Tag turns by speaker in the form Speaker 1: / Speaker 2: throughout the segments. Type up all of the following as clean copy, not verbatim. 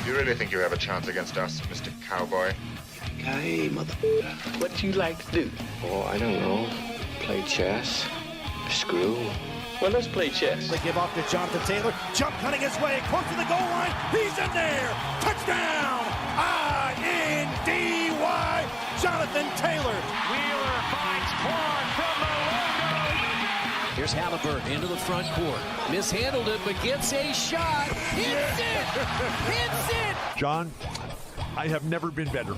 Speaker 1: Do you really think you have a chance against us, Mr. Cowboy?
Speaker 2: Hey, motherfucker, what you like to do?
Speaker 3: Oh, I don't know. Play chess. Screw.
Speaker 2: Well, let's play chess.
Speaker 4: They give off to Jonathan Taylor. Jump cutting his way close to the goal line. He's in there. Touchdown. I-N-D-Y. Jonathan Taylor.
Speaker 5: Wheeler finds Quan from the logo.
Speaker 6: Here's Halliburton into the front court. Mishandled it, but gets a shot. Hits it. Hits it.
Speaker 7: John, I have never been better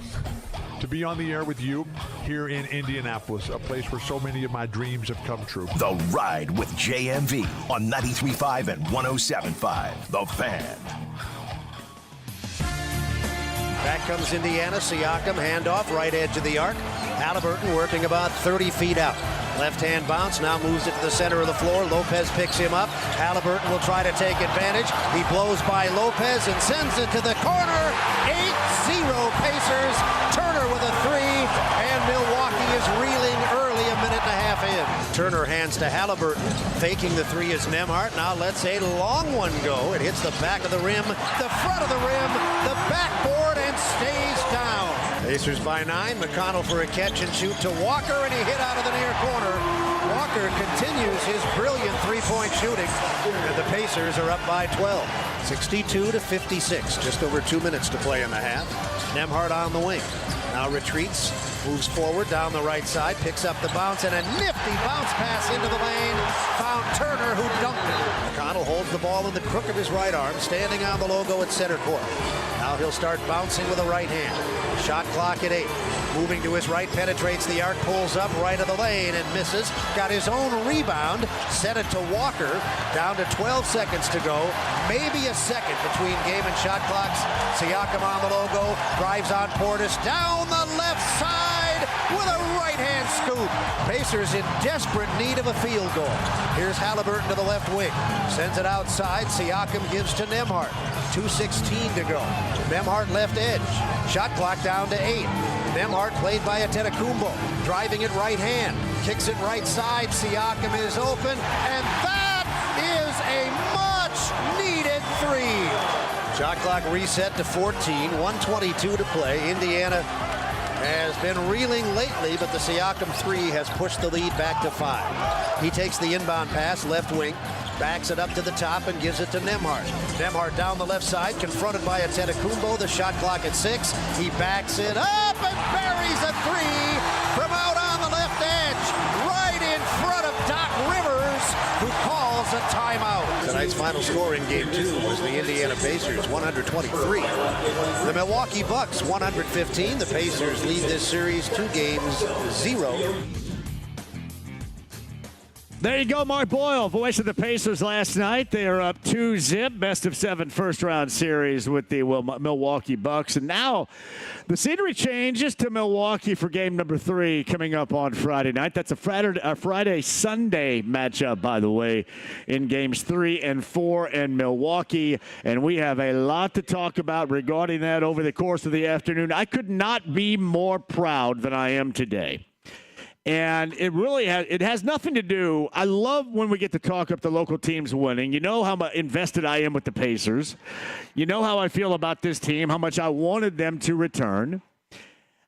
Speaker 7: to be on the air with you here in Indianapolis, a place where so many of my dreams have come true.
Speaker 8: The Ride with JMV on 93.5 and 107.5. The Fan.
Speaker 9: Back comes Indiana. Siakam, handoff, right edge of the arc. Halliburton working about 30 feet out. Left-hand bounce, now moves it to the center of the floor. Lopez picks him up. Halliburton will try to take advantage. He blows by Lopez and sends it to the corner. 8-0 Pacers. Turner with a three, and Milwaukee is reeling early, a minute and a half in. Turner hands to Halliburton. Faking the three is Nembhard. Now lets a long one go. It hits the back of the rim, the front of the rim, the backboard, and stays down. Pacers by 9. McConnell for a catch and shoot to Walker, and he hit out of the near corner. Walker continues his brilliant three-point shooting, and the Pacers are up by 12. 62-56. Just over 2 minutes to play in the half. Nembhard on the wing. Now retreats, moves forward down the right side, picks up the bounce, and a nifty bounce pass into the lane. Found Turner, who dunked it. McConnell holds the ball in the crook of his right arm, standing on the logo at center court. Now he'll start bouncing with a right hand. Shot clock at 8. Moving to his right, penetrates the arc, pulls up right of the lane and misses. Got his own rebound, set it to Walker. Down to 12 seconds to go. Maybe a second between game and shot clocks. Siakam on the logo, drives on Portis down the left side with a right-hand scoop. Pacers in desperate need of a field goal. Here's Halliburton to the left wing. Sends it outside. Siakam gives to Nembhard. 2:16 to go. Nembhard left edge. Shot clock down to 8. Nembhard played by Antetokounmpo. Driving it right hand. Kicks it right side. Siakam is open. And that is a much-needed three. Shot clock reset to 14. 1:22 to play. Indiana has been reeling lately, but the Siakam three has pushed the lead back to 5. He takes the inbound pass, left wing, backs it up to the top and gives it to Nembhard. Nembhard down the left side, confronted by Antetokounmpo. The shot clock at 6. He backs it up and buries a three from out on the left edge, right in front of Doc Rivers, who calls a timeout. Tonight's final score in Game 2 was the Indiana Pacers, 123. The Milwaukee Bucks, 115. The Pacers lead this series 2-0.
Speaker 10: There you go, Mark Boyle, voice of the Pacers last night. They are up 2-0, best of 7 first-round series with the Milwaukee Bucks. And now the scenery changes to Milwaukee for game number 3 coming up on Friday night. That's a Friday-Sunday matchup, by the way, in games 3 and 4 in Milwaukee. And we have a lot to talk about regarding that over the course of the afternoon. I could not be more proud than I am today. And it really has nothing to do. I love when we get to talk up the local teams winning. You know how invested I am with the Pacers. You know how I feel about this team, how much I wanted them to return.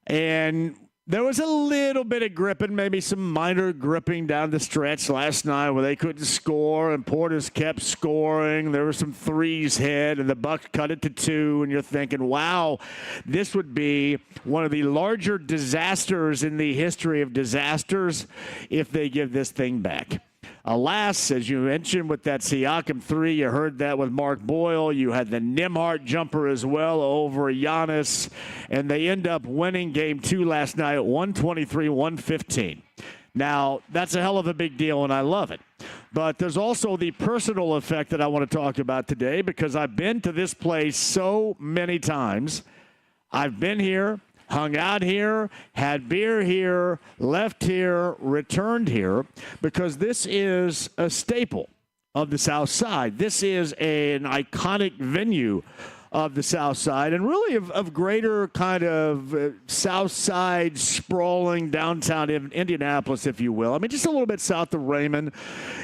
Speaker 10: And there was a little bit of gripping, maybe some minor gripping down the stretch last night where they couldn't score and Portis kept scoring. There were some threes hit and the Bucks cut it to 2. And you're thinking, wow, this would be one of the larger disasters in the history of disasters if they give this thing back. Alas, as you mentioned with that Siakam 3, you heard that with Mark Boyle. You had the Nembhard jumper as well over Giannis, and they end up winning game 2 last night at 123-115. Now, that's a hell of a big deal, and I love it. But there's also the personal effect that I want to talk about today because I've been to this place so many times. I've been here, hung out here, had beer here, left here, returned here, because this is a staple of the South Side. This is an iconic venue of the South Side and really of greater kind of South Side sprawling downtown Indianapolis, if you will. I mean, just a little bit south of Raymond.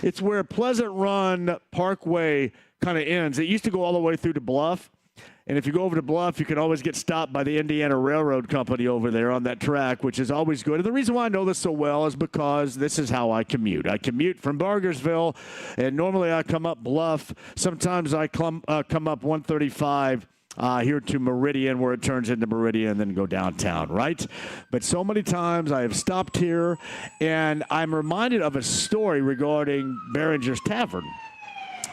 Speaker 10: It's where Pleasant Run Parkway kind of ends. It used to go all the way through to Bluff. And if you go over to Bluff, you can always get stopped by the Indiana Railroad Company over there on that track, which is always good. And the reason why I know this so well is because this is how I commute. I commute from Bargersville, and normally I come up Bluff. Sometimes I come up 135 here to Meridian, where it turns into Meridian, and then go downtown, right? But so many times I have stopped here, and I'm reminded of a story regarding Barringers Tavern.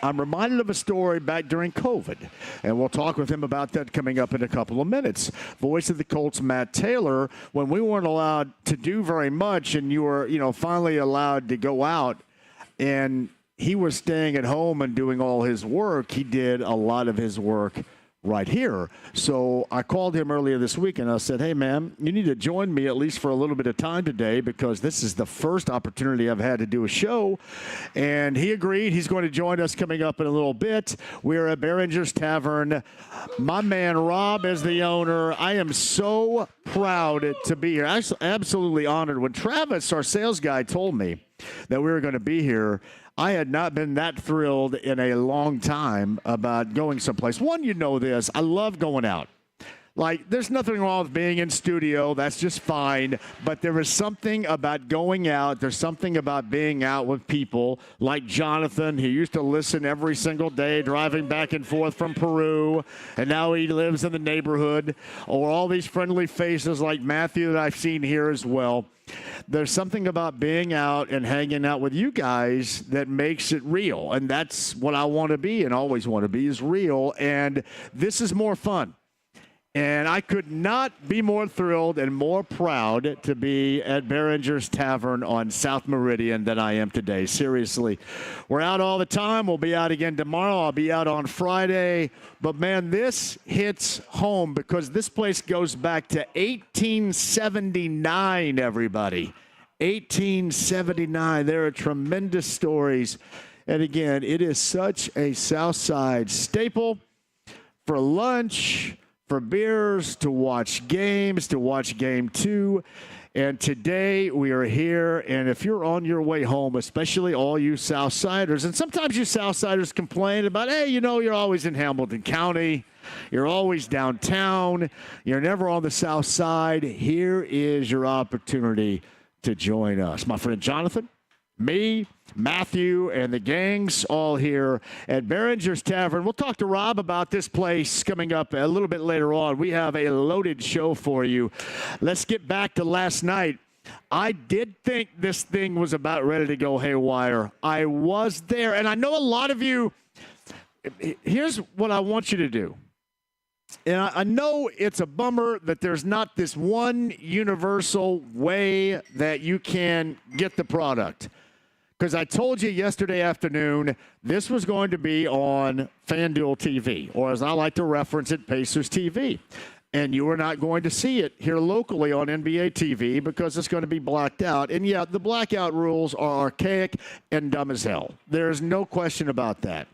Speaker 10: I'm reminded of a story back during COVID, and we'll talk with him about that coming up in a couple of minutes. Voice of the Colts, Matt Taylor, when we weren't allowed to do very much and you were, finally allowed to go out, and he was staying at home and doing all his work, he did a lot of his work right here. So I called him earlier this week and I said, hey, man, you need to join me at least for a little bit of time today because this is the first opportunity I've had to do a show. And he agreed. He's going to join us coming up in a little bit. We're at Barringers Tavern. My man Rob is the owner. I am so proud to be here. Absolutely honored. When Travis, our sales guy, told me that we were going to be here, I had not been that thrilled in a long time about going someplace. One, you know this. I love going out. Like, there's nothing wrong with being in studio. That's just fine. But there is something about going out. There's something about being out with people like Jonathan, who used to listen every single day driving back and forth from Peru, and now he lives in the neighborhood. Or all these friendly faces like Matthew that I've seen here as well. There's something about being out and hanging out with you guys that makes it real. And that's what I want to be and always want to be, is real. And this is more fun. And I could not be more thrilled and more proud to be at Barringers Tavern on South Meridian than I am today. Seriously. We're out all the time. We'll be out again tomorrow. I'll be out on Friday. But, man, this hits home because this place goes back to 1879, everybody. 1879. There are tremendous stories. And, again, it is such a Southside staple for lunch, for beers, to watch games, to watch Game 2. And today we are here, and if you're on your way home, especially all you Southsiders, and sometimes you Southsiders complain about, hey, you're always in Hamilton County, you're always downtown, you're never on the South Side. Here is your opportunity to join us. My friend Jonathan, me, Matthew, and the gang's all here at Barringers Tavern. We'll talk to Rob about this place coming up a little bit later on. We have a loaded show for you. Let's get back to last night. I did think this thing was about ready to go haywire. I was there, and I know a lot of you. Here's what I want you to do. And I know it's a bummer that there's not this one universal way that you can get the product. Because I told you yesterday afternoon, this was going to be on FanDuel TV, or as I like to reference it, Pacers TV. And you are not going to see it here locally on NBA TV because it's going to be blacked out. And, yeah, the blackout rules are archaic and dumb as hell. There's no question about that.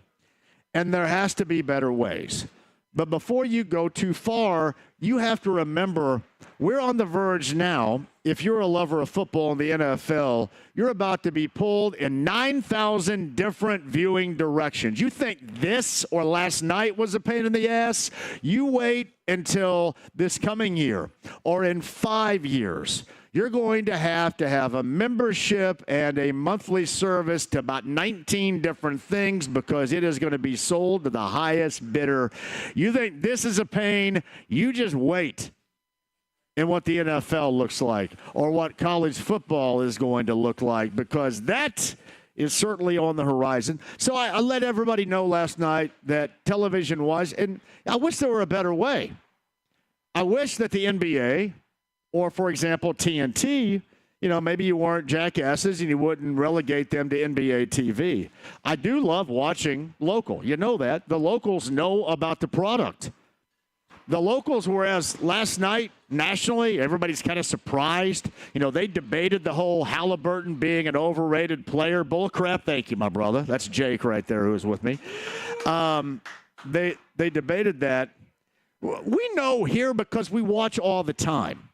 Speaker 10: And there has to be better ways. But before you go too far, you have to remember we're on the verge now. If you're a lover of football in the NFL, you're about to be pulled in 9,000 different viewing directions. You think this or last night was a pain in the ass? You wait until this coming year or in 5 years. You're going to have a membership and a monthly service to about 19 different things because it is going to be sold to the highest bidder. You think this is a pain? You just wait. And what the NFL looks like or what college football is going to look like, because that is certainly on the horizon. So I let everybody know last night that television-wise, and I wish there were a better way. I wish that the NBA or, for example, TNT, maybe you weren't jackasses and you wouldn't relegate them to NBA TV. I do love watching local. You know that. The locals know about the product. The locals, whereas last night, nationally, everybody's kind of surprised. They debated the whole Halliburton being an overrated player. Bullcrap. Thank you, my brother. That's Jake right there who was with me. They debated that. We know here because we watch all the time.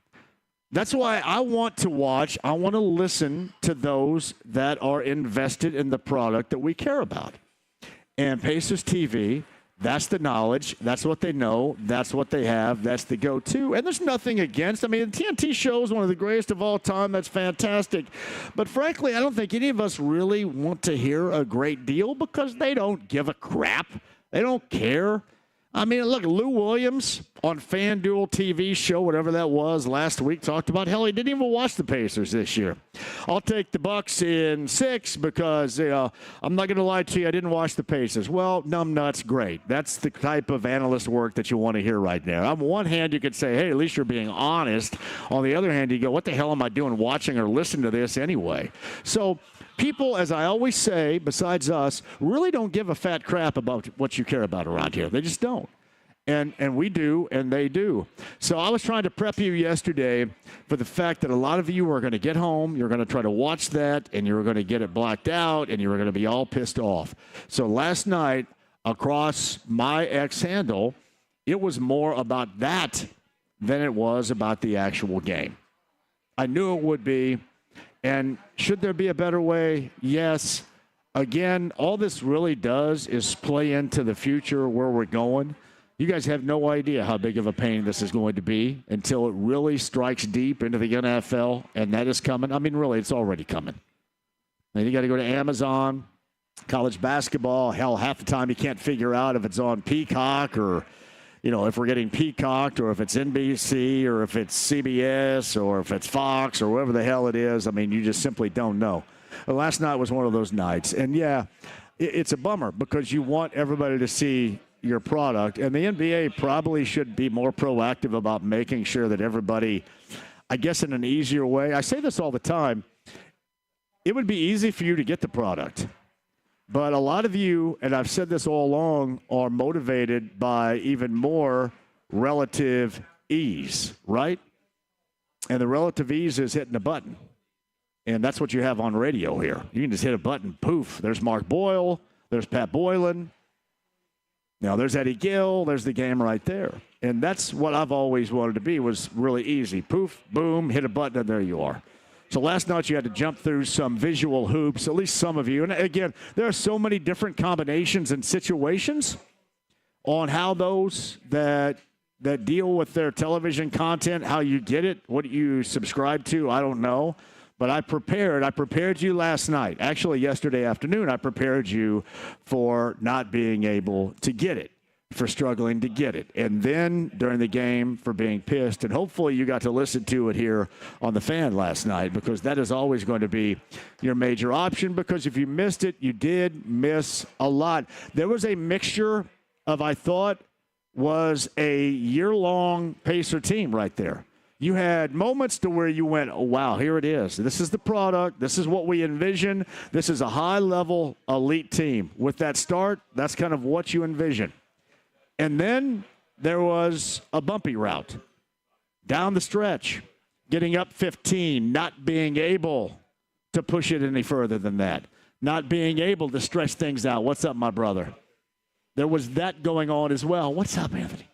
Speaker 10: That's why I want to listen to those that are invested in the product that we care about. And Pacers TV That's the knowledge. That's what they know. That's what they have. That's the go-to. And there's nothing against. I mean, the TNT show is one of the greatest of all time. That's fantastic. But frankly, I don't think any of us really want to hear a great deal because they don't give a crap. They don't care. I mean, look, Lou Williams on FanDuel TV show, whatever that was, last week talked about, hell, he didn't even watch the Pacers this year. I'll take the Bucks in 6 because I'm not going to lie to you, I didn't watch the Pacers. Well, numbnuts, great. That's the type of analyst work that you want to hear right there. On one hand, you could say, hey, at least you're being honest. On the other hand, you go, what the hell am I doing watching or listening to this anyway? So people, as I always say, besides us, really don't give a fat crap about what you care about around here. They just don't. And we do, and they do. So I was trying to prep you yesterday for the fact that a lot of you are going to get home, you're going to try to watch that, and you're going to get it blacked out, and you're going to be all pissed off. So last night, across my X handle, it was more about that than it was about the actual game. I knew it would be. And should there be a better way? Yes. Again, all this really does is play into the future where we're going. You guys have no idea how big of a pain this is going to be until it really strikes deep into the NFL, and that is coming. I mean, really, it's already coming. Then you got to go to Amazon, college basketball. Hell, half the time you can't figure out if it's on Peacock or, you know, if we're getting peacocked or if it's NBC or if it's CBS or if it's Fox or whatever the hell it is. I mean, you just simply don't know. Well, last night was one of those nights. And, yeah, it's a bummer because you want everybody to see your product. And the NBA probably should be more proactive about making sure that everybody, I guess in an easier way, I say this all the time, it would be easy for you to get the product. But a lot of you, and I've said this all along, are motivated by even more relative ease, right? And the relative ease is hitting a button. And that's what you have on radio here. You can just hit a button, poof. There's Mark Boyle. There's Pat Boylan. Now, there's Eddie Gill. There's the game right there. And that's what I've always wanted to be, was really easy. Poof, boom, hit a button, and there you are. So last night you had to jump through some visual hoops, at least some of you. And again, there are so many different combinations and situations on how those that deal with their television content, how you get it, what you subscribe to, I don't know. But I prepared you last night. Actually, yesterday afternoon, I prepared you for not being able to get it, for struggling to get it. And then during the game for being pissed. And hopefully you got to listen to it here on the Fan last night, because that is always going to be your major option, because if you missed it, you did miss a lot. There was a mixture of, I thought, was a year-long Pacer team right there. You had moments to where you went, oh, wow, here it is. This is the product. This is what we envision. This is a high-level elite team. With that start, that's kind of what you envision. And then there was a bumpy route down the stretch, getting up 15, not being able to push it any further than that, not being able to stretch things out. What's up, my brother? There was that going on as well. What's up, Anthony?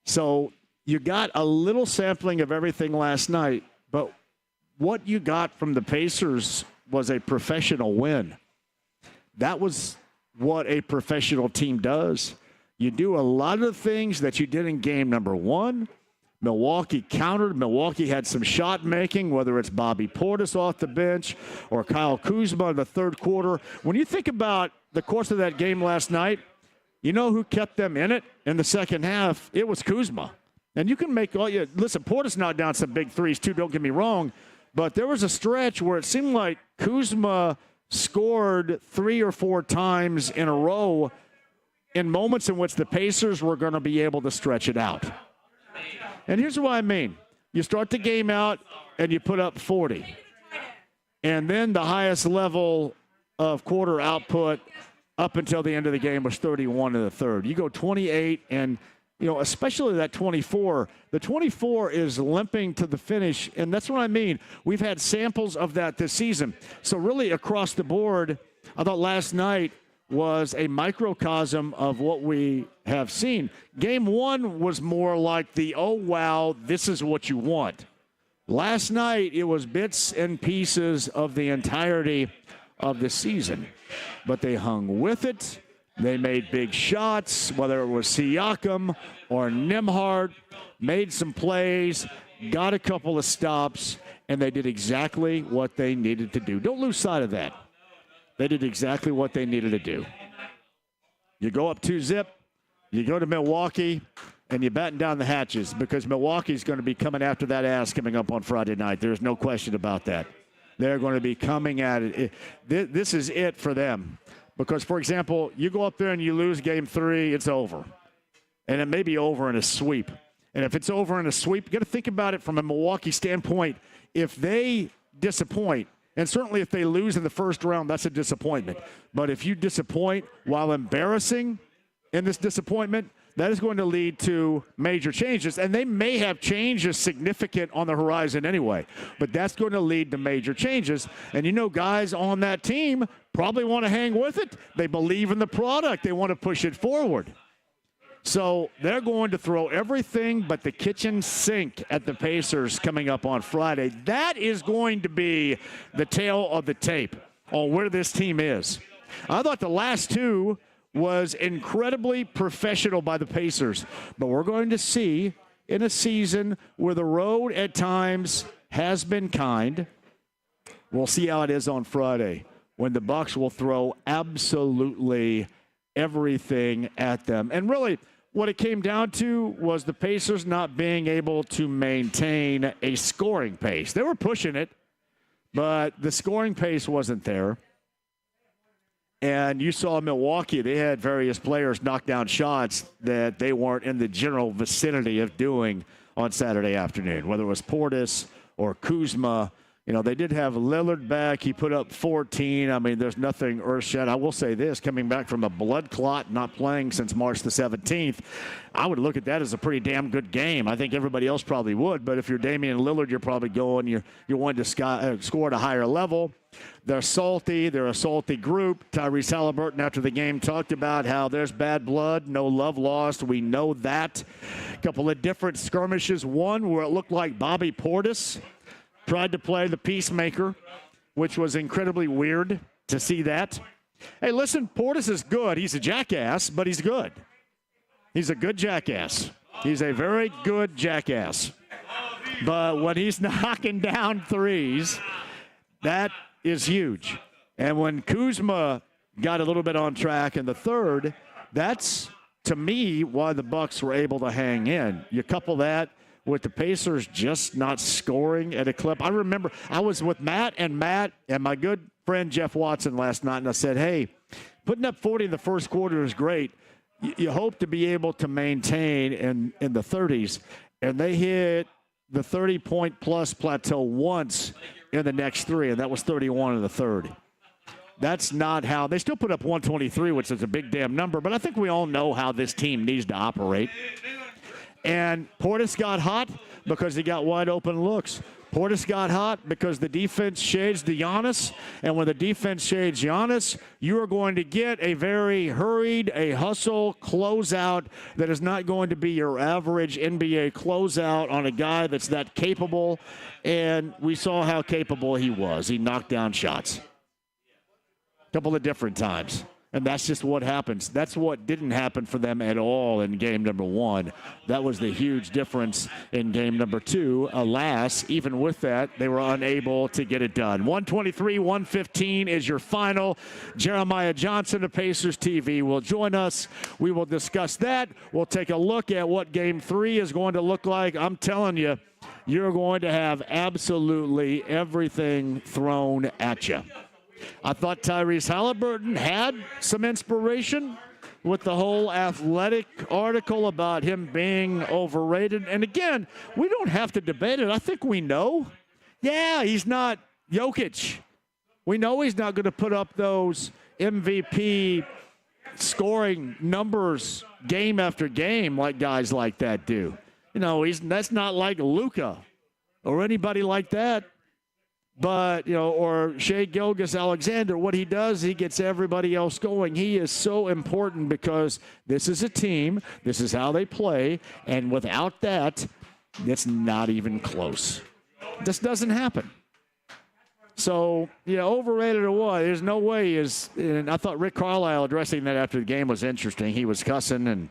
Speaker 10: So you got a little sampling of everything last night, but what you got from the Pacers was a professional win. That was what a professional team does. You do a lot of the things that you did in game number 1. Milwaukee countered. Milwaukee had some shot making, whether it's Bobby Portis off the bench or Kyle Kuzma in the third quarter. When you think about the course of that game last night, you know who kept them in it in the second half? It was Kuzma. And you can make all you listen. Portis knocked down some big threes too. Don't get me wrong, but there was a stretch where it seemed like Kuzma scored 3 or 4 times in a row in moments in which the Pacers were going to be able to stretch it out. And here's what I mean: you start the game out and you put up 40, and then the highest level of quarter output up until the end of the game was 31 in the third. You go 28 and. You know, especially that 24. The 24 is limping to the finish, and that's what I mean. We've had samples of that this season. So really across the board, I thought last night was a microcosm of what we have seen. Game 1 was more like the, oh, wow, this is what you want. Last night, it was bits and pieces of the entirety of the season. But they hung with it. They made big shots, whether it was Siakam or Nembhard, made some plays, got a couple of stops, and they did exactly what they needed to do. Don't lose sight of that. They did exactly what they needed to do. You go up 2-0, you go to Milwaukee, and you batten down the hatches because Milwaukee's going to be coming after that ass coming up on Friday night. There's no question about that. They're going to be coming at it. This is it for them. Because, for example, you go up there and you lose game 3, it's over. And it may be over in a sweep. And if it's over in a sweep, you got to think about it from a Milwaukee standpoint. If they disappoint, and certainly if they lose in the first round, that's a disappointment. But if you disappoint while embarrassing in this disappointment, that is going to lead to major changes. And they may have changes significant on the horizon anyway. But that's going to lead to major changes. And you know, guys on that team probably want to hang with it. They believe in the product. They want to push it forward. So they're going to throw everything but the kitchen sink at the Pacers coming up on Friday. That is going to be the tail of the tape on where this team is. I thought the last two was incredibly professional by the Pacers. But we're going to see in a season where the road at times has been kind, we'll see how it is on Friday when the Bucks will throw absolutely everything at them. And really, what it came down to was the Pacers not being able to maintain a scoring pace. They were pushing it, but the scoring pace wasn't there. And you saw Milwaukee, they had various players knock down shots that they weren't in the general vicinity of doing on Saturday afternoon, whether it was Portis or Kuzma. You know, they did have Lillard back. He put up 14. I mean, there's nothing earth-shattering. I will say this, coming back from a blood clot, not playing since March the 17th, I would look at that as a pretty damn good game. I think everybody else probably would, but if you're Damian Lillard, you're probably going, you're wanting to score at a higher level. They're salty. They're a salty group. Tyrese Halliburton, after the game, talked about how there's bad blood, no love lost. We know that. A couple of different skirmishes. One where it looked like Bobby Portis tried to play the peacemaker, which was incredibly weird to see that. Hey, listen, Portis is good. He's a jackass, but he's good. He's a good jackass. He's a very good jackass. But when he's knocking down threes, that is huge. And when Kuzma got a little bit on track in the third, that's, to me, why the Bucks were able to hang in. You couple that with the Pacers just not scoring at a clip. I remember I was with Matt and my good friend Jeff Watson last night, and I said, hey, putting up 40 in the first quarter is great. You hope to be able to maintain in the 30s. And they hit the 30-point-plus plateau once in the next three, and that was 31 in the third. That's not how – they still put up 123, which is a big damn number, but I think we all know how this team needs to operate. And Portis got hot because he got wide open looks. Portis got hot because the defense shades to Giannis. And when the defense shades Giannis, you are going to get a very hurried, a hustle closeout that is not going to be your average NBA closeout on a guy that's that capable. And we saw how capable he was. He knocked down shots a couple of different times. And that's just what happens. That's what didn't happen for them at all in game number one. That was the huge difference in game number two. Alas, even with that, they were unable to get it done. 123-115 is your final. Jeremiah Johnson of Pacers TV will join us. We will discuss that. We'll take a look at what game three is going to look like. I'm telling you, you're going to have absolutely everything thrown at you. I thought Tyrese Halliburton had some inspiration with the whole Athletic article about him being overrated. And again, we don't have to debate it. I think we know. Yeah, he's not Jokic. We know he's not going to put up those MVP scoring numbers game after game like guys like that do. You know, that's not like Luka or anybody like that. But, you know, or Shai Gilgeous-Alexander, what he does, he gets everybody else going. He is so important because this is a team. This is how they play. And without that, it's not even close. This doesn't happen. So, overrated or what? There's no way he is. And I thought Rick Carlisle addressing that after the game was interesting. He was cussing and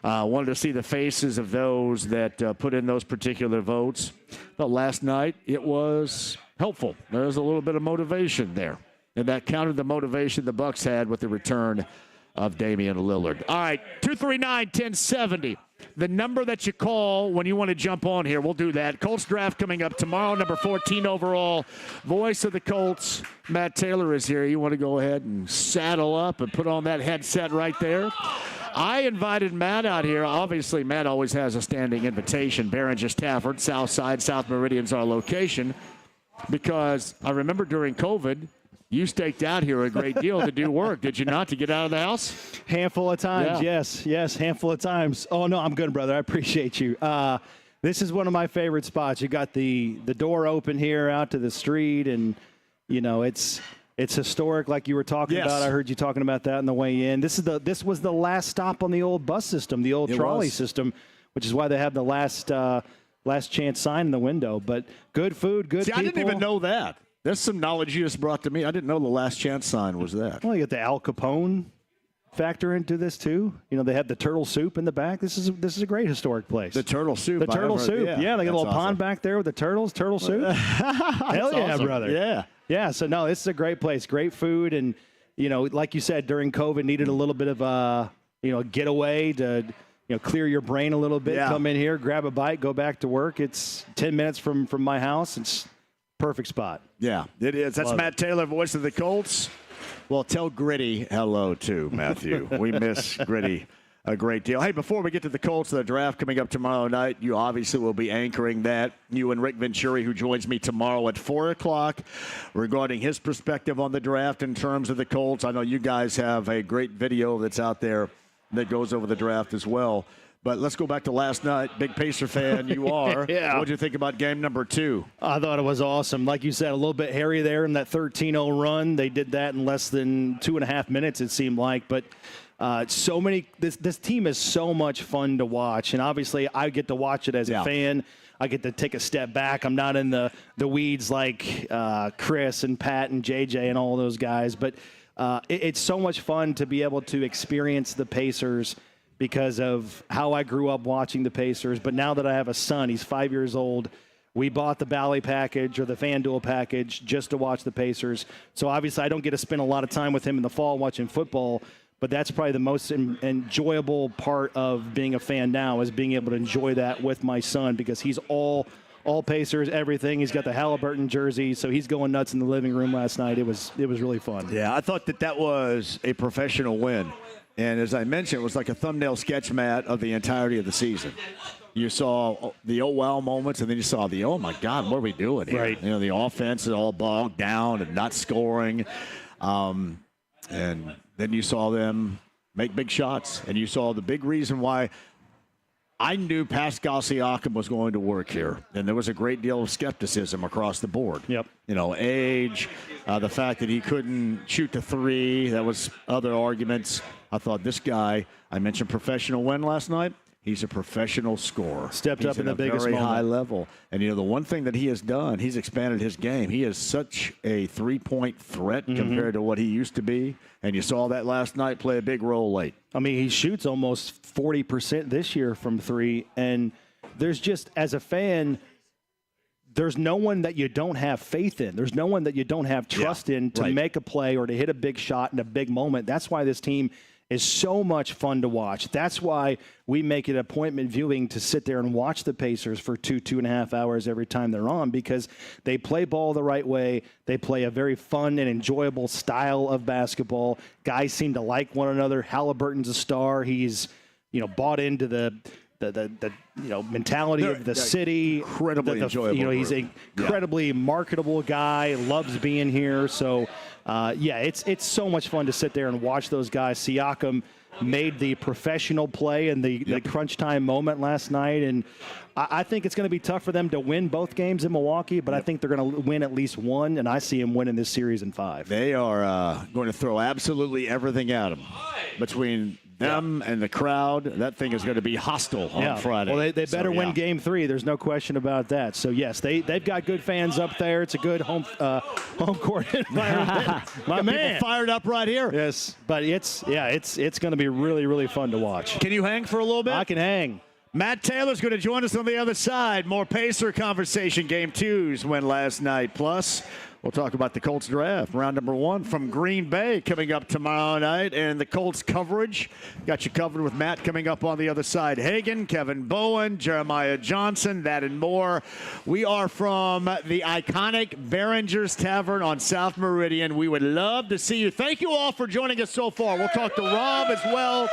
Speaker 10: wanted to see the faces of those that put in those particular votes. But last night, it was helpful. There was a little bit of motivation there. And that countered the motivation the Bucs had with the return of Damian Lillard. All right, 239-1070. The number that you call when you want to jump on here, we'll do that. Colts draft coming up tomorrow, number 14 overall. Voice of the Colts, Matt Taylor is here. You want to go ahead and saddle up and put on that headset right there? I invited Matt out here. Obviously, Matt always has a standing invitation. Barringers, Tavern, South Side, South Meridian's our location. Because I remember during COVID, you staked out here a great deal to do work, did you not, to get out of the house?
Speaker 11: Handful of times,
Speaker 10: Yeah.
Speaker 11: yes, handful of times. Oh, no, I'm good, brother. I appreciate you. This is one of my favorite spots. You got the door open here out to the street, and, it's historic like you were talking about. I heard you talking about that on the way in. This was the last stop on the old bus system, the old trolley system, which is why they have the last chance sign in the window. But good food, good people.
Speaker 10: I didn't even know that. There's some knowledge you just brought to me. I didn't know the last chance sign was that.
Speaker 11: Well, you got the Al Capone factor into this too. They have the turtle soup in the back. This is a great historic place.
Speaker 10: The turtle soup.
Speaker 11: The turtle soup. Yeah, they got a little pond back there with the turtles. Turtle soup. Hell yeah,
Speaker 10: awesome.
Speaker 11: brother.
Speaker 10: Yeah.
Speaker 11: Yeah. So no, this is a great place. Great food, and like you said, during COVID, needed a little bit of a getaway to clear your brain a little bit. Yeah. Come in here, grab a bite, go back to work. It's 10 minutes from my house. It's perfect spot.
Speaker 10: Yeah, it is. That's
Speaker 11: Love
Speaker 10: Matt Taylor, voice of the Colts. Well, tell Gritty hello, too, Matthew. We miss Gritty a great deal. Hey, before we get to the Colts, the draft coming up tomorrow night, you obviously will be anchoring that. You and Rick Venturi, who joins me tomorrow at 4 o'clock, regarding his perspective on the draft in terms of the Colts. I know you guys have a great video that's out there that goes over the draft as well. But let's go back to last night. Big Pacer fan you are.
Speaker 11: Yeah.
Speaker 10: What did you think about game number 2?
Speaker 11: I thought it was awesome. Like you said, a little bit hairy there in that 13-0 run. They did that in less than 2.5 minutes, it seemed like. But this team is so much fun to watch. And obviously, I get to watch it as a fan. I get to take a step back. I'm not in the weeds like Chris and Pat and JJ and all those guys. But it's so much fun to be able to experience the Pacers because of how I grew up watching the Pacers. But now that I have a son, he's 5 years old, we bought the Bally package or the FanDuel package just to watch the Pacers. So obviously I don't get to spend a lot of time with him in the fall watching football, but that's probably the most enjoyable part of being a fan now is being able to enjoy that with my son because he's all Pacers, everything. He's got the Halliburton jersey, so he's going nuts in the living room last night. It was really fun.
Speaker 10: Yeah, I thought that was a professional win. And as I mentioned, it was like a thumbnail sketch, Matt, of the entirety of the season. You saw the oh wow moments, and then you saw the oh my God, what are we doing here?
Speaker 11: Right.
Speaker 10: The offense is all bogged down and not scoring, and then you saw them make big shots, and you saw the big reason why I knew Pascal Siakam was going to work here, and there was a great deal of skepticism across the board.
Speaker 11: Yep.
Speaker 10: Age, the fact that he couldn't shoot the three, that was other arguments. I thought this guy, I mentioned professional win last night. He's a professional scorer.
Speaker 11: Stepped up in the biggest
Speaker 10: very
Speaker 11: moment.
Speaker 10: high level. And, the one thing that he has done, he's expanded his game. He is such a three-point threat compared to what he used to be. And you saw that last night play a big role late.
Speaker 11: I mean, he shoots almost 40% this year from three. And there's just, as a fan, there's no one that you don't have faith in. There's no one that you don't have trust in to make a play or to hit a big shot in a big moment. That's why this team is so much fun to watch. That's why we make it appointment viewing to sit there and watch the Pacers for 2.5 hours every time they're on because they play ball the right way. They play a very fun and enjoyable style of basketball. Guys seem to like one another. Halliburton's a star. He's, bought into the mentality of the city.
Speaker 10: Incredibly enjoyable.
Speaker 11: He's an incredibly marketable guy, loves being here. So, it's so much fun to sit there and watch those guys. Siakam made the professional play in the crunch time moment last night. And I think it's going to be tough for them to win both games in Milwaukee, but I think they're going to win at least one, and I see them winning this series in 5.
Speaker 10: They are going to throw absolutely everything at them between them and the crowd. That thing is going to be hostile on Friday.
Speaker 11: Well, they better win Game 3. There's no question about that. So, yes, they've got good fans up there. It's a good home court environment. My man.
Speaker 10: People fired up right here.
Speaker 11: Yes, but it's going to be really, really fun to watch.
Speaker 10: Can you hang for a little bit?
Speaker 11: I can hang.
Speaker 10: Matt Taylor's going to join us on the other side. More Pacer conversation. Game 2's win last night. Plus, we'll talk about the Colts draft, round number 1 from Green Bay coming up tomorrow night, and the Colts coverage. Got you covered with Matt coming up on the other side. Hagan, Kevin Bowen, Jeremiah Johnson, that and more. We are from the iconic Barringers Tavern on South Meridian. We would love to see you. Thank you all for joining us so far. We'll talk to Rob as well.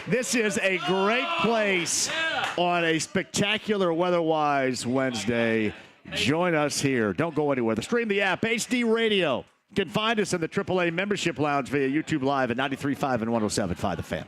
Speaker 10: This is a great place on a spectacular weather-wise Wednesday. Join us here. Don't go anywhere. Stream the app, HD Radio. You can find us in the AAA Membership Lounge via YouTube Live at 93.5 and 107.5 The Fan.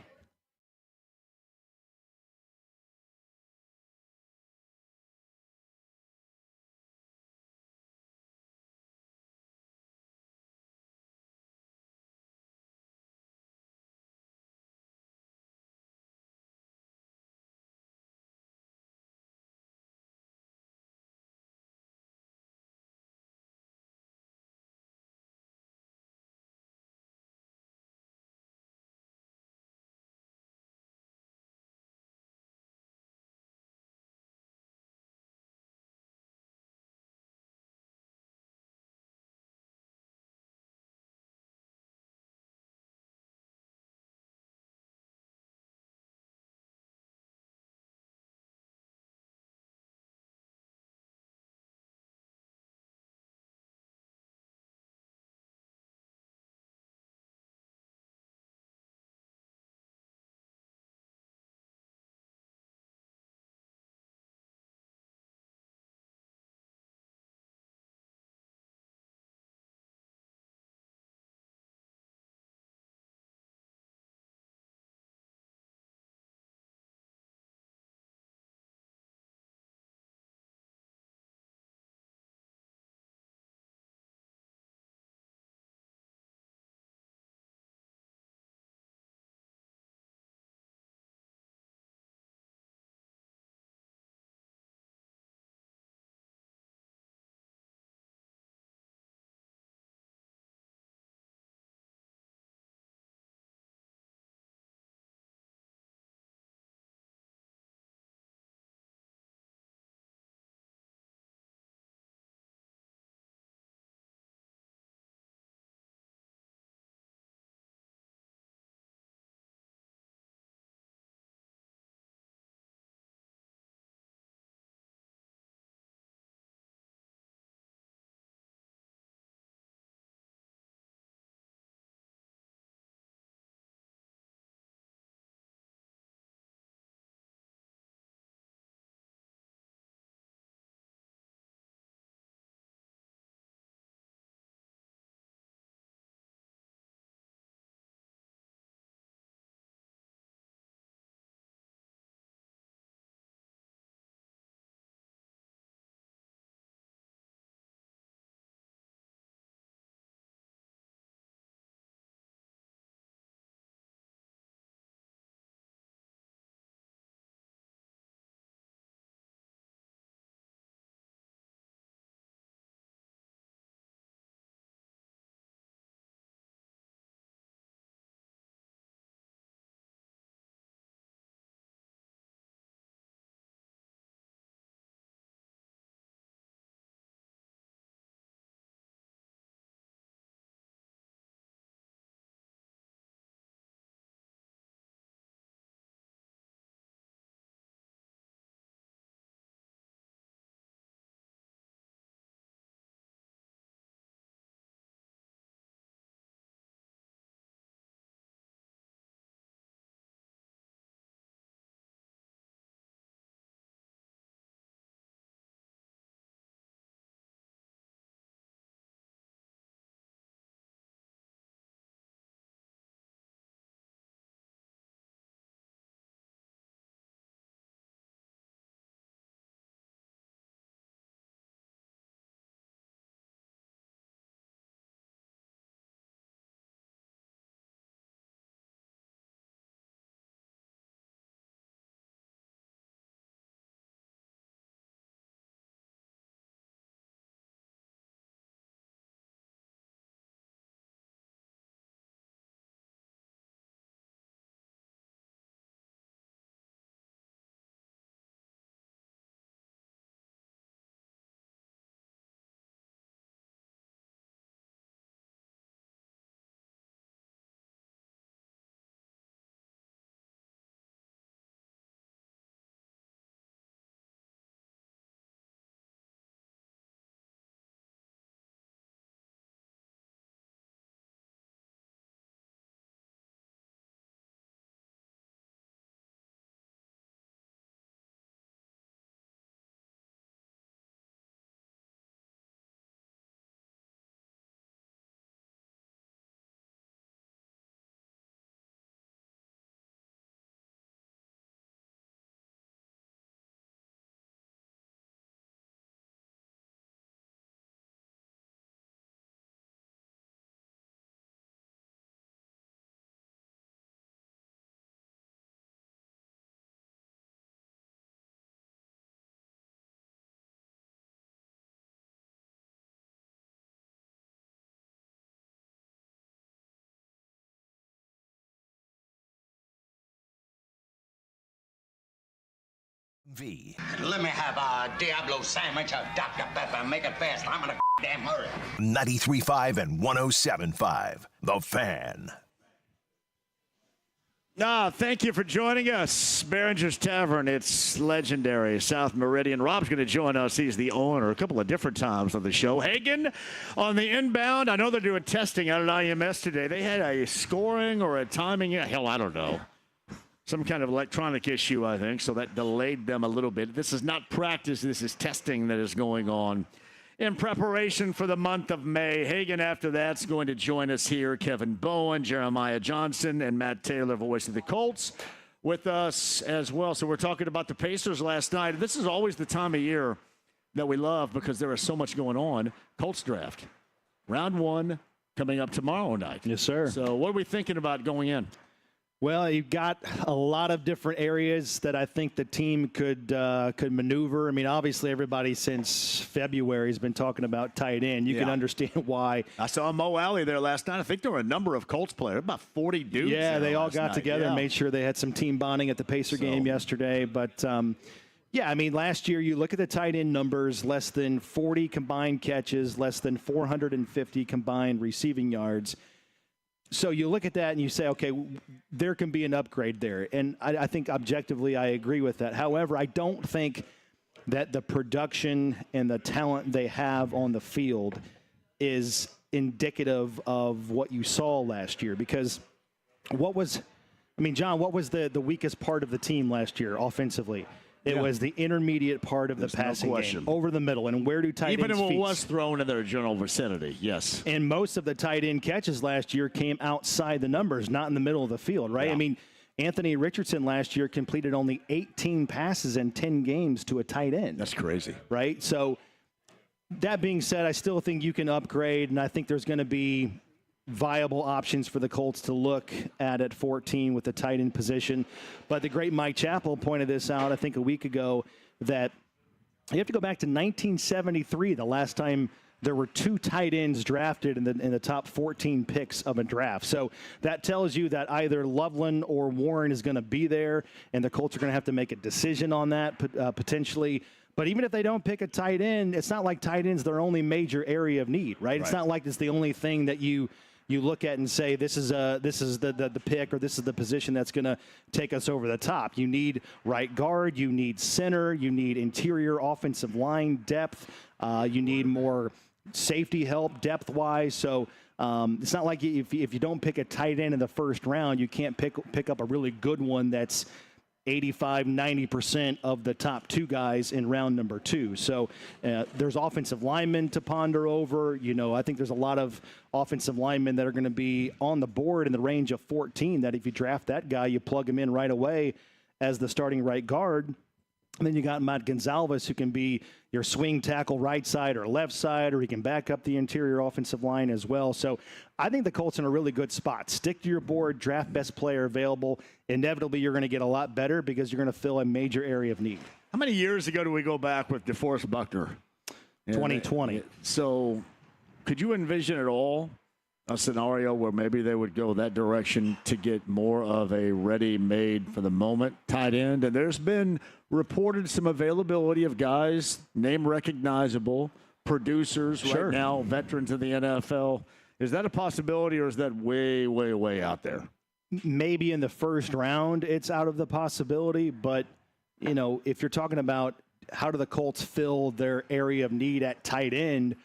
Speaker 8: V.
Speaker 2: Let me have a Diablo sandwich, a Dr. Pepper. Make it fast. I'm in a damn hurry.
Speaker 8: 93.5 and 107.5. The Fan.
Speaker 10: Thank you for joining us. Barringers Tavern, it's legendary. South Meridian. Rob's going to join us. He's the owner a couple of different times on the show. Hagen on the inbound. I know they're doing testing out at IMS today. They had a scoring or a timing. Hell, I don't know. Some kind of electronic issue, I think, so that delayed them a little bit. This is not practice. This is testing that is going on in preparation for the month of May. Hagen, after that's going to join us here. Kevin Bowen, Jeremiah Johnson, and Matt Taylor, voice of the Colts, with us as well. So we're talking about the Pacers last night. This is always the time of year that we love because there is so much going on. Colts draft. Round 1 coming up tomorrow night.
Speaker 11: Yes, sir.
Speaker 10: So what are we thinking about going in?
Speaker 11: Well, you've got a lot of different areas that I think the team could maneuver. I mean, obviously, everybody since February has been talking about tight end. You can understand why.
Speaker 10: I saw Mo Alley there last night. I think there were a number of Colts players, about 40 dudes.
Speaker 11: Yeah, they all got together and made sure they had some team bonding at the Pacer game yesterday. But, yeah, I mean, last year you look at the tight end numbers, less than 40 combined catches, less than 450 combined receiving yards. So you look at that and you say, okay, there can be an upgrade there. And I think objectively I agree with that. However, I don't think that the production and the talent they have on the field is indicative of what you saw last year. Because John, what was the weakest part of the team last year offensively? It was the intermediate part of the passing game, over the middle. And where do tight ends
Speaker 10: Even if it was thrown in their general vicinity, yes.
Speaker 11: And most of the tight end catches last year came outside the numbers, not in the middle of the field, right?
Speaker 10: Yeah.
Speaker 11: I mean, Anthony Richardson last year completed only 18 passes in 10 games to a tight end.
Speaker 10: That's crazy.
Speaker 11: Right? So that being said, I still think you can upgrade, and I think there's going to be viable options for the Colts to look at 14 with the tight end position. But the great Mike Chappell pointed this out, I think, a week ago, that you have to go back to 1973, the last time there were 2 tight ends drafted in the top 14 picks of a draft. So that tells you that either Loveland or Warren is going to be there, and the Colts are going to have to make a decision on that potentially. But even if they don't pick a tight end, it's not like tight end's their only major area of need, right? It's not like it's the only thing that you look at and say this is the pick, or this is the position that's going to take us over the top. You need right guard, you need center, you need interior offensive line depth, you need more safety help depth-wise. So it's not like if you don't pick a tight end in the first round, you can't pick up a really good one that's 85-90% of the top 2 guys in round number 2. So there's offensive linemen to ponder over. I think there's a lot of offensive linemen that are going to be on the board in the range of 14 that if you draft that guy, you plug him in right away as the starting right guard. And then you got Matt Gonzalez, who can be your swing tackle right side or left side, or he can back up the interior offensive line as well. So I think the Colts are in a really good spot. Stick to your board, draft best player available. Inevitably, you're going to get a lot better because you're going to fill a major area of need.
Speaker 10: How many years ago do we go back with DeForest Buckner?
Speaker 11: 2020.
Speaker 10: So could you envision at all a scenario where maybe they would go that direction to get more of a ready-made for the moment tight end? And there's been reported some availability of guys, name recognizable, producers right now, veterans in the NFL. Is that a possibility, or is that way, way, way out there?
Speaker 11: Maybe in the first round it's out of the possibility, but if you're talking about how do the Colts fill their area of need at tight end,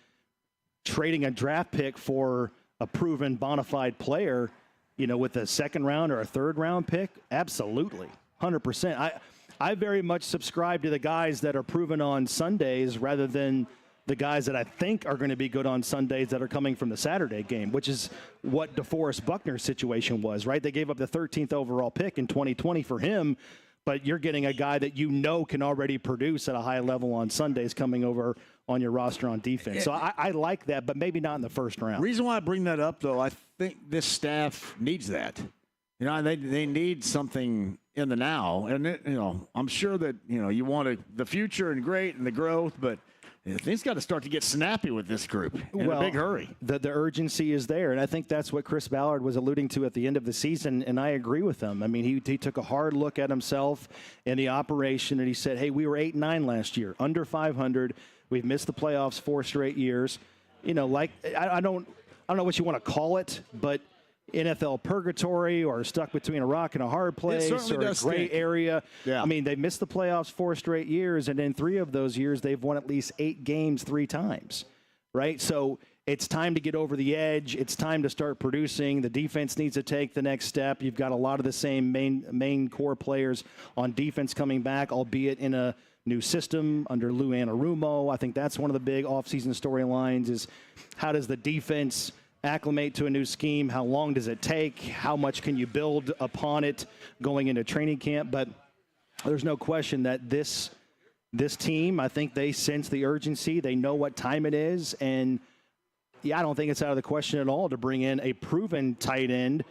Speaker 11: trading a draft pick for a proven bona fide player, with a second round or a third round pick, absolutely, 100%. I very much subscribe to the guys that are proven on Sundays rather than the guys that I think are going to be good on Sundays that are coming from the Saturday game, which is what DeForest Buckner's situation was, right? They gave up the 13th overall pick in 2020 for him, but you're getting a guy that can already produce at a high level on Sundays coming over on your roster on defense. So I like that, but maybe not in the first round.
Speaker 10: Reason why I bring that up, though, I think this staff needs that. They need something in the now. And, I'm sure that, you want the future and great and the growth, but things got to start to get snappy with this group in a big hurry.
Speaker 11: The urgency is there, and I think that's what Chris Ballard was alluding to at the end of the season, and I agree with him. I mean, he took a hard look at himself and the operation, and he said, hey, we were 8-9 last year, under 500. We've missed the playoffs 4 straight years. You know, like I don't know what you want to call it, but NFL purgatory or stuck between a rock and a hard place or a gray area.
Speaker 10: Yeah.
Speaker 11: I mean, they missed the playoffs 4 straight years, and in 3 of those years, they've won at least 8 games 3 times, right? So it's time to get over the edge. It's time to start producing. The defense needs to take the next step. You've got a lot of the same main core players on defense coming back, albeit in a new system under Lou Anarumo. I think that's one of the big offseason storylines is how does the defense acclimate to a new scheme? How long does it take? How much can you build upon it going into training camp? But there's no question that this team, I think they sense the urgency. They know what time it is. And, yeah, I don't think it's out of the question at all to bring in a proven tight end.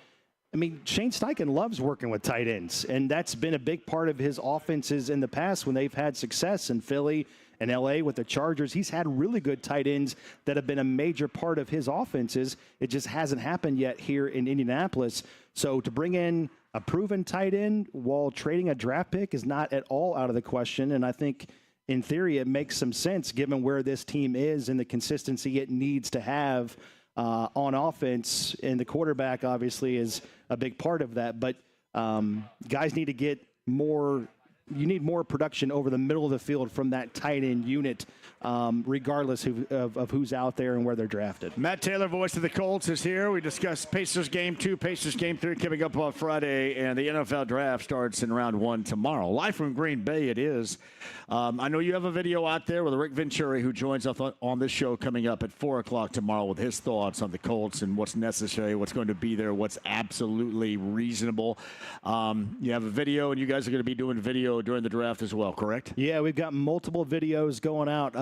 Speaker 11: I mean, Shane Steichen loves working with tight ends, and that's been a big part of his offenses in the past when they've had success in Philly and L.A. with the Chargers. He's had really good tight ends that have been a major part of his offenses. It just hasn't happened yet here in Indianapolis. So to bring in a proven tight end while trading a draft pick is not at all out of the question, and I think in theory it makes some sense given where this team is and the consistency it needs to have on offense, and the quarterback obviously is a big part of that. But guys need to get more. You need more production over the middle of the field from that tight end unit, regardless of who's out there and where they're drafted.
Speaker 10: Matt Taylor, voice of the Colts, is here. We discussed Pacers Game 2, Pacers Game 3 coming up on Friday, and the NFL Draft starts in round 1 tomorrow. Live from Green Bay it is. I know you have a video out there with Rick Venturi, who joins us on this show coming up at 4 o'clock tomorrow with his thoughts on the Colts and what's necessary, what's going to be there, what's absolutely reasonable. You have a video, and you guys are going to be doing video during the draft as well, correct?
Speaker 11: Yeah, we've got multiple videos going out.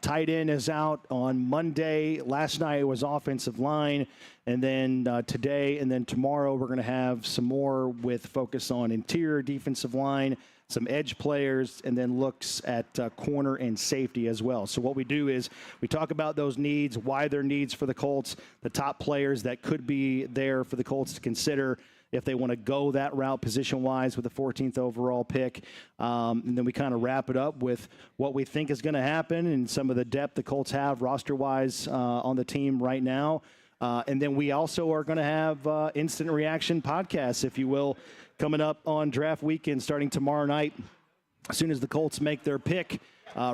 Speaker 11: Tight end is out on Monday. Last night it was offensive line. And then today and then tomorrow we're going to have some more with focus on interior defensive line, some edge players, and then looks at corner and safety as well. So what we do is we talk about those needs, why they're needs for the Colts, the top players that could be there for the Colts to consider if they want to go that route position-wise with the 14th overall pick. And then we kind of wrap it up with what we think is going to happen and some of the depth the Colts have roster-wise on the team right now. And then we also are going to have instant reaction podcasts, if you will, coming up on draft weekend starting tomorrow night. As soon as the Colts make their pick,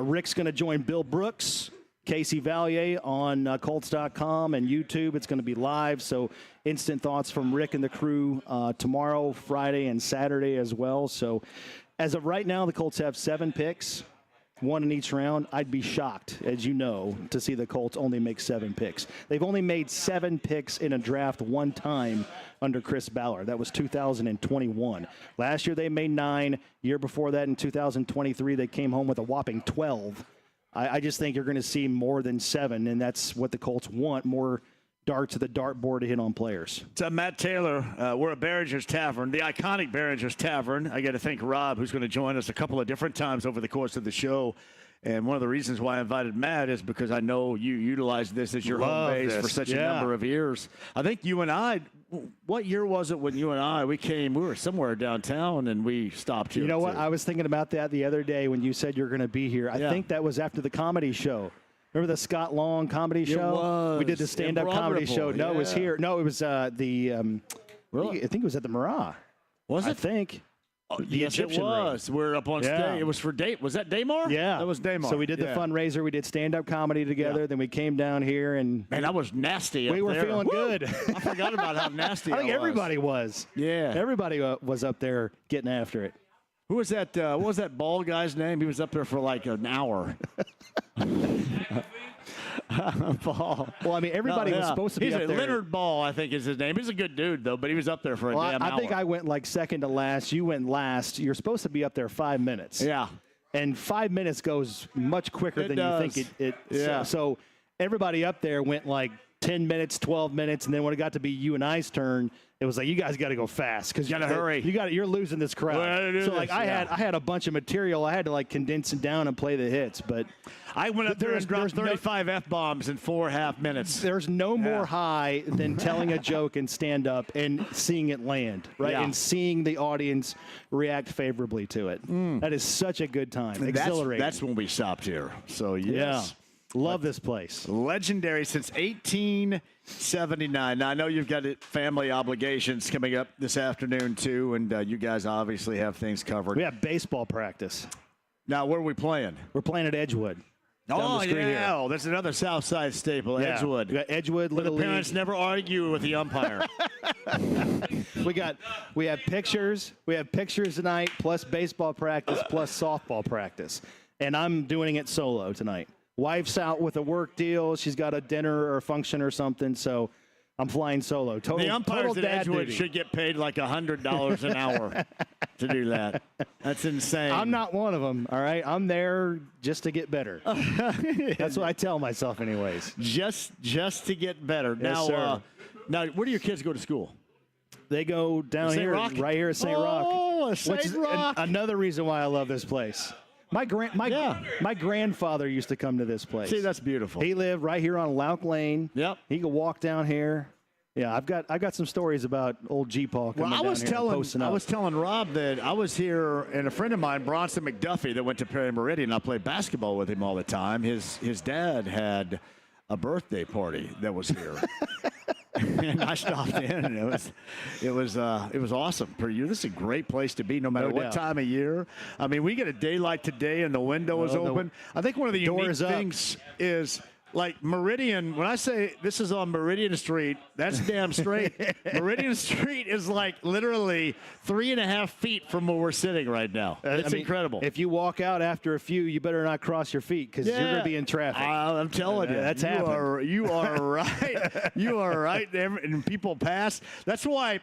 Speaker 11: Rick's going to join Bill Brooks, Casey Valier on Colts.com and YouTube. It's going to be live, so instant thoughts from Rick and the crew tomorrow, Friday, and Saturday as well. So as of right now, the Colts have 7 picks, 1 in each round. I'd be shocked, as you know, to see the Colts only make 7 picks. They've only made 7 picks in a draft one time under Chris Ballard. That was 2021. Last year they made 9. Year before that in 2023, they came home with a whopping 12. I just think you're going to see more than 7, and that's what the Colts want, more darts at the dartboard to hit on players.
Speaker 10: So Matt Taylor, we're at Barringers Tavern, the iconic Barringers Tavern. I got to thank Rob, who's going to join us a couple of different times over the course of the show. And one of the reasons why I invited Matt is because I know you utilized this as your home base for such a number of years. I think you and I, what year was it when you and I, we were somewhere downtown and we stopped here.
Speaker 11: You know what? I was thinking about that the other day when you said you're going to be here. I think that was after the comedy show. Remember the Scott Long comedy show?
Speaker 10: It was.
Speaker 11: We did the stand-up comedy show. No, it was here. No, it was I think it was at the Mirage.
Speaker 10: Was it?
Speaker 11: I think. The
Speaker 10: yes,
Speaker 11: Egyptian
Speaker 10: it was. We're up on stage. It was for Date. Was that Daymar?
Speaker 11: Yeah.
Speaker 10: That was Daymar.
Speaker 11: So we did the fundraiser. We did stand-up comedy together. Then we came down here and...
Speaker 10: Man, that was nasty
Speaker 11: We were
Speaker 10: there.
Speaker 11: feeling good.
Speaker 10: I forgot about how nasty
Speaker 11: I think everybody was.
Speaker 10: Yeah.
Speaker 11: Everybody was up there getting after it.
Speaker 10: Who was that? What was that bald guy's name? He was up there for like an hour. Ball.
Speaker 11: Well, I mean, everybody was supposed to be up there.
Speaker 10: Leonard Ball, I think is his name. He's a good dude, though, but he was up there for a damn hour.
Speaker 11: I think I went like second to last. You went last. You're supposed to be up there 5 minutes.
Speaker 10: Yeah.
Speaker 11: And 5 minutes goes much quicker than
Speaker 10: does.
Speaker 11: you think it
Speaker 10: yeah.
Speaker 11: So everybody up there went like 10 minutes, 12 minutes, and then when it got to be you and I's turn, it was like, you guys got to go fast because
Speaker 10: you got to hurry.
Speaker 11: You're losing this crowd. So like I had a bunch of material. I had to like condense it down and play the hits, but
Speaker 10: I went up there and dropped 35 F-bombs in 4.5 minutes.
Speaker 11: There's no more high than telling a joke and stand up and seeing it land, right?
Speaker 10: Yeah.
Speaker 11: And seeing the audience react favorably to it. That is such a good time. Exhilarating.
Speaker 10: That's when we stopped here. So, yes.
Speaker 11: Yeah. Love this place.
Speaker 10: Legendary since 1879. Now, I know you've got family obligations coming up this afternoon, too, and you guys obviously have things covered.
Speaker 11: We have baseball practice.
Speaker 10: Now, where are we playing?
Speaker 11: We're playing at Edgewood.
Speaker 10: Oh, yeah. Oh, there's another South Side staple, Edgewood.
Speaker 11: We got Edgewood, Little
Speaker 10: the parents
Speaker 11: League.
Speaker 10: never argue with the umpire.
Speaker 11: We have pictures. We have pictures tonight, plus baseball practice, plus softball practice. And I'm doing it solo tonight. Wife's out with a work deal. She's got a dinner or a function or something, so I'm flying solo.
Speaker 10: The umpires at Edgewood should get paid like $100 an hour to do that. That's insane.
Speaker 11: I'm not one of them, all right? I'm there just to get better. That's what I tell myself anyways.
Speaker 10: Just to get better.
Speaker 11: Yes, sir.
Speaker 10: Now, where do your kids go to school?
Speaker 11: They go down here, right here at St. Rock.
Speaker 10: Oh, St. Rock.
Speaker 11: Another reason why I love this place. My grandfather used to come to this place.
Speaker 10: See, that's beautiful.
Speaker 11: He lived right here on Lauk Lane.
Speaker 10: Yep.
Speaker 11: He could walk down here. Yeah, I've got some stories about old G-Paul coming down here and posting up.
Speaker 10: I was telling Rob that I was here, and a friend of mine, Bronson McDuffie, that went to Perry Meridian. I played basketball with him all the time. His dad had a birthday party that was here. And I stopped in, and it was awesome for you. This is a great place to be, no matter what time of year. I mean, we get a day like today, and the window is open. I think one of the unique things is, like, Meridian. When I say this is on Meridian Street, that's damn straight. Meridian Street is like literally 3.5 feet from where we're sitting right now. It's incredible.
Speaker 11: If you walk out after a few, you better not cross your feet because you're going to be in traffic.
Speaker 10: I'm telling you,
Speaker 11: that's happening.
Speaker 10: You are right. You are right. And people pass. That's why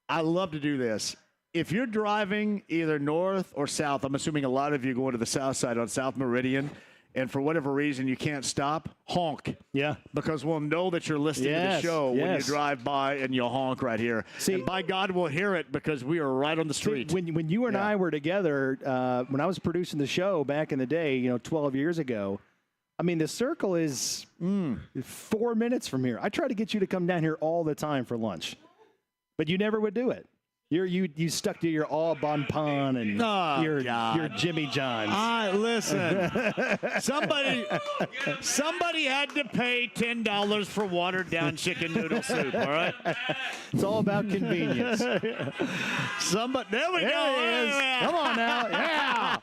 Speaker 10: I love to do this. If you're driving either north or south, I'm assuming a lot of you go to the south side on South Meridian, and for whatever reason you can't stop, honk.
Speaker 11: Yeah.
Speaker 10: Because we'll know that you're listening to the show when you drive by and you'll honk right here. See, and by God, we'll hear it because we are right on the street.
Speaker 11: See, when you and I were together, when I was producing the show back in the day, 12 years ago, I mean, the circle is 4 minutes from here. I try to get you to come down here all the time for lunch, but you never would do it. You stuck to your All Bon Pon and your Jimmy John's.
Speaker 10: Listen, somebody had to pay $10 for watered down chicken noodle soup. All right,
Speaker 11: it's all about convenience.
Speaker 10: There we go.
Speaker 11: There he is. Come on now, yeah.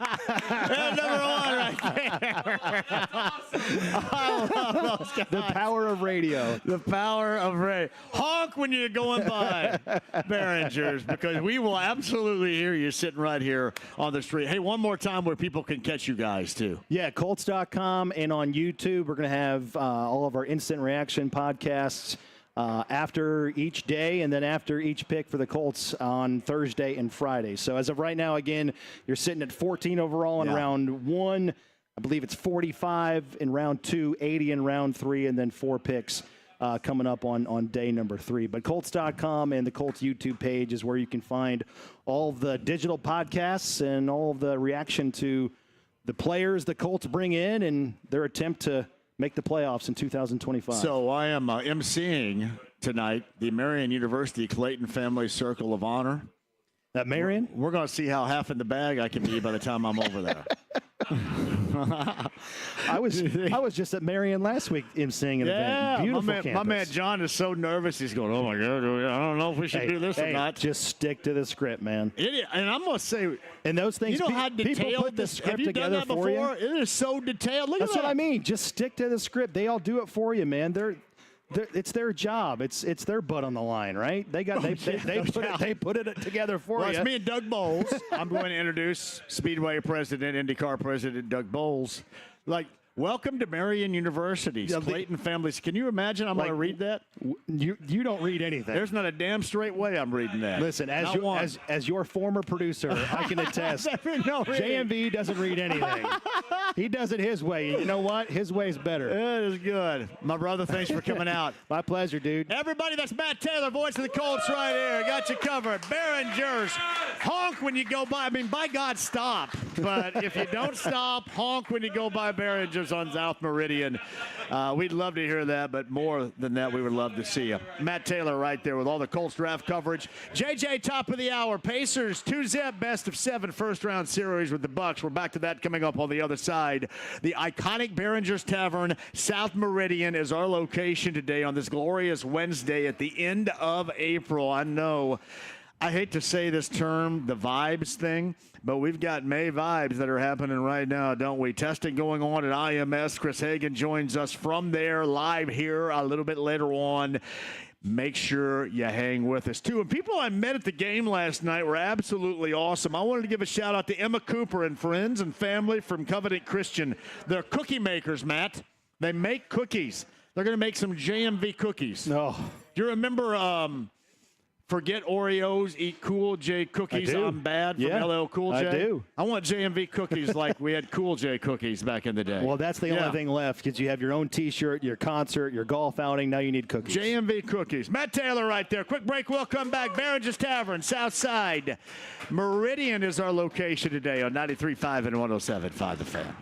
Speaker 10: Number one right there. I love those guys.
Speaker 11: The power of radio.
Speaker 10: The power of radio. Honk when you're going by Barringers, because we will absolutely hear you sitting right here on the street. Hey, one more time where people can catch you guys, too.
Speaker 11: Yeah, Colts.com and on YouTube. We're going to have all of our instant reaction podcasts after each day and then after each pick for the Colts on Thursday and Friday. So as of right now, again, you're sitting at 14 overall in round 1. I believe it's 45 in round 2, 80 in round 3, and then 4 picks coming up on day number 3. But Colts.com and the Colts YouTube page is where you can find all of the digital podcasts and all of the reaction to the players the Colts bring in and their attempt to make the playoffs in 2025.
Speaker 10: So I am emceeing tonight the Marion University Clayton Family Circle of Honor.
Speaker 11: At Marion?
Speaker 10: We're going to see how half in the bag I can be by the time I'm over there.
Speaker 11: I was just at Marion last week emceeing an event. Beautiful campus.
Speaker 10: My man John is so nervous. He's going, oh, my God, I don't know if we should do this or not.
Speaker 11: Just stick to the script, man.
Speaker 10: And I'm going to say,
Speaker 11: and those things,
Speaker 10: you know how detailed
Speaker 11: people put the script
Speaker 10: have you
Speaker 11: together
Speaker 10: done that
Speaker 11: for
Speaker 10: before?
Speaker 11: you?
Speaker 10: It is so detailed. Look
Speaker 11: That's
Speaker 10: at that.
Speaker 11: what I mean. Just stick to the script. They all do it for you, man. It's their job. It's their butt on the line, right? They put it together for you.
Speaker 10: It's me and Doug Bowles. I'm going to introduce Speedway President, IndyCar President Doug Bowles. Like, Welcome to Marion University's Clayton families. Can you imagine I'm going to read that?
Speaker 11: You don't read anything.
Speaker 10: There's not a damn straight way I'm reading that.
Speaker 11: Listen, as your former producer, I can attest, JMV doesn't read anything. He does it his way. You know what? His way is better.
Speaker 10: It is good. My brother, thanks for coming out.
Speaker 11: My pleasure, dude.
Speaker 10: Everybody, that's Matt Taylor, voice of the Colts right here. Got you covered. Barringers, honk when you go by. I mean, by God, stop. But if you don't stop, honk when you go by Barringers on South Meridian. We'd love to hear that, but more than that, we would love to see you. Matt Taylor right there with all the Colts draft coverage. JJ, top of the hour. Pacers, 2-zip, best of 7 first-round series with the Bucks. We're back to that coming up on the other side. The iconic Barringers Tavern, South Meridian, is our location today on this glorious Wednesday at the end of April. I know I hate to say this term, the vibes thing, but we've got May vibes that are happening right now, don't we? Testing going on at IMS. Chris Hagan joins us from there live here a little bit later on. Make sure you hang with us, too. And people I met at the game last night were absolutely awesome. I wanted to give a shout-out to Emma Cooper and friends and family from Covenant Christian. They're cookie makers, Matt. They make cookies. They're going to make some JMV cookies.
Speaker 11: No.
Speaker 10: Do you remember Forget Oreos, Eat Cool J cookies? I'm bad from LL Cool J?
Speaker 11: I do.
Speaker 10: I want JMV cookies like we had Cool J cookies back in the day.
Speaker 11: Well, that's the only thing left because you have your own T-shirt, your concert, your golf outing. Now you need cookies.
Speaker 10: JMV cookies. Matt Taylor right there. Quick break. We'll come back. Barringers Tavern, South Side. Meridian is our location today on 93.5 and 107.5 The Fan.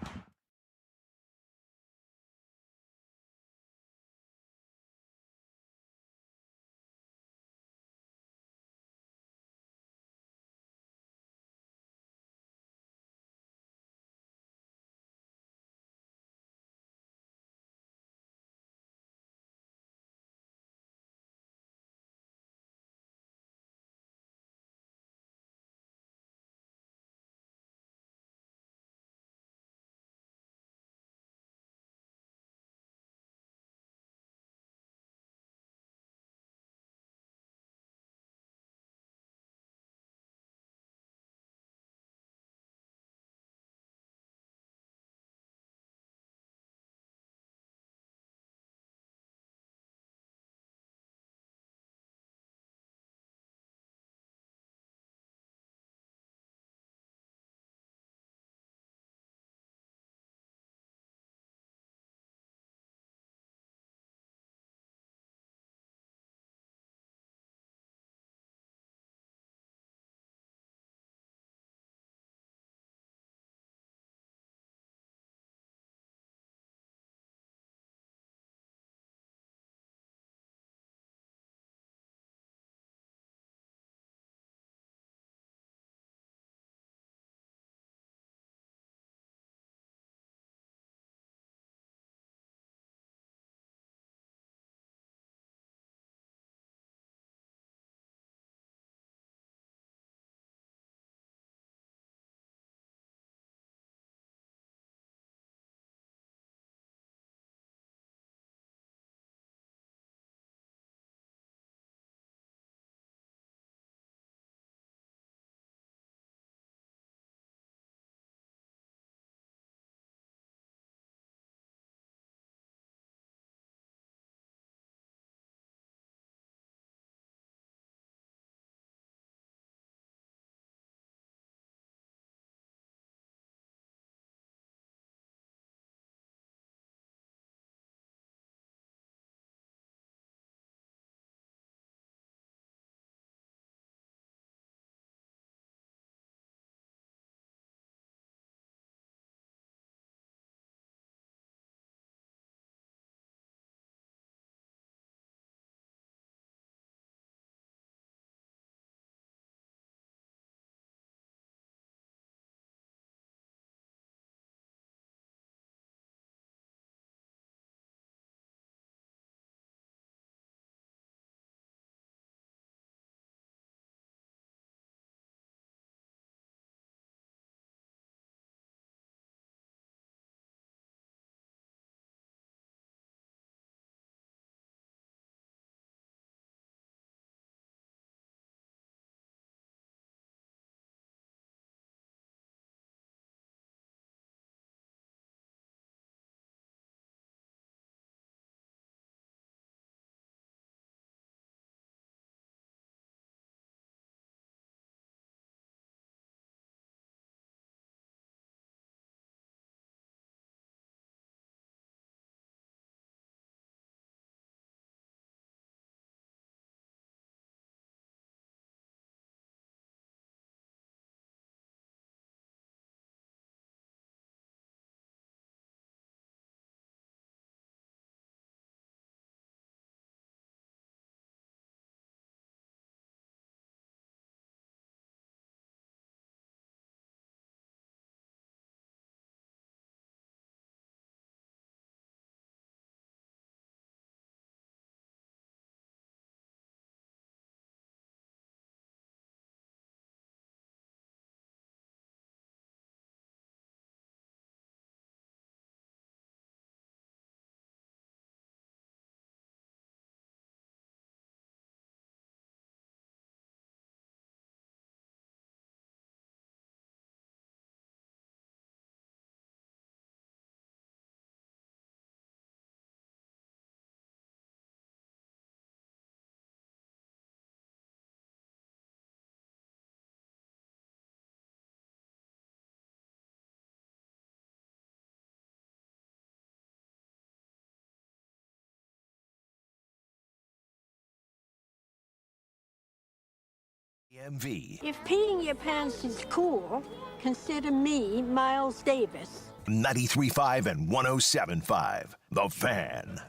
Speaker 8: JMV.
Speaker 12: If peeing your pants is cool, consider me Miles Davis.
Speaker 8: 93.5 and 107.5. The Fan.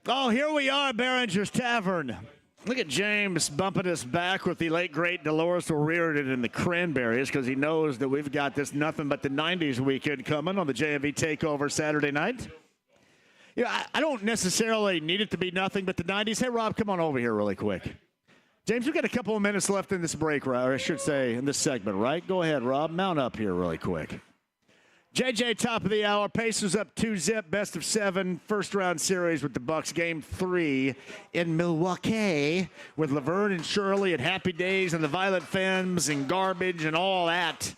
Speaker 10: Oh, here we are, Barringers Tavern. Look at James bumping us back with the late, great Dolores O'Riordan and the Cranberries because he knows that we've got this Nothing But the 90s weekend coming on the JMV Takeover Saturday night. You know, I don't necessarily need it to be nothing but the 90s. Hey, Rob, come on over here really quick. James, we've got a couple of minutes left in this break, or I should say in this segment, right? Go ahead, Rob. Mount up here really quick. JJ, top of the hour. Pacers up 2-zip, best of 7, first-round series with the Bucks. Game 3 in Milwaukee with Laverne and Shirley and Happy Days and the Violent Femmes and Garbage and all that.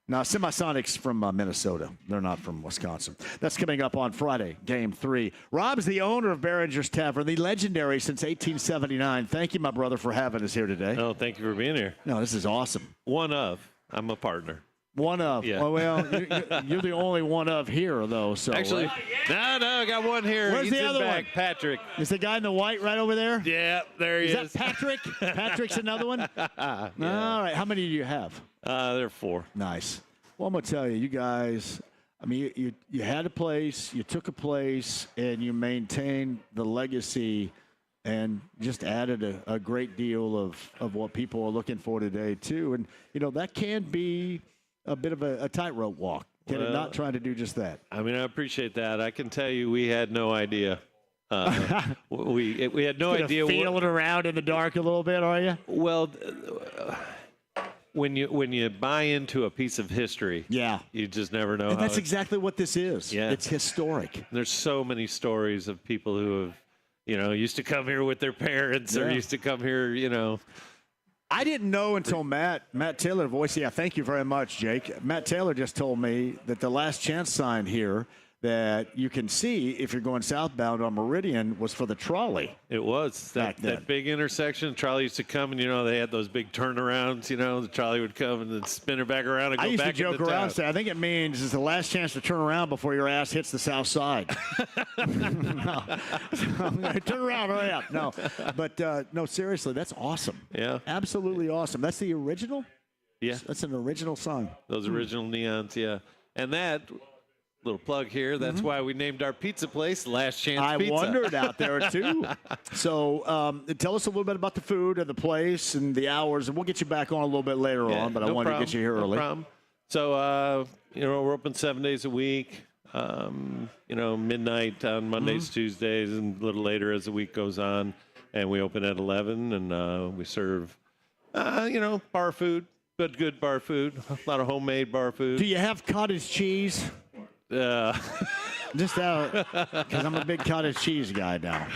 Speaker 10: Now, Semisonics from Minnesota. They're not from Wisconsin. That's coming up on Friday, Game 3. Rob's the owner of Barringers Tavern, the legendary since 1879. Thank you, my brother, for having us here today.
Speaker 13: Oh, thank you for being here.
Speaker 10: No, this is awesome.
Speaker 13: One of. I'm a partner.
Speaker 10: One of.
Speaker 13: Yeah.
Speaker 10: Oh, well, you're the only one of here, though. So
Speaker 13: actually, no, I got one here.
Speaker 10: Where's
Speaker 13: He's
Speaker 10: the other
Speaker 13: back.
Speaker 10: one?
Speaker 13: Patrick.
Speaker 10: Is the guy in the white right over there?
Speaker 13: Yeah, there he is.
Speaker 10: Is that Patrick? Patrick's another one? Yeah. All right. How many do you have?
Speaker 13: There are 4.
Speaker 10: Nice. Well, I'm going to tell you, you guys, I mean, you had a place, you took a place, and you maintained the legacy and just added a great deal of what people are looking for today, too. And, you know, that can be a bit of a tightrope walk. Can it not trying to do just that?
Speaker 13: I mean, I appreciate that. I can tell you we had no idea. We had no idea.
Speaker 10: Feeling around in the dark a little bit, are you?
Speaker 13: Well, when you buy into a piece of history,
Speaker 10: yeah,
Speaker 13: you just never know.
Speaker 10: And that's exactly what this is.
Speaker 13: Yeah.
Speaker 10: It's historic.
Speaker 13: There's so many stories of people who have, you know, used to come here with their parents or used to come here, you know.
Speaker 10: I didn't know until Matt Taylor, voice. Yeah, thank you very much, Jake. Matt Taylor just told me that the last chance sign here that you can see if you're going southbound on Meridian was for the trolley.
Speaker 13: It was. That big intersection. The trolley used to come, and, you know, they had those big turnarounds. You know, the trolley would come and then spin her back around and go back into town.
Speaker 10: I used to joke around and say, I think it means it's the last chance to turn around before your ass hits the south side. No. Turn around, hurry up. No. But, no, seriously, that's awesome.
Speaker 13: Yeah.
Speaker 10: Absolutely awesome. That's the original?
Speaker 13: Yeah.
Speaker 10: That's an original song.
Speaker 13: Those original neons, yeah. And that... Little plug here. That's why we named our pizza place Last Chance Pizza.
Speaker 10: I wondered out there, too. So tell us a little bit about the food and the place and the hours, and we'll get you back on a little bit later on, but I wanted to get you here early.
Speaker 13: No problem. So, you know, we're open 7 days a week, you know, midnight on Mondays, Tuesdays, and a little later as the week goes on. And we open at 11, and we serve, you know, bar food, good bar food, a lot of homemade bar food.
Speaker 10: Do you have cottage cheese? Just out, because I'm a big cottage cheese guy now.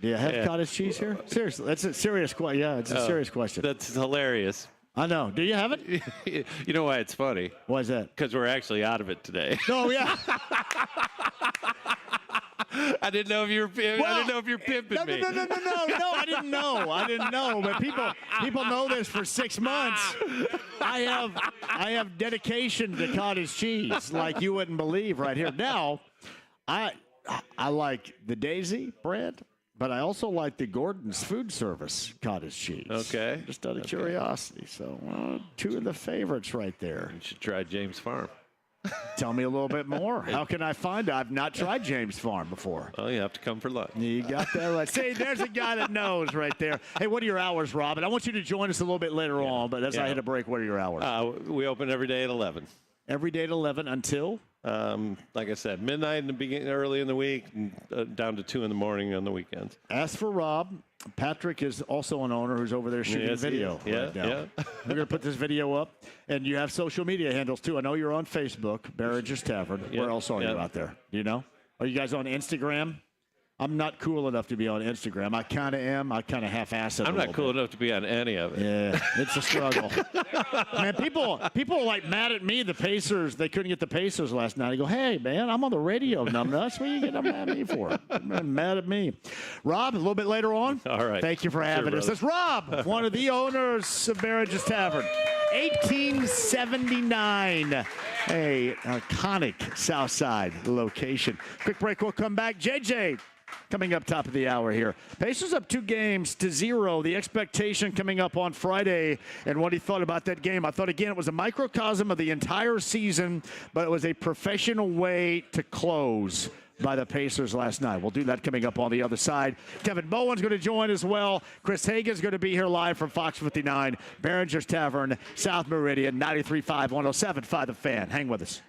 Speaker 10: Do you have cottage cheese here? Seriously, that's a serious question. Yeah, it's a serious question.
Speaker 13: That's hilarious.
Speaker 10: I know. Do you have it?
Speaker 13: You know why it's funny?
Speaker 10: Why is that?
Speaker 13: Because we're actually out of it today.
Speaker 10: Oh, yeah.
Speaker 13: I didn't know if you were. I didn't know if you're pimping me.
Speaker 10: No. I didn't know. But people know this for 6 months. I have dedication to cottage cheese like you wouldn't believe right here. Now, I like the Daisy brand, but I also like the Gordon's Food Service cottage cheese.
Speaker 13: Okay.
Speaker 10: Just out of curiosity. So 2 of the favorites right there.
Speaker 13: You should try James Farm.
Speaker 10: Tell me a little bit more. How can I find it? I've not tried James Farm before.
Speaker 13: Oh, you have to come for lunch.
Speaker 10: You got that right. See, there's a guy that knows right there. Hey, what are your hours, Rob? And I want you to join us a little bit later on, but as I hit a break, what are your hours?
Speaker 13: We open every day at 11.
Speaker 10: Every day at 11 until?
Speaker 13: Like I said, midnight in the beginning, early in the week, and, down to 2 in the morning on the weekends.
Speaker 10: As for Rob, Patrick is also an owner who's over there shooting video right now. We're going to put this video up. And you have social media handles, too. I know you're on Facebook, Barringers Tavern. Where else are you out there? Do you know? Are you guys on Instagram? I'm not cool enough to be on Instagram. I kind of am. I kind of half-ass it.
Speaker 13: I'm not cool enough to be on any of it.
Speaker 10: Yeah, it's a struggle. Man, people are like mad at me. The Pacers, they couldn't get the Pacers last night. I go, hey, man, I'm on the radio, numbnuts. What are you getting mad at me for? Mad at me. Rob, a little bit later on.
Speaker 13: All right.
Speaker 10: Thank you for having us. That's Rob, one of the owners of Barringers Tavern. 1879. A iconic South Side location. Quick break. We'll come back. JJ, coming up top of the hour here. Pacers up 2-0. The expectation coming up on Friday and what he thought about that game. I thought, again, it was a microcosm of the entire season, but it was a professional way to close by the Pacers last night. We'll do that coming up on the other side. Kevin Bowen's going to join as well. Chris Hagan's going to be here live from Fox 59, Barringers Tavern, South Meridian, 93.5, 107.5 The Fan. Hang with us.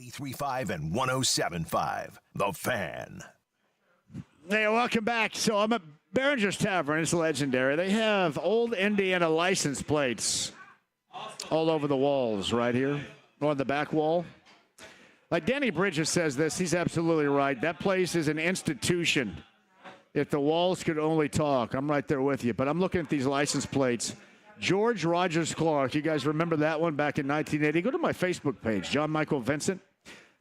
Speaker 8: .93.5 and 107.5 The Fan.
Speaker 10: Hey, welcome back. So I'm at Barringers Tavern. It's legendary. They have old Indiana license plates all over the walls right here on the back wall. Like Danny Bridges says this, he's absolutely right. That place is an institution. If the walls could only talk, I'm right there with you. But I'm looking at these license plates. George Rogers Clark, you guys remember that one back in 1980? Go to my Facebook page, John Michael Vincent.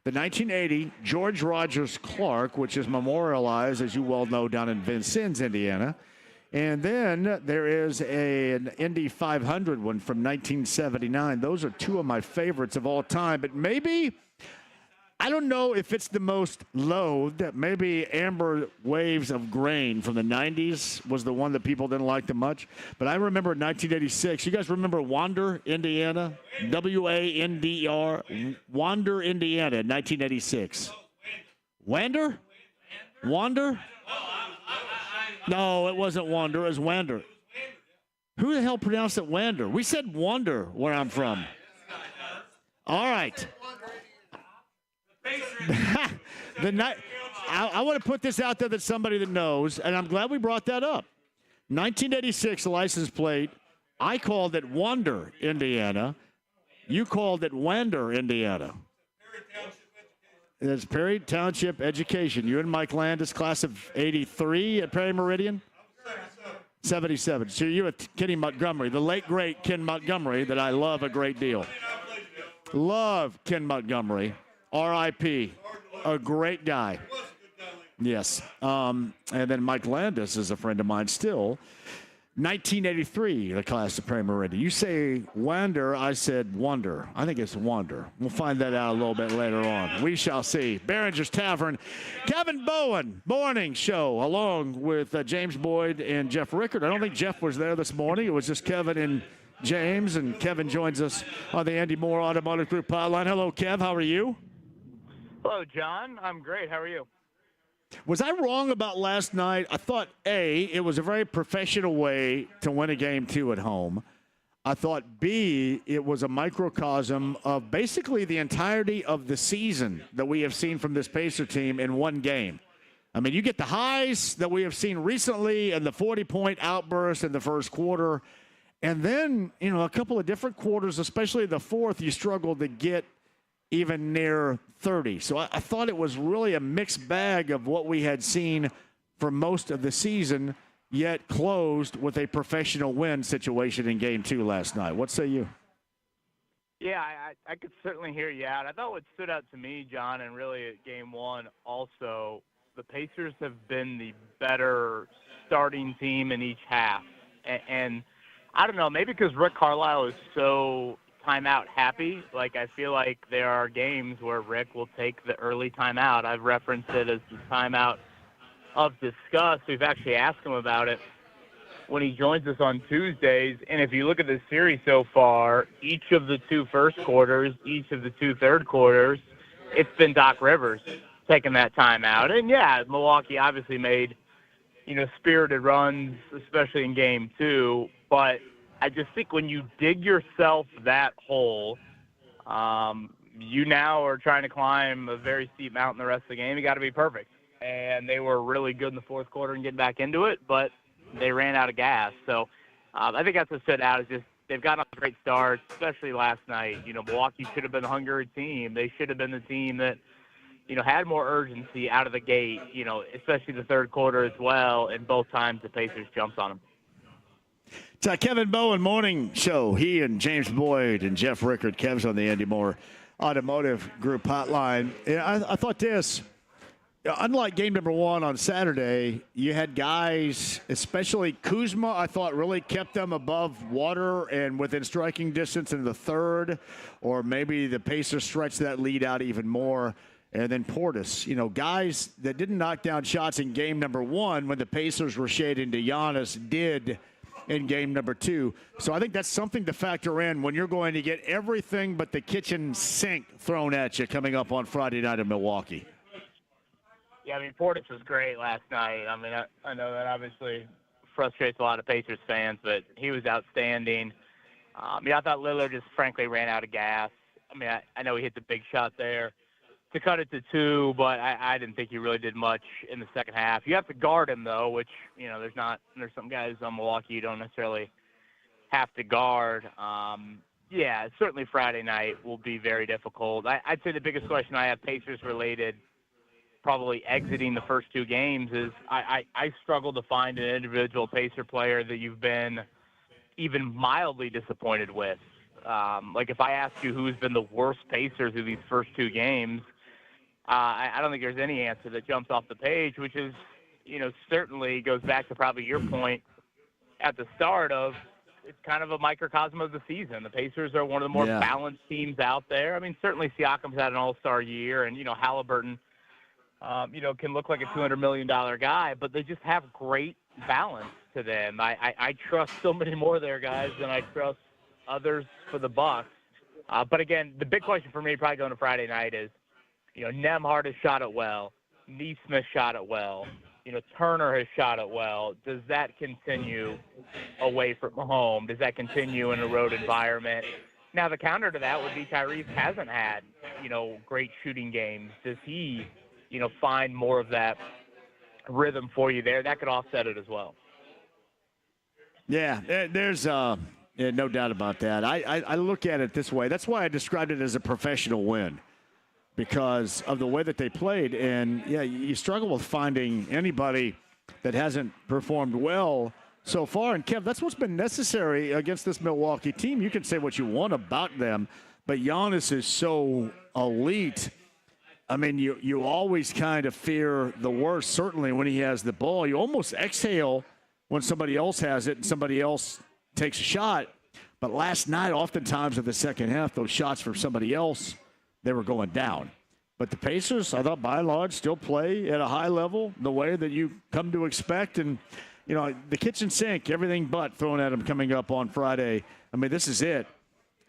Speaker 10: The 1980 George Rogers Clark, which is memorialized, as you well know, down in Vincennes, Indiana. And then there is an Indy 500 one from 1979. Those are two of my favorites of all time. But maybe, I don't know if it's the most loathed. Maybe Amber Waves of Grain from the 90s was the one that people didn't like the much. But I remember 1986. You guys remember Wander, Indiana? W-A-N-D-R. Wander, Indiana, 1986. Wander? Wander? No, it wasn't Wander. It was Wander. Who the hell pronounced it Wander? We said Wonder where I'm from. All right. I want to put this out there that somebody that knows, and I'm glad we brought that up. 1986 license plate. I called it Wonder, Indiana. You called it Wander, Indiana. It's Perry Township Education. You and Mike Landis, class of 83 at Perry Meridian? 77. So you with Kenny Montgomery, the late, great Ken Montgomery that I love a great deal. Love Ken Montgomery. R.I.P. A great guy. Yes. And then Mike Landis is a friend of mine still. 1983, the class of Perry Meridian. You say Wander, I said Wonder. I think it's Wonder. We'll find that out a little bit later on. We shall see. Barringers Tavern. Kevin Bowen, morning show, along with James Boyd and Jeff Rickard. I don't think Jeff was there this morning. It was just Kevin and James, and Kevin joins us on the Andy Moore Automotive Group hotline. Hello, Kev. How are you?
Speaker 14: Hello, John. I'm great. How are you?
Speaker 10: Was I wrong about last night? I thought, A, it was a very professional way to win a game 2 at home. I thought, B, it was a microcosm of basically the entirety of the season that we have seen from this Pacer team in one game. I mean, you get the highs that we have seen recently and the 40-point outburst in the first quarter. And then, a couple of different quarters, especially the fourth, you struggled to get even near 30. So I thought it was really a mixed bag of what we had seen for most of the season, yet closed with a professional win situation in Game 2 last night. What say you?
Speaker 14: Yeah, I could certainly hear you out. I thought what stood out to me, John, and really at Game 1 also, the Pacers have been the better starting team in each half. And I don't know, maybe because Rick Carlisle is so timeout happy. Like, I feel like there are games where Rick will take the early timeout. I've referenced it as the timeout of disgust. We've actually asked him about it when he joins us on Tuesdays. And if you look at the series so far, each of the 2 first quarters, each of the 2 third quarters, it's been Doc Rivers taking that timeout. And yeah, Milwaukee obviously made, spirited runs, especially in Game 2, but I just think when you dig yourself that hole, you now are trying to climb a very steep mountain the rest of the game. You got to be perfect. And they were really good in the fourth quarter and getting back into it, but they ran out of gas. So I think that's what stood out is just they've gotten off a great start, especially last night. Milwaukee should have been the hungry team. They should have been the team that, had more urgency out of the gate, especially the third quarter as well, and both times the Pacers jumped on them.
Speaker 10: It's Kevin Bowen morning show. He and James Boyd and Jeff Rickard. Kev's on the Andy Moore Automotive Group hotline. I thought this, unlike game number 1 on Saturday, you had guys, especially Kuzma, I thought really kept them above water and within striking distance in the third, or maybe the Pacers stretched that lead out even more. And then Portis, guys that didn't knock down shots in game number 1 when the Pacers were shading to Giannis did in game number 2. So I think that's something to factor in when you're going to get everything but the kitchen sink thrown at you coming up on Friday night in Milwaukee.
Speaker 14: Yeah, Portis was great last night. I know that obviously frustrates a lot of Pacers fans, but he was outstanding. I thought Lillard just frankly ran out of gas. I know he hit the big shot there to cut it to 2, but I didn't think he really did much in the second half. You have to guard him, though, which, there's some guys on Milwaukee you don't necessarily have to guard. Yeah, certainly Friday night will be very difficult. I'd say the biggest question I have Pacers-related probably exiting the first 2 games is I struggle to find an individual Pacer player that you've been even mildly disappointed with. Like if I ask you who's been the worst Pacers of these first 2 games, I don't think there's any answer that jumps off the page, which is, certainly goes back to probably your point at the start of it's kind of a microcosm of the season. The Pacers are one of the more balanced teams out there. Certainly Siakam's had an all-star year, and, Halliburton, can look like a $200 million guy, but they just have great balance to them. I trust so many more of their guys than I trust others for the Bucks. But again, the big question for me probably going to Friday night is, Nembhard has shot it well. Neesmith shot it well. Turner has shot it well. Does that continue away from home? Does that continue in a road environment? Now, the counter to that would be Tyrese hasn't had, great shooting games. Does he, find more of that rhythm for you there? That could offset it as well.
Speaker 10: Yeah, there's no doubt about that. I look at it this way. That's why I described it as a professional win, because of the way that they played. And, yeah, you struggle with finding anybody that hasn't performed well so far. And, Kev, that's what's been necessary against this Milwaukee team. You can say what you want about them, but Giannis is so elite. I mean, you always kind of fear the worst, certainly when he has the ball. You almost exhale when somebody else has it and somebody else takes a shot. But last night, oftentimes in the second half, those shots from somebody else, they were going down. But the Pacers, I thought by and large, still play at a high level, the way that you come to expect. And, the kitchen sink, everything but thrown at them coming up on Friday. I mean, this is it.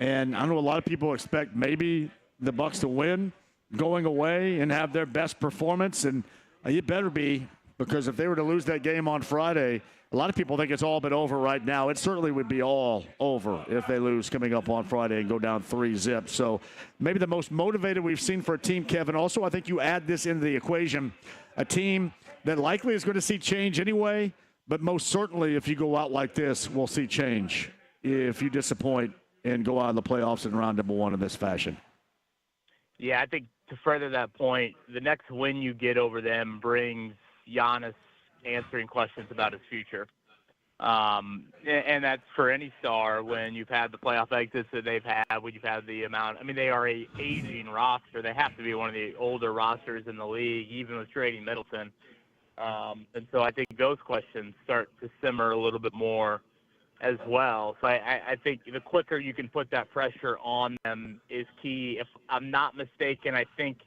Speaker 10: And I know a lot of people expect maybe the Bucks to win going away and have their best performance. And it better be, because if they were to lose that game on Friday, a lot of people think it's all but over right now. It certainly would be all over if they lose coming up on Friday and go down 3-0. So maybe the most motivated we've seen for a team, Kevin. Also, I think you add this into the equation, a team that likely is going to see change anyway, but most certainly if you go out like this, we'll see change if you disappoint and go out in the playoffs in round number one in this fashion.
Speaker 14: Yeah, I think to further that point, the next win you get over them brings Giannis answering questions about his future. And that's for any star when you've had the playoff exits that they've had, when you've had the amount. I mean, they are a aging roster. They have to be one of the older rosters in the league, even with trading Middleton. And so I think those questions start to simmer a little bit more as well. So I think the quicker you can put that pressure on them is key. If I'm not mistaken, I think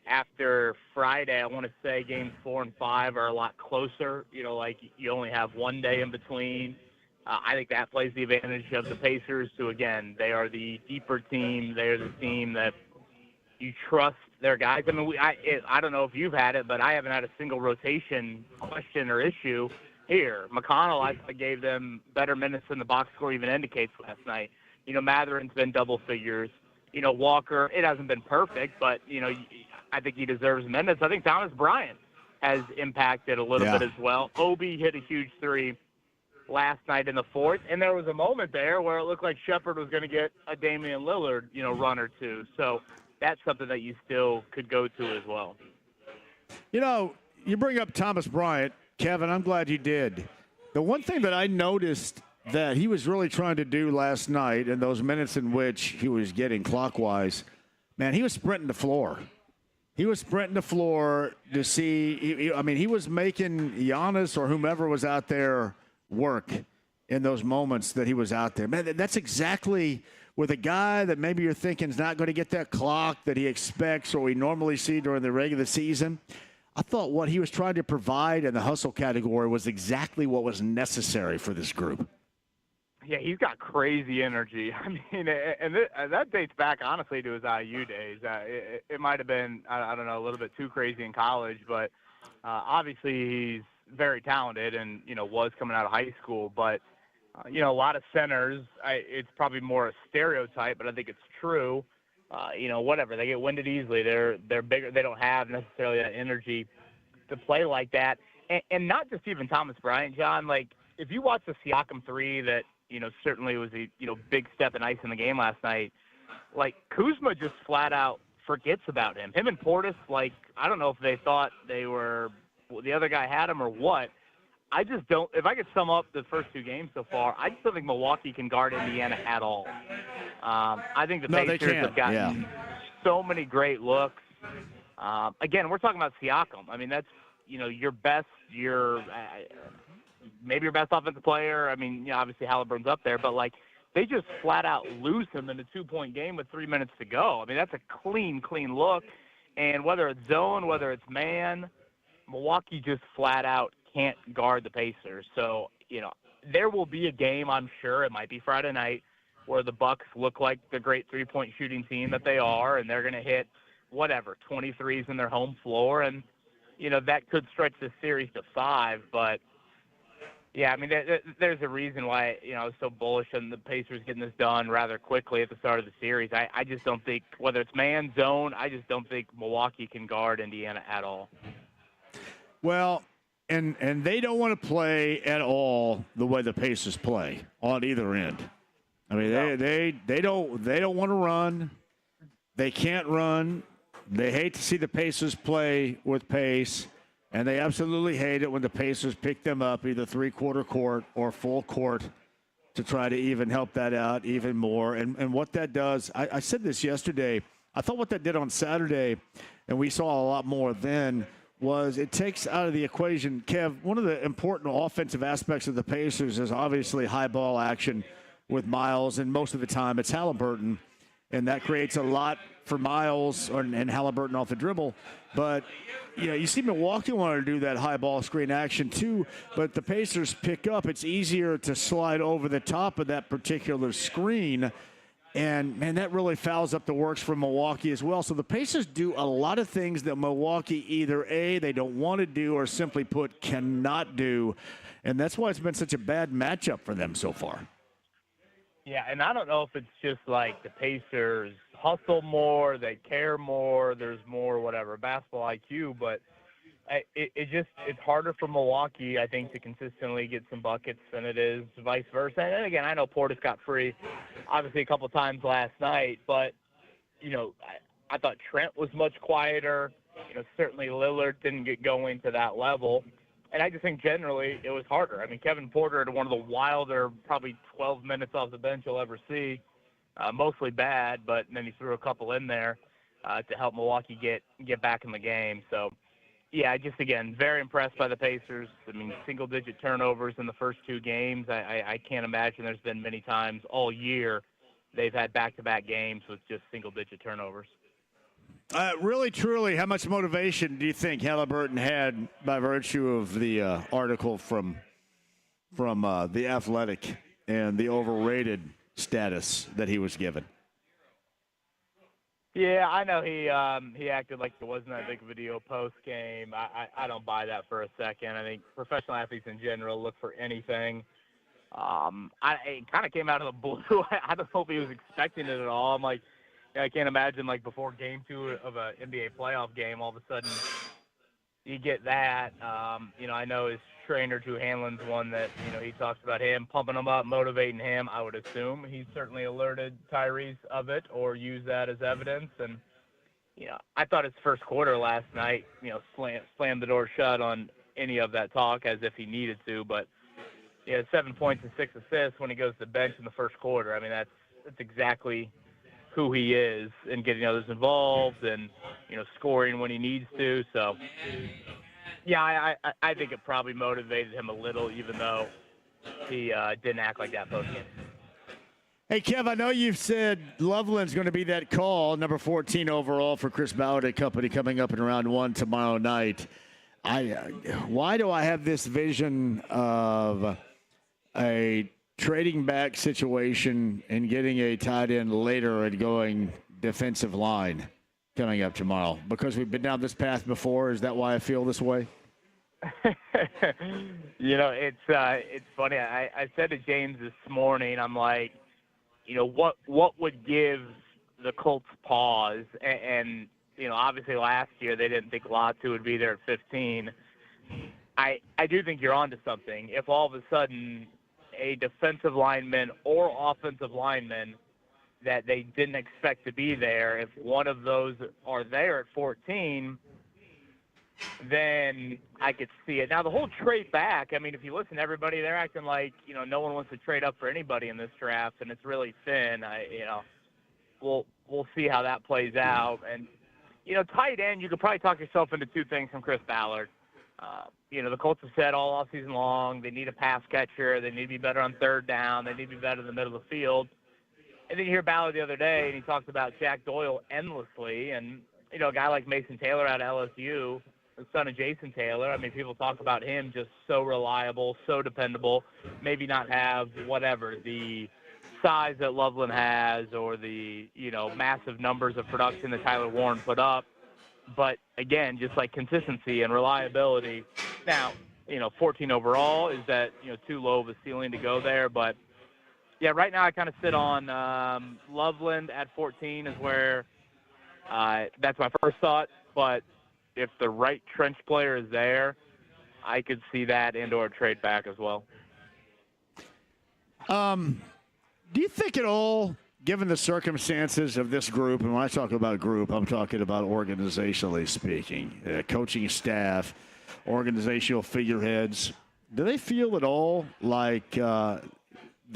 Speaker 14: after Friday, I want to say games 4 and 5 are a lot closer. Like you only have one day in between. I think that plays the advantage of the Pacers, who, again, they are the deeper team. They're the team that you trust their guys. I mean, I don't know if you've had it, but I haven't had a single rotation question or issue here. McConnell, I gave them better minutes than the box score even indicates last night. Matherin's been double figures. Walker, it hasn't been perfect, but, I think he deserves minutes. I think Thomas Bryant has impacted a little bit as well. Obi hit a huge three last night in the fourth, and there was a moment there where it looked like Shepard was going to get a Damian Lillard, run or two. So that's something that you still could go to as well.
Speaker 10: You bring up Thomas Bryant, Kevin. I'm glad you did. The one thing that I noticed that he was really trying to do last night in those minutes in which he was getting clockwise, man, he was sprinting the floor. He was sprinting the floor to see. He was making Giannis or whomever was out there work in those moments that he was out there. Man, that's exactly with a guy that maybe you're thinking is not going to get that clock that he expects or we normally see during the regular season. I thought what he was trying to provide in the hustle category was exactly what was necessary for this group.
Speaker 14: Yeah, he's got crazy energy. I mean, and that dates back, honestly, to his IU days. It might have been, I don't know, a little bit too crazy in college, but obviously he's very talented and, was coming out of high school. But, a lot of centers, it's probably more a stereotype, but I think it's true. Whatever, they get winded easily. They're bigger. They don't have necessarily that energy to play like that. And not just even Thomas Bryant, John. Like, if you watch the Siakam three that, certainly was a, big step in ice in the game last night. Like, Kuzma just flat out forgets about him. Him and Portis, like, I don't know if they thought the other guy had him or what. I just don't – if I could sum up the first two games so far, I just don't think Milwaukee can guard Indiana at all. I think the Pacers have gotten so many great looks. Again, we're talking about Siakam. I mean, that's, your best – maybe your best offensive player. I mean, obviously Halliburton's up there, but, like, they just flat out lose him in a 2-point game with 3 minutes to go. I mean, that's a clean look. And whether it's zone, whether it's man, Milwaukee just flat out can't guard the Pacers. So, there will be a game, I'm sure, it might be Friday night, where the Bucks look like the great three-point shooting team that they are, and they're going to hit, 23s in their home floor. And that could stretch the series to 5. But, yeah, I mean, there's a reason why, I was so bullish on the Pacers getting this done rather quickly at the start of the series. I just don't think, whether it's man, zone, I just don't think Milwaukee can guard Indiana at all.
Speaker 10: Well, and they don't want to play at all the way the Pacers play on either end. I mean, they don't want to run. They can't run. They hate to see the Pacers play with pace, and they absolutely hate it when the Pacers pick them up either three-quarter court or full court to try to even help that out even more. And what that does, I said this yesterday, I thought what that did on Saturday, and we saw a lot more then, was it takes out of the equation, Kev, one of the important offensive aspects of the Pacers is obviously high ball action with Miles, and most of the time it's Halliburton, and that creates a lot for Miles and Halliburton off the dribble. But, you see Milwaukee wanted to do that high ball screen action too, but the Pacers pick up. It's easier to slide over the top of that particular screen. And, man, that really fouls up the works for Milwaukee as well. So the Pacers do a lot of things that Milwaukee either, A, they don't want to do, or simply put, cannot do. And that's why it's been such a bad matchup for them so far.
Speaker 14: Yeah, and I don't know if it's just like the Pacers hustle more, they care more, there's more whatever basketball IQ, but it's harder for Milwaukee, I think, to consistently get some buckets than it is vice versa. And again, I know Portis got free, obviously, a couple times last night, but I thought Trent was much quieter. Certainly Lillard didn't get going to that level. And I just think generally it was harder. I mean, Kevin Porter had one of the wilder, probably 12 minutes off the bench you'll ever see. Mostly bad, but then he threw a couple in there to help Milwaukee get back in the game. So, yeah, just, again, very impressed by the Pacers. I mean, single-digit turnovers in the first 2 games. I can't imagine there's been many times all year they've had back-to-back games with just single-digit turnovers.
Speaker 10: Really, truly, how much motivation do you think Halliburton had by virtue of the article from The Athletic and the overrated status that he was given?
Speaker 14: Yeah, I know he acted like it wasn't that big of a deal post-game. I don't buy that for a second. I think professional athletes in general look for anything. It kind of came out of the blue. I don't know if he was expecting it at all. I'm like, I can't imagine, like, before game 2 of an NBA playoff game, all of a sudden you get that. I know his trainer, Drew Hanlon's one that, he talks about him, pumping him up, motivating him. I would assume he's certainly alerted Tyrese of it or used that as evidence. And, I thought his first quarter last night, slammed the door shut on any of that talk as if he needed to. But, 7 points and 6 assists when he goes to the bench in the first quarter. I mean, that's exactly who he is, and getting others involved and, scoring when he needs to. So, yeah, I think it probably motivated him a little, even though he didn't act like that post-game.
Speaker 10: Hey, Kev, I know you've said Loveland's going to be that call, number 14 overall for Chris Ballard and company coming up in round 1 tomorrow night. Why do I have this vision of a trading back situation and getting a tight end later and going defensive line coming up tomorrow? Because we've been down this path before. Is that why I feel this way?
Speaker 14: It's funny. I said to James this morning, I'm like, what would give the Colts pause? And obviously last year they didn't think Latu would be there at 15. I do think you're onto something. If all of a sudden a defensive lineman or offensive lineman that they didn't expect to be there, if one of those are there at 14, then I could see it. Now, the whole trade back, I mean, if you listen to everybody, they're acting like, no one wants to trade up for anybody in this draft, and it's really thin. We'll see how that plays out. And, tight end, you could probably talk yourself into 2 things from Chris Ballard. The Colts have said all offseason long they need a pass catcher. They need to be better on third down. They need to be better in the middle of the field. And then you hear Ballard the other day, and he talks about Jack Doyle endlessly. And, a guy like Mason Taylor out of LSU, the son of Jason Taylor, I mean, people talk about him just so reliable, so dependable, maybe not have whatever, the size that Loveland has or the, massive numbers of production that Tyler Warren put up. But again, just like consistency and reliability. Now, 14 overall, is that, too low of a ceiling to go there? But yeah, right now I kind of sit on Loveland at 14 is where that's my first thought. But if the right trench player is there, I could see that and/or trade back as well.
Speaker 10: Do you think at all, given the circumstances of this group, and when I talk about group, I'm talking about organizationally speaking, coaching staff, organizational figureheads, do they feel at all like the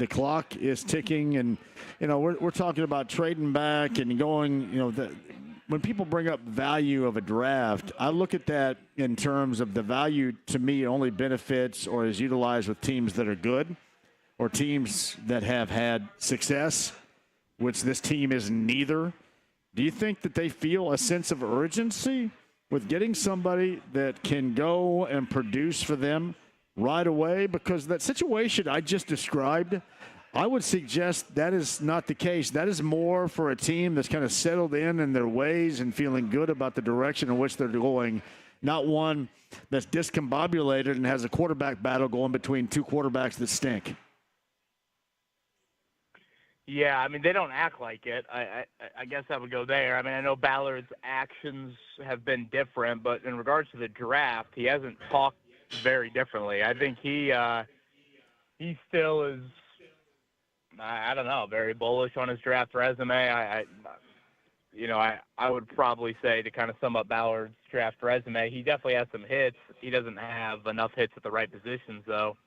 Speaker 10: clock is ticking? And, we're talking about trading back and going, when people bring up value of a draft, I look at that in terms of the value to me only benefits or is utilized with teams that are good or teams that have had success, which this team is neither. Do you think that they feel a sense of urgency with getting somebody that can go and produce for them right away? Because that situation I just described, I would suggest that is not the case. That is more for a team that's kind of settled in their ways and feeling good about the direction in which they're going, not one that's discombobulated and has a quarterback battle going between two quarterbacks that stink.
Speaker 14: Yeah, I mean, they don't act like it. I guess I would go there. I mean, I know Ballard's actions have been different, but in regards to the draft, he hasn't talked very differently. I think he still is, I don't know, very bullish on his draft resume. I would probably say, to kind of sum up Ballard's draft resume, he definitely has some hits. He doesn't have enough hits at the right positions, though.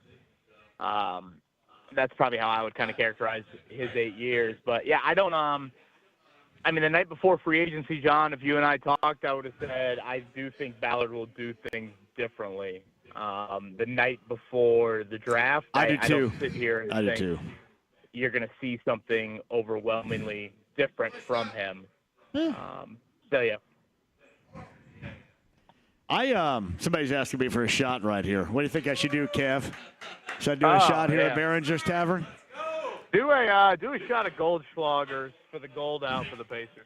Speaker 14: That's probably how I would kind of characterize his 8 years. But, yeah, I don't I mean, the night before free agency, John, if you and I talked, I would have said I do think Ballard will do things differently. The night before the draft,
Speaker 10: I
Speaker 14: don't sit here and think
Speaker 10: too.
Speaker 14: You're going to see something overwhelmingly different from him. So, yeah.
Speaker 10: Somebody's asking me for a shot right here. What do you think I should do, Kev? Should I do a shot here at Barringers Tavern?
Speaker 14: Do a shot of Goldschlagers for the gold out for the Pacers.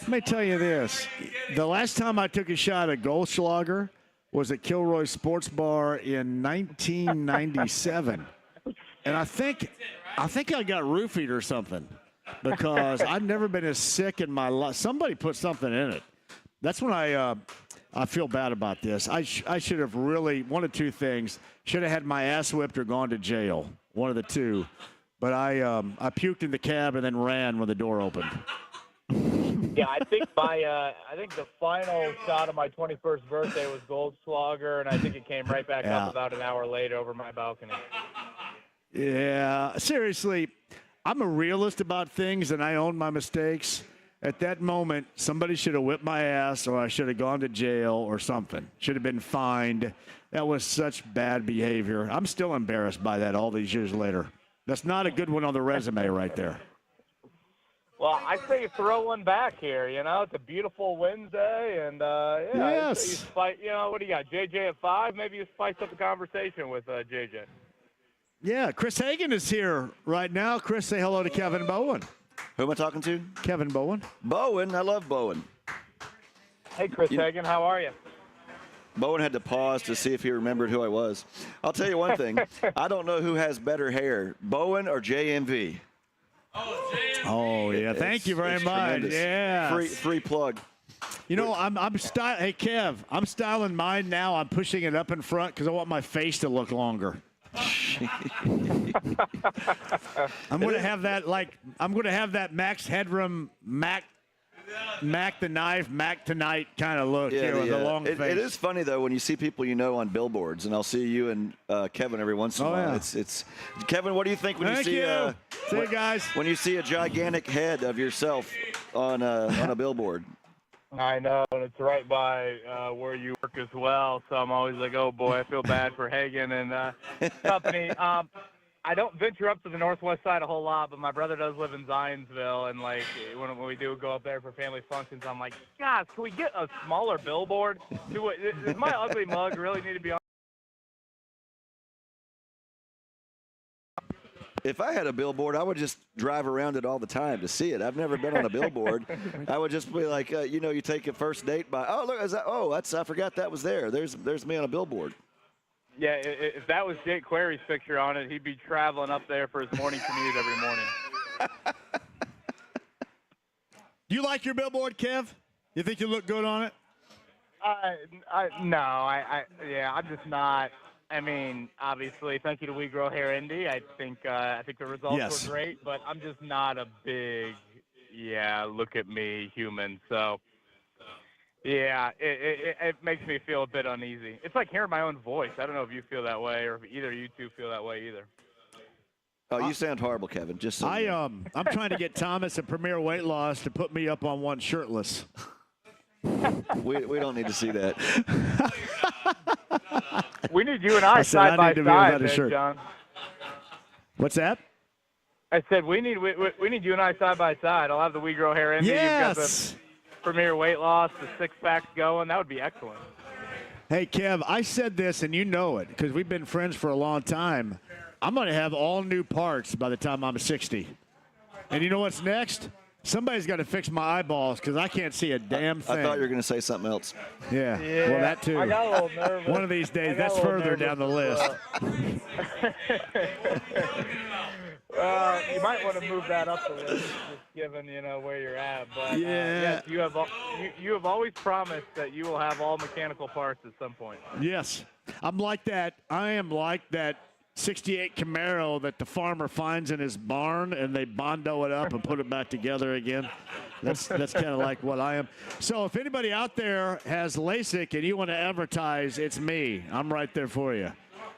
Speaker 10: Let me tell you this. The last time I took a shot at Goldschlager was at Kilroy Sports Bar in 1997. And I think I got roofied or something because I've never been as sick in my life. Somebody put something in it. That's when I feel bad about this. I should have really, one of two things, should have had my ass whipped or gone to jail, one of the two. But I puked in the cab and then ran when the door opened.
Speaker 14: Yeah, I think the final shot of my 21st birthday was Goldschlager, and I think it came right back up about an hour later over my balcony.
Speaker 10: Yeah, seriously, I'm a realist about things, and I own my mistakes. At that moment, somebody should have whipped my ass, or I should have gone to jail or something. Should have been fined. That was such bad behavior. I'm still embarrassed by that all these years later. That's not a good one on the resume right there.
Speaker 14: Well, I say you throw one back here. It's a beautiful Wednesday, and
Speaker 10: yes.
Speaker 14: You spice, what do you got? JJ at 5? Maybe you spice up the conversation with JJ.
Speaker 10: Yeah, Chris Hagan is here right now. Chris, say hello to Kevin Bowen.
Speaker 15: Who am I talking to?
Speaker 10: Kevin Bowen.
Speaker 15: Bowen, I love Bowen.
Speaker 14: Hey, Chris Hagan, how are you?
Speaker 15: Bowen had to pause to see if he remembered who I was. I'll tell you one thing. I don't know who has better hair, Bowen or JMV.
Speaker 10: Oh, yeah. Thank you very much.
Speaker 15: Tremendous.
Speaker 10: Yeah.
Speaker 15: Free plug.
Speaker 10: I'm styling. Hey, Kev, I'm styling mine now. I'm pushing it up in front because I want my face to look longer. I'm going to have that Max Headroom, Mac the Knife, Mac Tonight kind of look here with the long face.
Speaker 15: It is funny, though, when you see people on billboards, and I'll see you and Kevin every once in a while.
Speaker 10: Yeah.
Speaker 15: It's Kevin, what do you think when
Speaker 10: Thank
Speaker 15: you see
Speaker 10: See you guys.
Speaker 15: When you see a gigantic head of yourself on a billboard?
Speaker 14: I know, and it's right by where you work as well, so I'm always like, oh, boy, I feel bad for Hagan and company. I don't venture up to the northwest side a whole lot, but my brother does live in Zionsville, and, when we do go up there for family functions, I'm like, guys, can we get a smaller billboard? Does my ugly mug really need to be on?
Speaker 15: If I had a billboard, I would just drive around it all the time to see it. I've never been on a billboard. I would just be like, you take a first date by, I forgot that was there. There's me on a billboard.
Speaker 14: Yeah, if that was Jake Query's picture on it, he'd be traveling up there for his morning commute every morning.
Speaker 10: Do you like your billboard, Kev? You think you look good on it?
Speaker 14: I'm just not. I mean, obviously, thank you to We Grow Hair Indy. I think the results were great, but I'm just not a big, look at me human. So, it makes me feel a bit uneasy. It's like hearing my own voice. I don't know if you feel that way or if either of you two feel that way either.
Speaker 15: Oh, you sound horrible, Kevin. Just so you know.
Speaker 10: I'm trying to get Thomas at Premier Weight Loss to put me up on one shirtless.
Speaker 15: we don't need to see that.
Speaker 14: We need you and I side by side, there, John.
Speaker 10: What's that?
Speaker 14: I said we need you and I side by side. I'll have the We Grow Hair Indy.
Speaker 10: Yes.
Speaker 14: You've got the Premier Weight Loss, the six-packs going. That would be excellent.
Speaker 10: Hey, Kev, I said this, and you know it, because we've been friends for a long time. I'm going to have all new parts by the time I'm 60. And you know what's next? Somebody's got to fix my eyeballs because I can't see a damn thing.
Speaker 15: I thought you were going to say something else.
Speaker 10: Yeah. Well, that too.
Speaker 14: I got a little nervous.
Speaker 10: One of these days, that's further down the list.
Speaker 14: You might want to move that up a little, just given where you're at. But yes, you have always promised that you will have all mechanical parts at some point.
Speaker 10: Yes, I'm like that. I am like that 68 Camaro that the farmer finds in his barn, and they Bondo it up and put it back together again. That's kind of like what I am. So if anybody out there has LASIK and you want to advertise, it's me. I'm right there for you.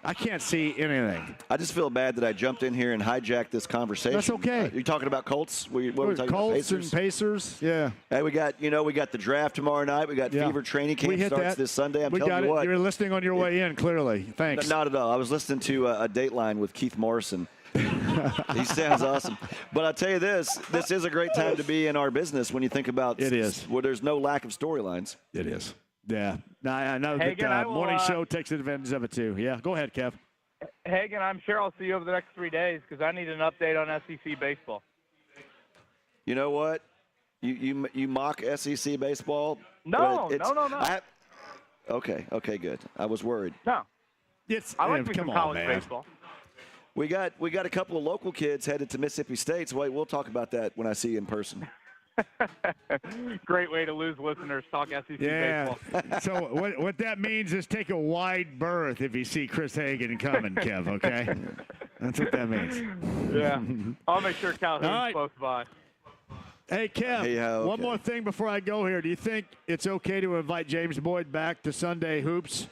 Speaker 10: I can't see anything.
Speaker 15: I just feel bad that I jumped in here and hijacked this conversation.
Speaker 10: That's okay.
Speaker 15: You talking about Colts? What are we talking about?
Speaker 10: Colts and Pacers. Yeah.
Speaker 15: Hey, we got the draft tomorrow night. We got Fever Training Camp starts this Sunday. I'm telling you what.
Speaker 10: You're listening on your way in, clearly. Thanks.
Speaker 15: Not at all. I was listening to a Dateline with Keith Morrison. He sounds awesome. But I'll tell you this is a great time to be in our business when you think about
Speaker 10: it is.
Speaker 15: Where there's no lack of storylines.
Speaker 10: It is. Yeah. I know that morning show takes advantage of it, too. Yeah. Go ahead, Kev.
Speaker 14: Hagen, I'm sure I'll see you over the next 3 days because I need an update on SEC baseball.
Speaker 15: You know what? You mock SEC baseball?
Speaker 14: No.
Speaker 15: Okay, good. I was worried.
Speaker 14: No. I like me some college
Speaker 10: man.
Speaker 14: baseball.
Speaker 15: We got a couple of local kids headed to Mississippi State, so we'll talk about that when I see you in person.
Speaker 14: Great way to lose listeners. Talk SEC baseball.
Speaker 10: So what that means is take a wide berth if you see Chris Hagen coming, Kev, okay? That's what that means.
Speaker 14: Yeah. I'll make sure Calhoun's close by.
Speaker 10: Hey, Kev,
Speaker 15: okay.
Speaker 10: One more thing before I go here. Do you think it's okay to invite James Boyd back to Sunday Hoops?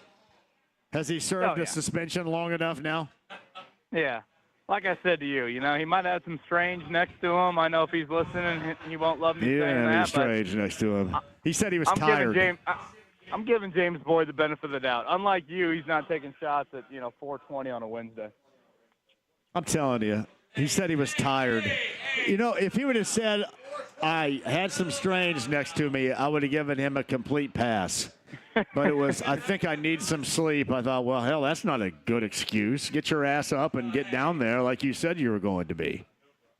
Speaker 10: Has he served a suspension long enough now?
Speaker 14: Yeah. Like I said to you, he might have some Strange next to him. I know if he's listening, he won't love me saying that.
Speaker 10: He's Strange next to him. He said he was tired.
Speaker 14: I'm giving James Boyd the benefit of the doubt. Unlike you, he's not taking shots at 4:20 on a Wednesday.
Speaker 10: I'm telling you, he said he was tired. If he would have said I had some Strange next to me, I would have given him a complete pass. But it was, I think I need some sleep. I thought, well, hell, that's not a good excuse. Get your ass up and get down there like you said you were going to be.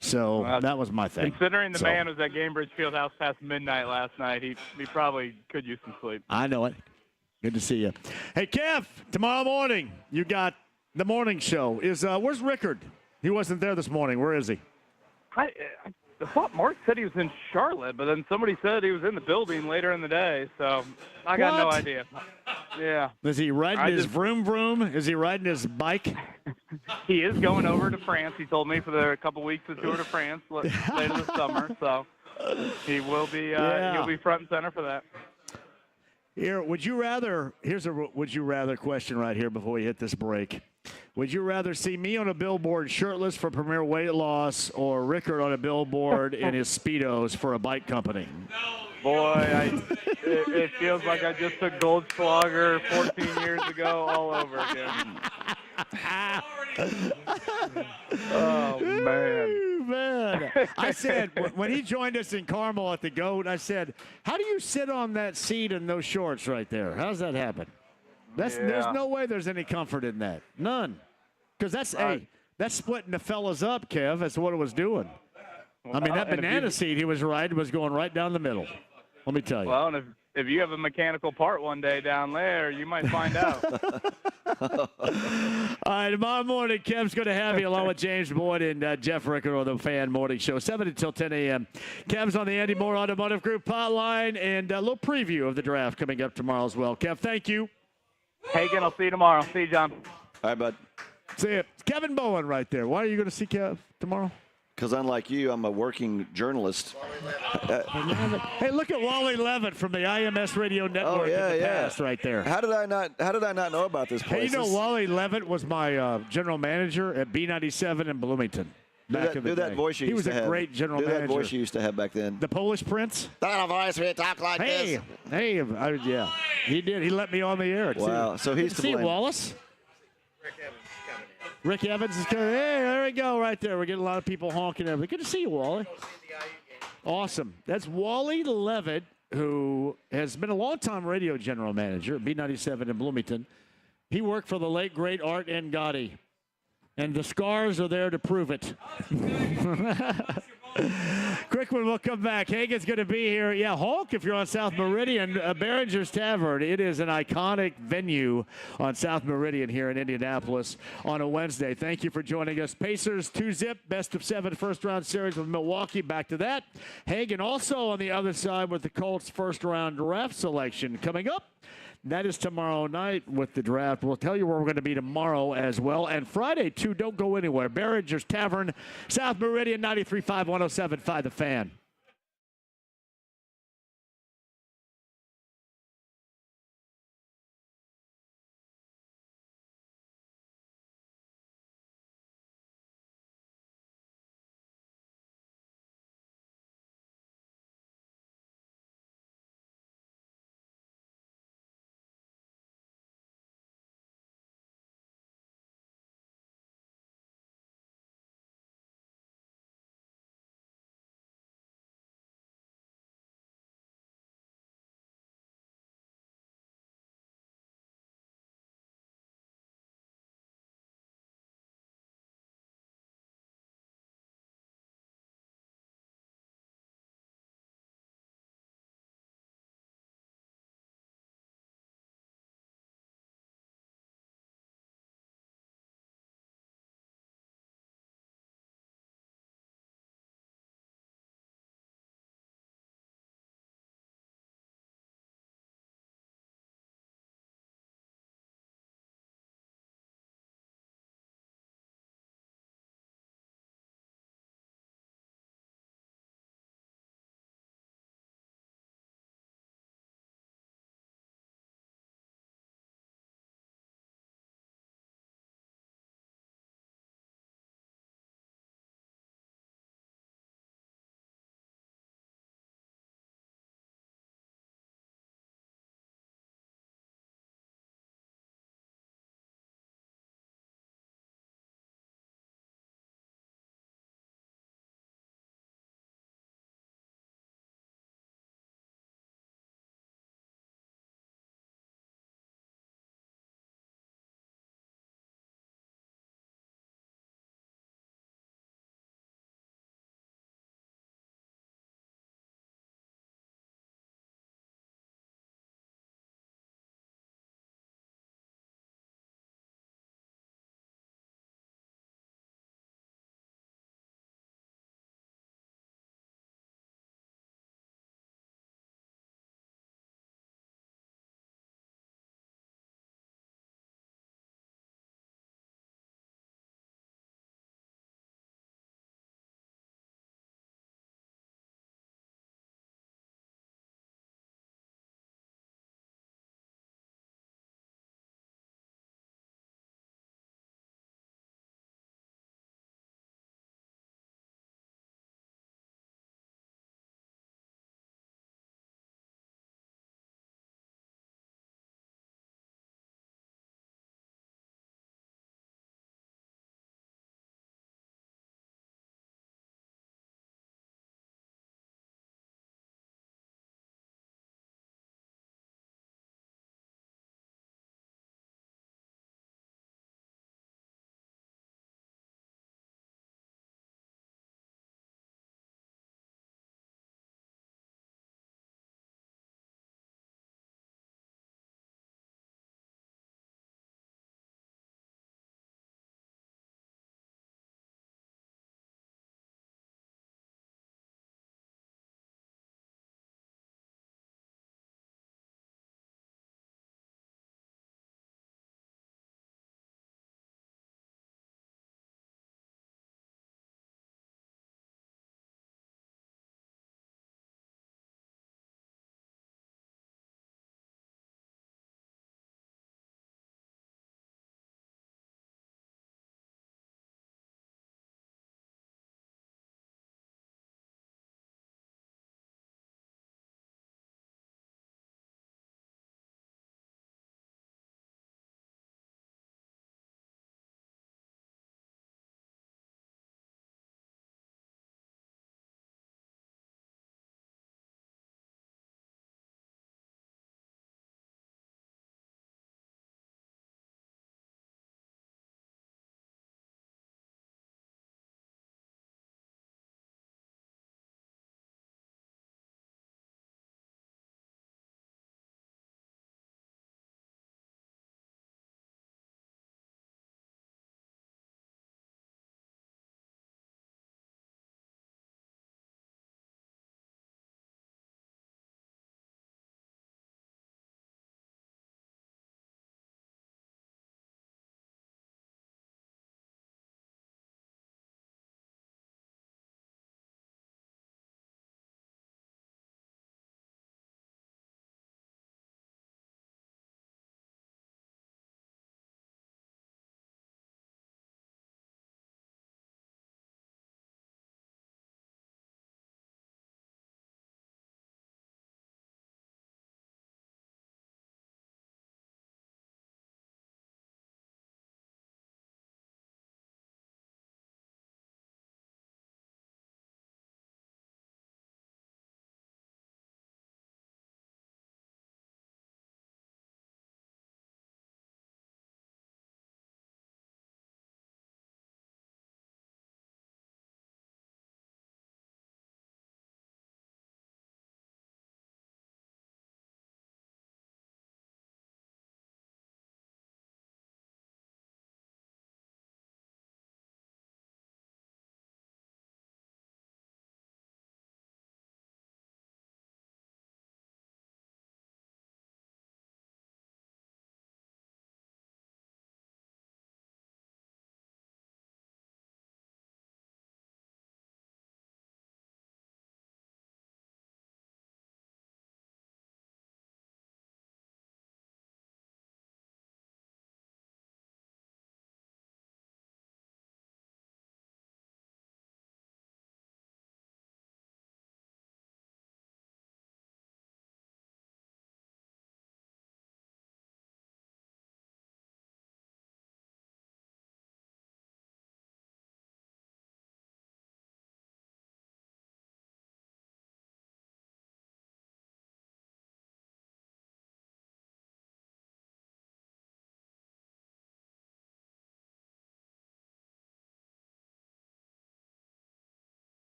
Speaker 10: So that was my thing.
Speaker 14: Considering the man was at Gamebridge Fieldhouse past midnight last night, he probably could use some sleep.
Speaker 10: I know it. Good to see you. Hey, Kev, tomorrow morning you got the morning show. Where's Rickard? He wasn't there this morning. Where is he?
Speaker 14: I thought Mark said he was in Charlotte, but then somebody said he was in the building later in the day, so I got no idea. Yeah.
Speaker 10: Is he riding his vroom vroom? Is he riding his bike?
Speaker 14: He is going over to France. He told me for the couple weeks of tour to France later this summer, so he will be he'll be front and center for that.
Speaker 10: Here's a would you rather question right here before we hit this break. Would you rather see me on a billboard shirtless for Premier Weight Loss or Rickard on a billboard in his Speedos for a bike company?
Speaker 14: Boy, it feels like I just took Goldschlager 14 years ago all over again. Oh, man.
Speaker 10: I said, when he joined us in Carmel at the Goat, I said, how do you sit on that seat in those shorts right there? How does that happen? There's no way there's any comfort in that. None. Because That's splitting the fellas up, Kev. That's what it was doing.
Speaker 14: Well,
Speaker 10: I mean, that banana seat he was riding was going right down the middle. Let me tell you.
Speaker 14: Well, and if you have a mechanical part one day down there, you might find out.
Speaker 10: All right, tomorrow morning, Kev's going to have you along with James Boyd and Jeff Ricker on the Fan Morning Show, 7 until 10 a.m. Kev's on the Andy Moore Automotive Group hotline, and a little preview of the draft coming up tomorrow as well. Kev, thank you.
Speaker 14: Hagen, I'll see you tomorrow. See you, John.
Speaker 15: All right, bud.
Speaker 10: See you. Kevin Bowen right there. Why are you going to see Kev tomorrow?
Speaker 15: Because unlike you, I'm a working journalist.
Speaker 10: Hey, look at Wally Levitt from the IMS Radio Network in the past right there.
Speaker 15: How did I not know about this place?
Speaker 10: Hey, you know Wally Levitt was my general manager at B97 in Bloomington. Back in the day.
Speaker 15: that voice you
Speaker 10: he
Speaker 15: used
Speaker 10: was
Speaker 15: to
Speaker 10: a
Speaker 15: have.
Speaker 10: great general
Speaker 15: do
Speaker 10: manager.
Speaker 15: that voice you used to have back then.
Speaker 10: The Polish Prince.
Speaker 9: That voice we talk like
Speaker 10: this. Hey, yeah, he did. He let me on the air.
Speaker 15: Wow,
Speaker 10: too.
Speaker 15: so he's to
Speaker 10: See
Speaker 15: blame.
Speaker 10: Wallace. Rick Evans is coming. Hey, there we go, right there. We're getting a lot of people honking. Everything. Good to see you, Wally. Awesome. That's Wally Levitt, who has been a long-time radio general manager at B97 in Bloomington. He worked for the late, great Art N. Gotti. And the scars are there to prove it. Quick one, we'll come back. Hagen's going to be here. Yeah, Hulk, if you're on South Meridian, Barringers Tavern. It is an iconic venue on South Meridian here in Indianapolis on a Wednesday. Thank you for joining us. Pacers 2-zip, best of 7 first-round series with Milwaukee. Back to that. Hagen also on the other side with the Colts first-round draft selection coming up. That is tomorrow night with the draft. We'll tell you where we're going to be tomorrow as well. And Friday, too. Don't go anywhere. Barringers Tavern, South Meridian, 93.5, 107.5 The Fan.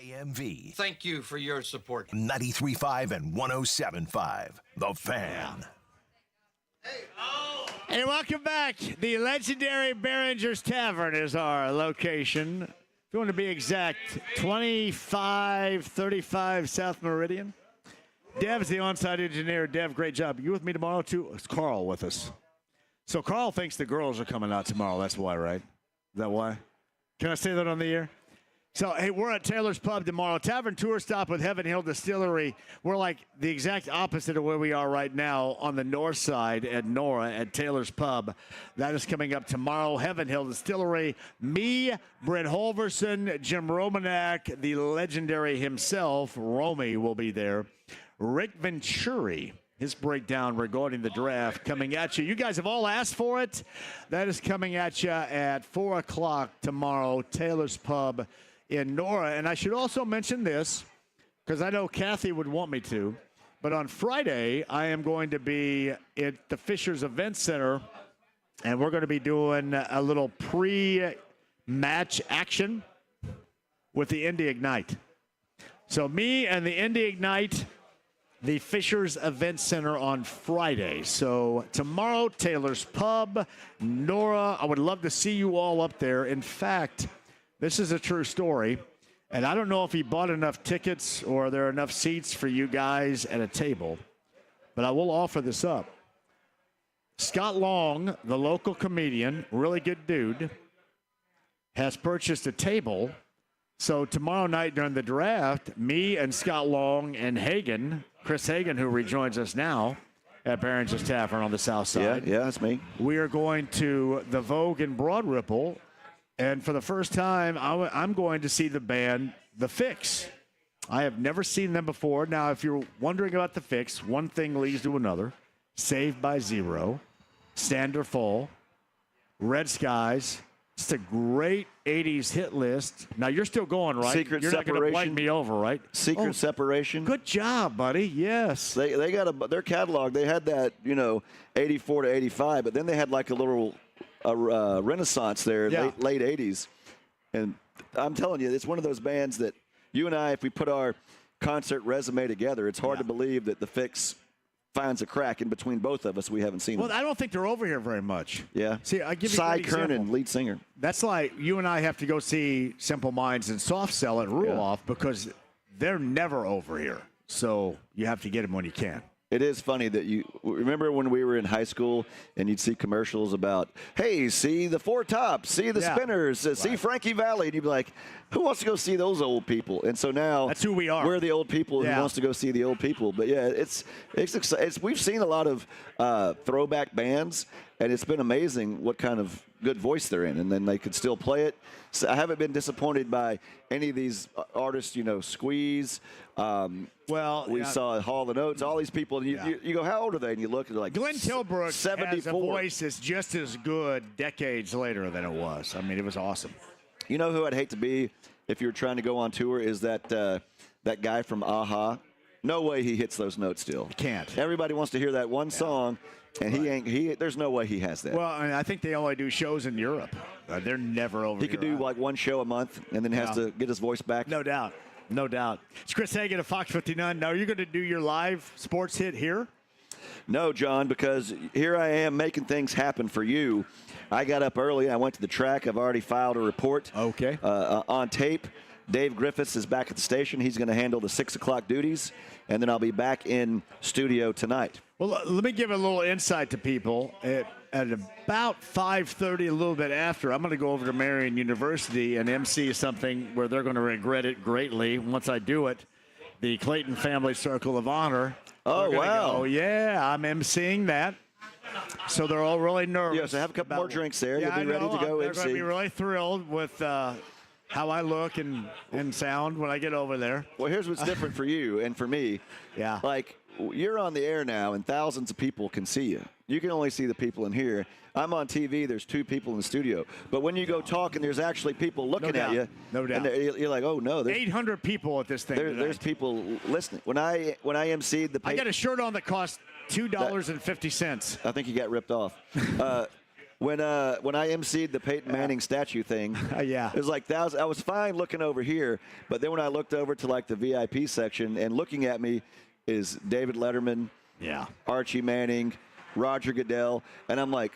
Speaker 8: JMV.
Speaker 2: Thank you for your support.
Speaker 8: 93.5 and 107.5. The Fan.
Speaker 10: And welcome back. The legendary Barringers Tavern is our location. If you want to be exact, 2535 South Meridian. Dev's the on-site engineer. Dev, great job. You with me tomorrow, too? It's Carl with us. So Carl thinks the girls are coming out tomorrow. That's why, right? Is that why? Can I say that on the air? So, hey, we're at Taylor's Pub tomorrow. Tavern tour stop with Heaven Hill Distillery. We're like the exact opposite of where we are right now on the north side at Nora at Taylor's Pub. That is coming up tomorrow. Heaven Hill Distillery. Me, Brent Holverson, Jim Romanak, the legendary himself, Romy, will be there. Rick Venturi, his breakdown regarding the draft coming at you. You guys have all asked for it. That is coming at you at 4 o'clock tomorrow, Taylor's Pub in Nora. And I should also mention this, because I know Kathy would want me to, but on Friday, I am going to be at the Fishers Event Center, and we're going to be doing a little pre-match action with the Indy Ignite. So me and the Indy Ignite, the Fishers Event Center on Friday. So tomorrow, Taylor's Pub, Nora. I would love to see you all up there. In fact, this is a true story, and I don't know if he bought enough tickets or there are enough seats for you guys at a table, but I will offer this up. Scott Long, the local comedian, really good dude, has purchased a table. So tomorrow night during the draft, me and Scott Long and Hagan, Chris Hagan, who rejoins us now at Barringers Tavern on the south side.
Speaker 15: Yeah, that's me.
Speaker 10: We are going to the Vogue in Broad Ripple. And for the first time, I'm going to see the band The Fix. I have never seen them before. Now, if you're wondering about The Fix, one thing leads to another. Saved by Zero, Stand or Fall, Red Skies. It's a great 80s hit list. Now, you're still going, right?
Speaker 15: Secret
Speaker 10: You're
Speaker 15: Separation.
Speaker 10: not going to wipe me over, right?
Speaker 15: Secret Separation.
Speaker 10: Good job, buddy. Yes.
Speaker 15: They got their catalog. They had that, 84 to 85, but then they had like a little renaissance there, late 80s. And I'm telling you, it's one of those bands that you and I, if we put our concert resume together, it's hard to believe that The Fix finds a crack in between both of us. We haven't seen them.
Speaker 10: Well, I don't think they're over here very much.
Speaker 15: Yeah.
Speaker 10: See, I give you
Speaker 15: Cy
Speaker 10: a great example.
Speaker 15: Kernan, lead singer.
Speaker 10: That's like you and I have to go see Simple Minds and Soft Cell at Ruloff because they're never over here. So you have to get them when you can.
Speaker 15: It is funny that you remember when we were in high school and you'd see commercials about, hey, see the Four Tops, see the Spinners, see Frankie Valli, and you'd be like, who wants to go see those old people? And so now
Speaker 10: that's who we are.
Speaker 15: We're the old people who wants to go see the old people. But yeah, it's we've seen a lot of throwback bands, and it's been amazing what kind of good voice they're in, and then they could still play it. So I haven't been disappointed by any of these artists, Squeeze. We saw Hall & Oates, all these people. And you go, how old are they? And you look, and they're like,
Speaker 10: Glenn Tilbrook
Speaker 15: 74.
Speaker 10: has a voice that's just as good decades later than it was. I mean, it was awesome.
Speaker 15: You know who I'd hate to be if you were trying to go on tour is that guy from A-ha. No way he hits those notes still.
Speaker 10: He can't.
Speaker 15: Everybody wants to hear that one song, and there's no way he has that.
Speaker 10: Well, I think they only do shows in Europe. They're never over
Speaker 15: here. He could do like one show a month and then has to get his voice back.
Speaker 10: No doubt. No doubt. It's Chris Hagan of Fox 59. Now, are you going to do your live sports hit here?
Speaker 15: No, John, because here I am making things happen for you. I got up early. I went to the track. I've already filed a report.
Speaker 10: Okay.
Speaker 15: On tape. Dave Griffiths is back at the station. He's going to handle the 6 o'clock duties, and then I'll be back in studio tonight.
Speaker 10: Well, let me give a little insight to people. At about 5:30, a little bit after, I'm going to go over to Marion University and MC something where they're going to regret it greatly once I do it. The Clayton Family Circle of Honor.
Speaker 15: Oh, wow.
Speaker 10: Oh, yeah, I'm MCing that. So they're all really nervous.
Speaker 15: Yeah, so have a couple more drinks there.
Speaker 10: Yeah,
Speaker 15: You'll be ready to go
Speaker 10: They're
Speaker 15: MC.
Speaker 10: going to be really thrilled with how I look and sound when I get over there.
Speaker 15: Well, here's what's different for you and for me.
Speaker 10: Yeah.
Speaker 15: Like, you're on the air now, and thousands of people can see you. You can only see the people in here. I'm on TV. There's 2 people in the studio. But when you go talk and there's actually people looking at you,
Speaker 10: no doubt.
Speaker 15: And you're like, oh, no. There's
Speaker 10: 800 people at this thing
Speaker 15: There's people listening. When I emceed the
Speaker 10: I got a shirt on that cost $2.50.
Speaker 15: I think you got ripped off. when I emceed the Peyton Manning statue thing,
Speaker 10: yeah,
Speaker 15: it was like thousands. I was fine looking over here, but then when I looked over to like the VIP section, and looking at me is David Letterman, Archie Manning, Roger Goodell, and I'm like,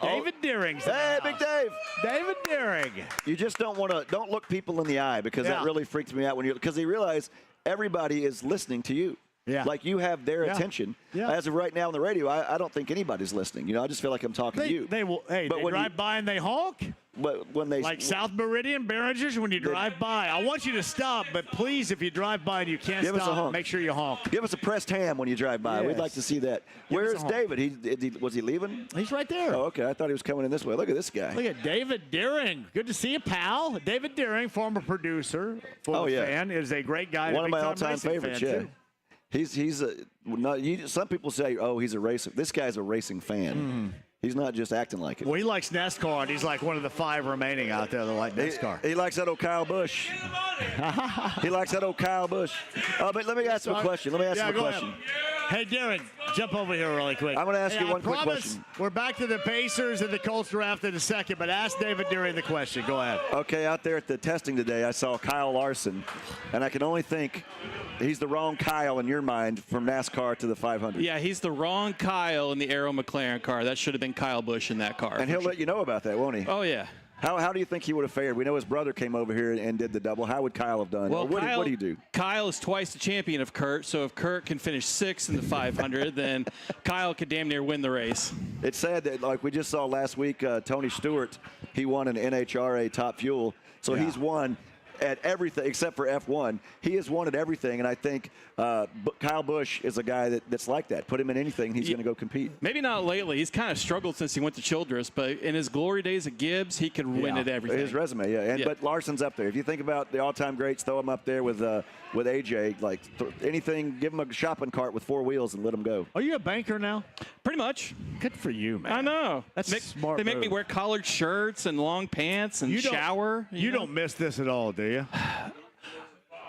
Speaker 10: David Deering's
Speaker 15: hey, Big Dave.
Speaker 10: David Deering.
Speaker 15: You just don't look people in the eye, because that really freaks me out because they realize everybody is listening to you.
Speaker 10: Yeah.
Speaker 15: Like you have their attention.
Speaker 10: Yeah.
Speaker 15: As of right now on the radio, I don't think anybody's listening. You know, I just feel like I'm talking to you.
Speaker 10: They will. Hey,
Speaker 15: but
Speaker 10: they
Speaker 15: when
Speaker 10: drive by and they honk.
Speaker 15: But when they
Speaker 10: like South Meridian, Barringers, when you drive by, I want you to stop. But please, if you drive by and you can't
Speaker 15: give us a
Speaker 10: stop,
Speaker 15: honk.
Speaker 10: make sure you honk.
Speaker 15: Give us a pressed ham when you drive by.
Speaker 10: Yes.
Speaker 15: We'd like to see that.
Speaker 10: Give us
Speaker 15: Where's
Speaker 10: a honk.
Speaker 15: David? Was he leaving?
Speaker 10: He's right there.
Speaker 15: Oh, okay. I thought he was coming in this way. Look at this guy.
Speaker 10: Look at David Deering. Good to see you, pal. David Deering, former producer, former fan, is a great guy.
Speaker 15: One of my
Speaker 10: all-time
Speaker 15: all-time favorites.
Speaker 10: Fan,
Speaker 15: yeah.
Speaker 10: too.
Speaker 15: Some people say, oh, he's a racer. This guy's a racing fan. He's not just acting like it.
Speaker 10: Well, he likes NASCAR, and he's like one of the 5 remaining out there that like NASCAR.
Speaker 15: He likes that old Kyle Busch. He likes that old Kyle Busch. But let me ask him a question.
Speaker 10: Hey, Darren, jump over here really quick.
Speaker 15: I'm going to ask you one quick question.
Speaker 10: We're back to the Pacers and the Colts draft in a second, but ask David Deering the question. Go ahead.
Speaker 15: Okay, out there at the testing today, I saw Kyle Larson, and I can only think he's the wrong Kyle in your mind from NASCAR to the 500.
Speaker 16: Yeah, he's the wrong Kyle in the Arrow McLaren car. That should have been Kyle Busch in that car.
Speaker 15: And he'll let you know about that, won't he?
Speaker 16: Oh, yeah.
Speaker 15: How do you think he would have fared? We know his brother came over here and did the double. How would Kyle have done?
Speaker 16: Well,
Speaker 15: what do you do?
Speaker 16: Kyle is twice the champion of Kurt, so if Kurt can finish 6th in the 500, then Kyle could damn near win the race.
Speaker 15: It's sad that, like we just saw last week, Tony Stewart, he won an NHRA Top Fuel, so he's won at everything except for F1. He has won at everything, and I think Kyle Busch is a guy that's like that. Put him in anything, he's going to go compete.
Speaker 16: Maybe not lately. He's kind of struggled since he went to Childress, but in his glory days at Gibbs, he could win at everything.
Speaker 15: His resume, but Larson's up there. If you think about the all-time greats, throw him up there with AJ. Like anything, give him a shopping cart with 4 wheels and let him go.
Speaker 10: Are you a banker now?
Speaker 16: Pretty much.
Speaker 10: Good for you, man.
Speaker 16: I know.
Speaker 10: That's smart.
Speaker 16: They make me wear collared shirts and long pants and shower.
Speaker 10: You don't miss this at all, do you?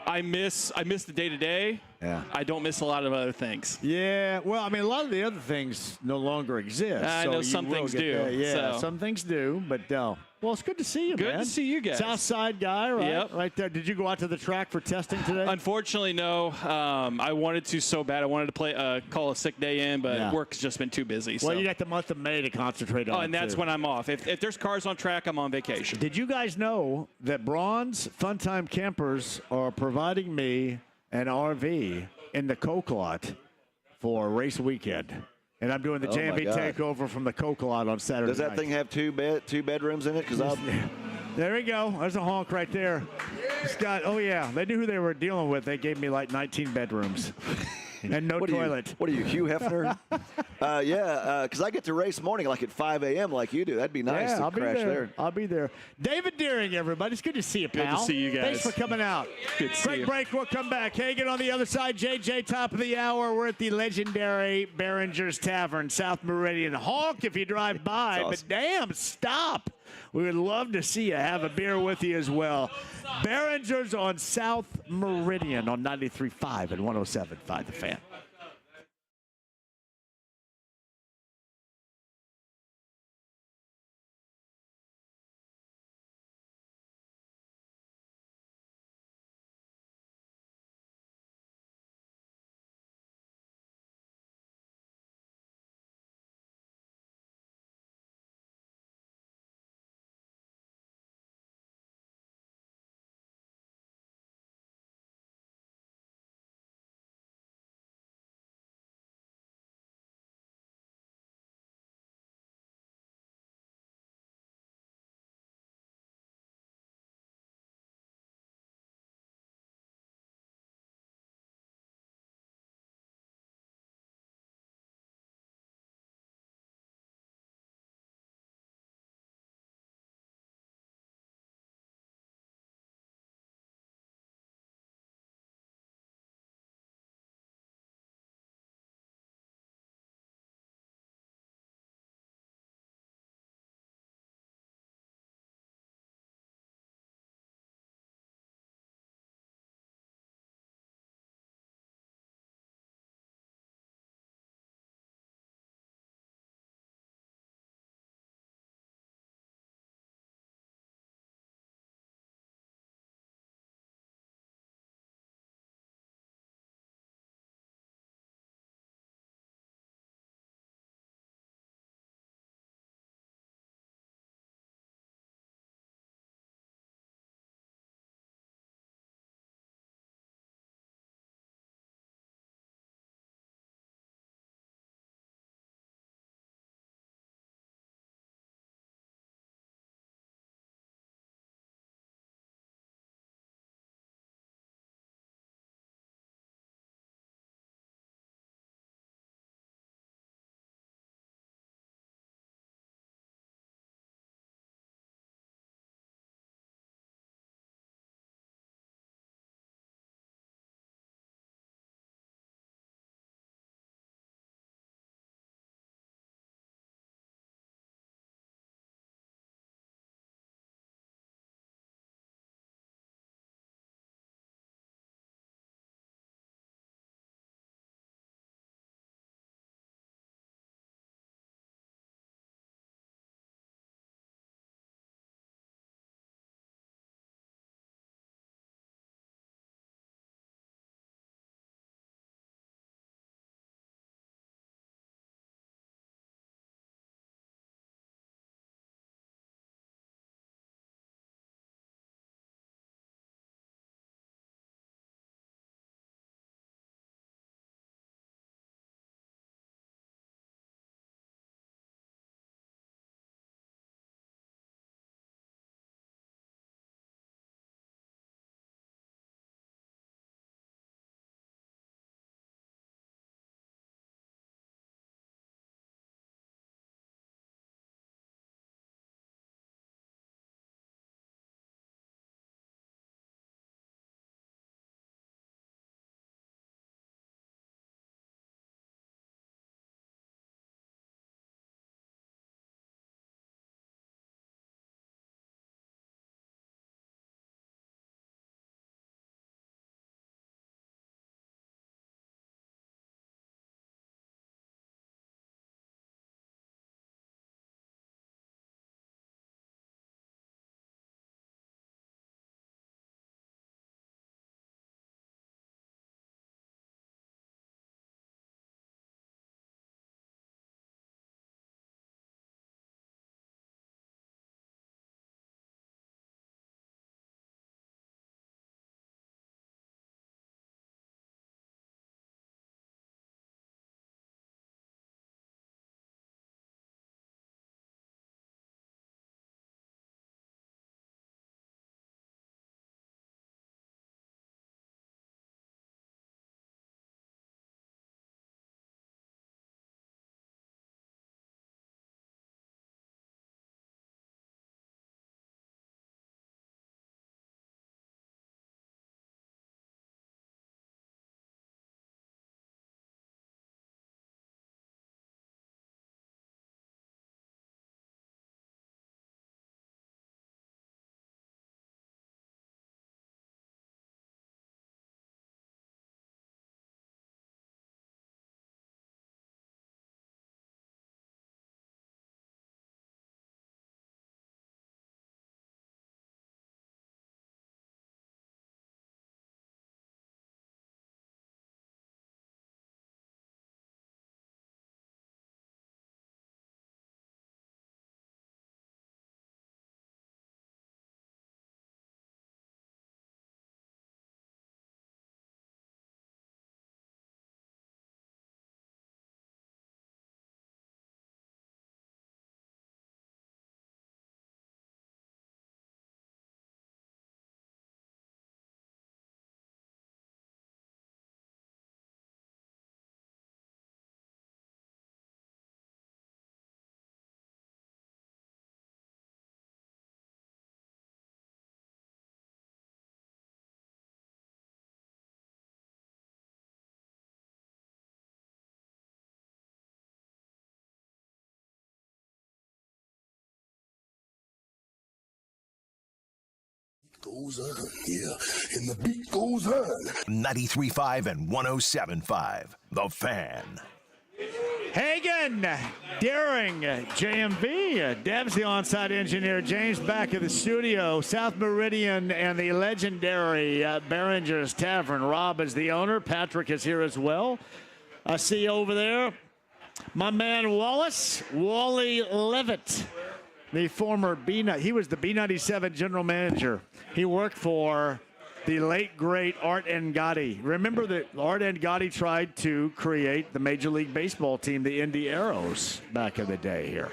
Speaker 16: I miss the day-to-day.
Speaker 10: Yeah.
Speaker 16: I don't miss a lot of other things.
Speaker 10: Yeah. Well, I mean, a lot of the other things no longer exist.
Speaker 16: I know some things do.
Speaker 10: Yeah, some things do, but well, it's good to see you, man.
Speaker 16: Good to see you guys.
Speaker 10: South Side guy, right?
Speaker 16: Yep.
Speaker 10: Right there. Did you go out to the track for testing today?
Speaker 16: Unfortunately, no. I wanted to so bad. I wanted to call a sick day in, but work's just been too busy.
Speaker 10: Well, you got the month of May to concentrate on.
Speaker 16: Oh, and that's when I'm off. If there's cars on track, I'm on vacation.
Speaker 10: Did you guys know that Braun's Funtime Campers are providing me an RV in the Coke Lot for race weekend? And I'm doing the JMV takeover from the Coke Lot on Saturday
Speaker 15: Does that
Speaker 10: night.
Speaker 15: thing have two bedrooms in it?
Speaker 10: There we go. There's a honk right there. It's got, they knew who they were dealing with. They gave me like 19 bedrooms and no toilet.
Speaker 15: What are you, Hugh Hefner? Because I get to race morning like at 5 a.m. like you do. That'd be nice to crash there.
Speaker 10: I'll be there. David Deering, everybody. It's good to see you, pal.
Speaker 16: Good to see you guys.
Speaker 10: Thanks for coming out.
Speaker 16: Good to see you.
Speaker 10: Break. We'll come back. Hagen on the other side. JJ, top of the hour. We're at the legendary Barringers Tavern, South Meridian. Honk if you drive by, but damn, stop. We would love to see you. Have a beer with you as well. Barringers on South Meridian on 93.5 and 107.5 The Fan.
Speaker 8: Goes on, yeah, and the beat goes on. 93.5 and 107.5, The Fan.
Speaker 10: Hagen, Daring, JMV, Deb's the onside engineer. James back at the studio. South Meridian and the legendary Barringers Tavern. Rob is the owner. Patrick is here as well. I see over there my man Wallace, Wally Levitt, the former he was the B97 general manager. He worked for the late, great Art Ngotti. Remember that Art Ngotti tried to create the Major League Baseball team, the Indy Arrows, back in the day here.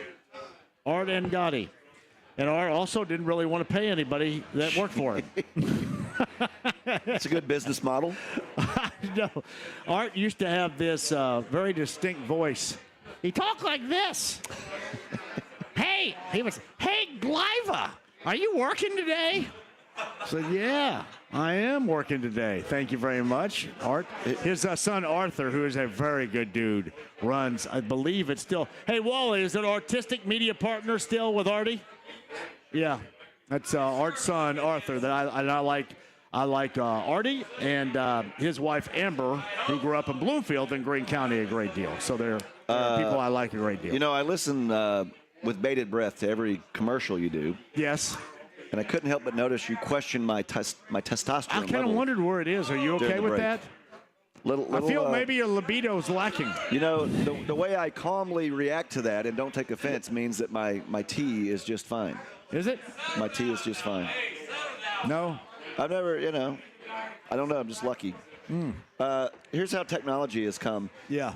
Speaker 10: Art Ngotti. And Art also didn't really want to pay anybody that worked for him.
Speaker 15: It's a good business model.
Speaker 10: No. Art used to have this very distinct voice. He talked like this. Hey, Gliva, are you working today? I said, yeah, I am working today. Thank you very much, Art. His son, Arthur, who is a very good dude, runs, I believe it's still. Hey, Wally, is it artistic media partner still with Artie? Yeah, that's Art's son, Arthur, that I like. I like Artie and his wife, Amber, who grew up in Bloomfield and Greene County a great deal. So they're people I like a great deal.
Speaker 15: You know, I listen with bated breath to every commercial you do.
Speaker 10: Yes.
Speaker 15: And I couldn't help but notice you question my testosterone
Speaker 10: I kind of wondered where it is. Are you okay with that?
Speaker 15: Little,
Speaker 10: I feel maybe your libido's lacking.
Speaker 15: You know, the way I calmly react to that and don't take offense means that my tea is just fine.
Speaker 10: Is it?
Speaker 15: My tea is just fine.
Speaker 10: No.
Speaker 15: I've never, I don't know. I'm just lucky. Here's how technology has come.
Speaker 10: Yeah.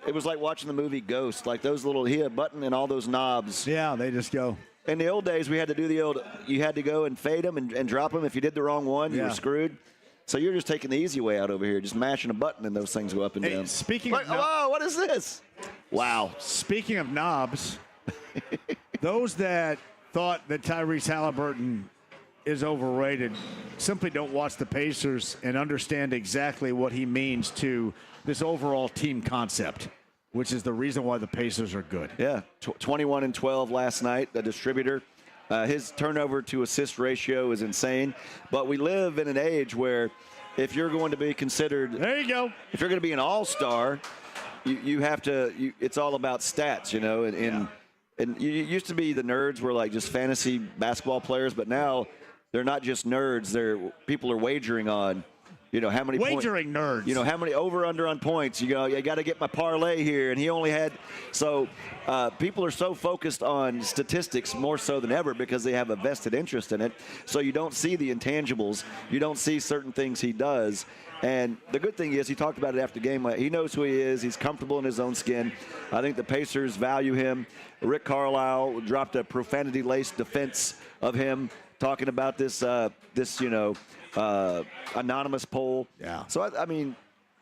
Speaker 15: It was like watching the movie Ghost. Like those he had a button and all those knobs.
Speaker 10: Yeah, they just go.
Speaker 15: In the old days, we had to do you had to go and fade them and drop them. If you did the wrong one, you were screwed. So you're just taking the easy way out over here, just mashing a button and those things go up and down.
Speaker 10: Speaking of
Speaker 15: whoa, what is this? Wow.
Speaker 10: Speaking of knobs, those that thought that Tyrese Halliburton is overrated simply don't watch the Pacers and understand exactly what he means to this overall team concept, which is the reason why the Pacers are good.
Speaker 15: Yeah, 21 and 12 last night, the distributor. His turnover to assist ratio is insane. But we live in an age where if you're going to be considered,
Speaker 10: there you go.
Speaker 15: If you're going to be an all-star, you have to. It's all about stats, And you used to be the nerds were like just fantasy basketball players, but now they're not just nerds. People are wagering on. How many
Speaker 10: wagering nerds.
Speaker 15: How many over/under on points. You got to get my parlay here, and he only had. So people are so focused on statistics more so than ever because they have a vested interest in it. So you don't see the intangibles. You don't see certain things he does. And the good thing is he talked about it after the game. He knows who he is. He's comfortable in his own skin. I think the Pacers value him. Rick Carlisle dropped a profanity-laced defense of him, talking about this anonymous poll.
Speaker 10: Yeah.
Speaker 15: So,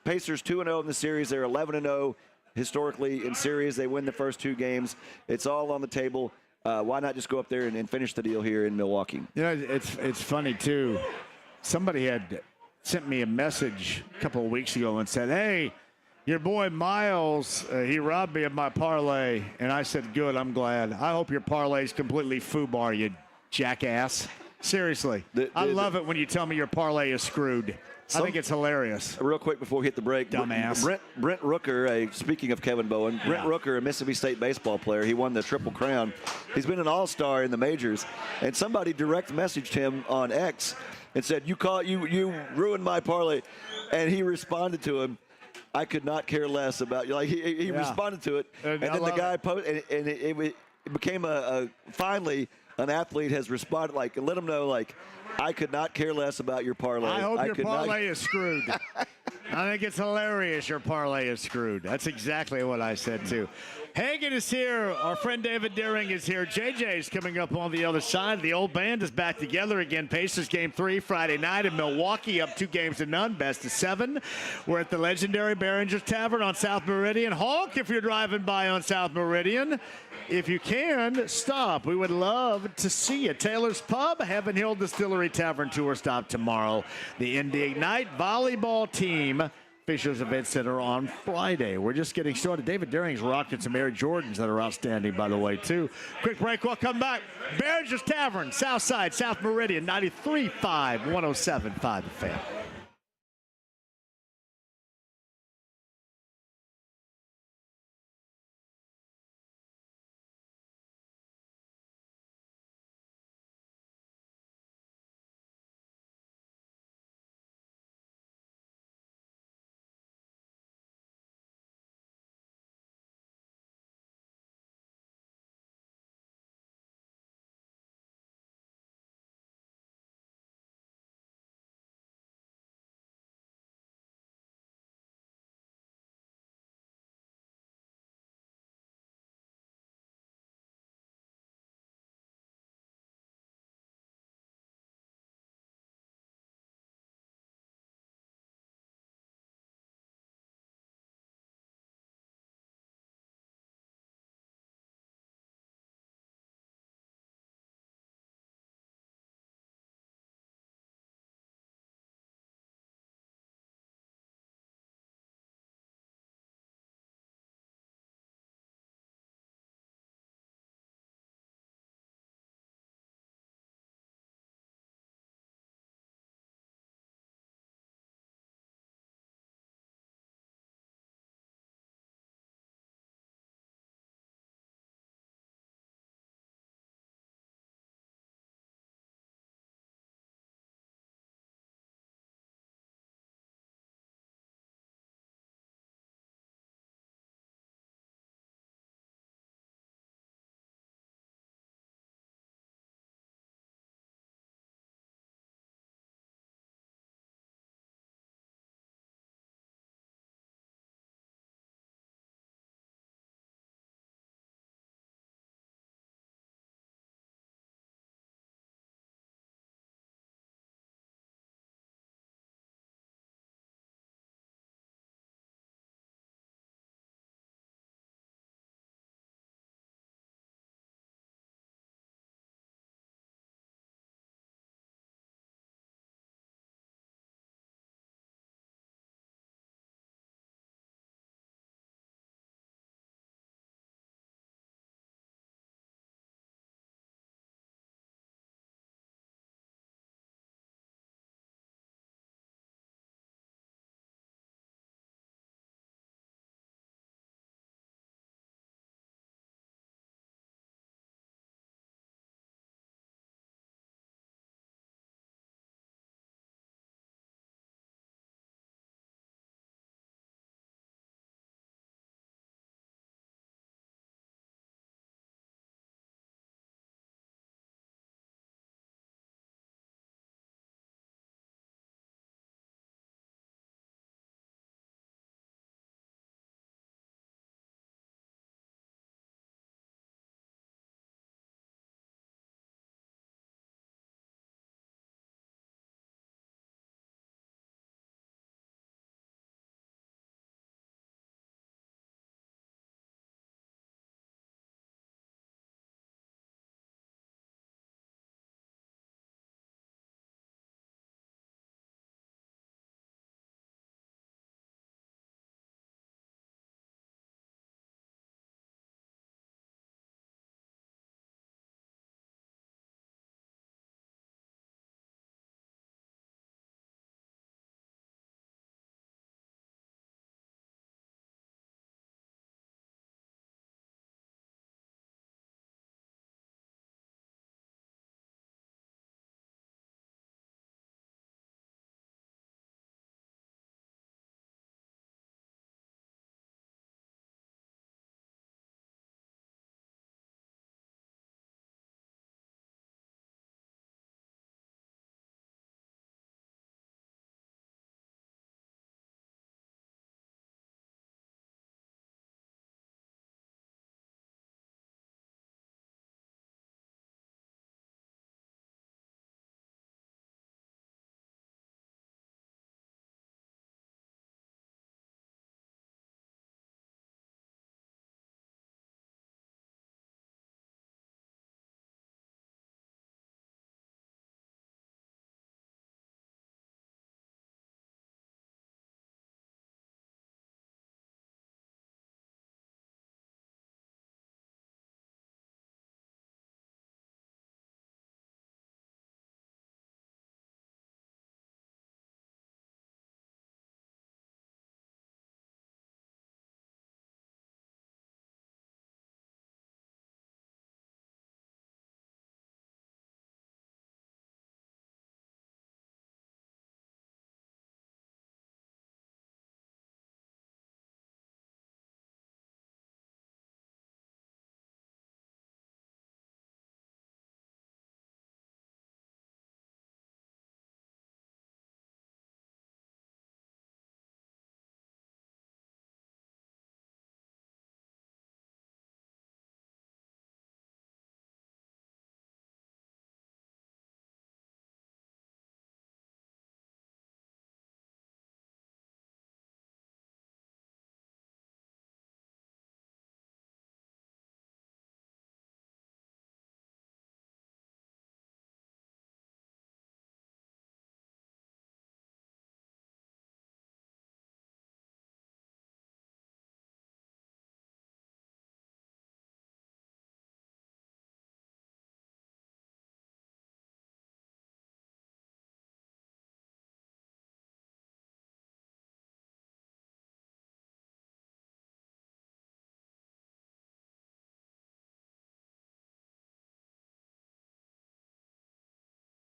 Speaker 15: Pacers 2-0 in the series. They're 11-0 historically in series. They win the first two games. It's all on the table. Why not just go up there and finish the deal here in Milwaukee?
Speaker 10: It's funny, too. Somebody had sent me a message a couple of weeks ago and said, hey, your boy Miles, he robbed me of my parlay. And I said, good, I'm glad. I hope your parlay's completely foobar, you jackass. Seriously. I love it when you tell me your parlay is screwed. I think it's hilarious.
Speaker 15: Real quick before we hit the break.
Speaker 10: Dumbass.
Speaker 15: Brent Rooker, speaking of Kevin Bowen, Brent Rooker, a Mississippi State baseball player, he won the Triple Crown. He's been an all-star in the majors. And somebody direct messaged him on X and said, you ruined my parlay. And he responded to him, I could not care less about you. Like he responded to it. And then the guy posted, and it became finally an athlete has responded, and let him know, I could not care less about your parlay.
Speaker 10: I hope your parlay is screwed. I think it's hilarious your parlay is screwed. That's exactly what I said, too. Hagen is here. Our friend David Daring is here. JJ is coming up on the other side. The old band is back together again. Pacers Game 3 Friday night in Milwaukee, up 2-0, best of 7. We're at the legendary Barringers Tavern on South Meridian. Honk if you're driving by on South Meridian. If you can, stop. We would love to see you. Taylor's Pub, Heaven Hill Distillery Tavern Tour stop tomorrow. The Indy Ignite volleyball team Fishers Event Center on Friday. We're just getting started. David Dering's rocking some Air Jordans that are outstanding, by the way, too. Quick break. We'll come back. Barringers Tavern, South Side, South Meridian, 93.5, 107.5 The Fan.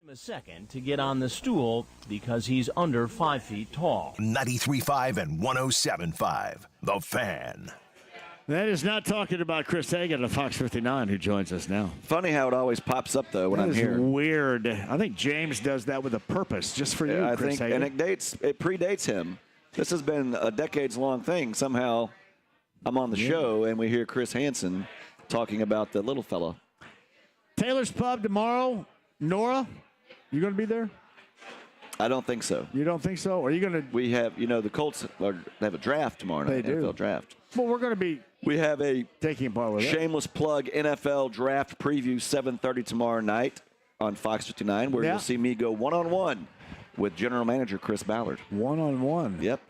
Speaker 17: A second to get on the stool because he's under 5 feet tall.
Speaker 8: 93.5 and 107.5. The Fan.
Speaker 10: That is not talking about Chris Hagan of Fox 59, who joins us now.
Speaker 15: Funny how it always pops up, though, when I'm here.
Speaker 10: Weird. I think James does that with a purpose, just for you,
Speaker 15: I
Speaker 10: Chris
Speaker 15: think,
Speaker 10: Hagan.
Speaker 15: and it predates him. This has been a decades-long thing. Somehow I'm on the show, and we hear Chris Hansen talking about the little fella.
Speaker 10: Taylor's Pub tomorrow. Nora, you going to be there?
Speaker 15: I don't think so.
Speaker 10: You don't think so? Are you going to?
Speaker 15: We have, the Colts have a draft tomorrow night.
Speaker 10: They do.
Speaker 15: NFL draft.
Speaker 10: Well, we're going to be.
Speaker 15: We have a
Speaker 10: taking part with
Speaker 15: shameless plug NFL draft preview 7:30 tomorrow night on Fox 59, where you'll see me go one-on-one with General Manager Chris Ballard.
Speaker 10: One-on-one.
Speaker 15: Yep.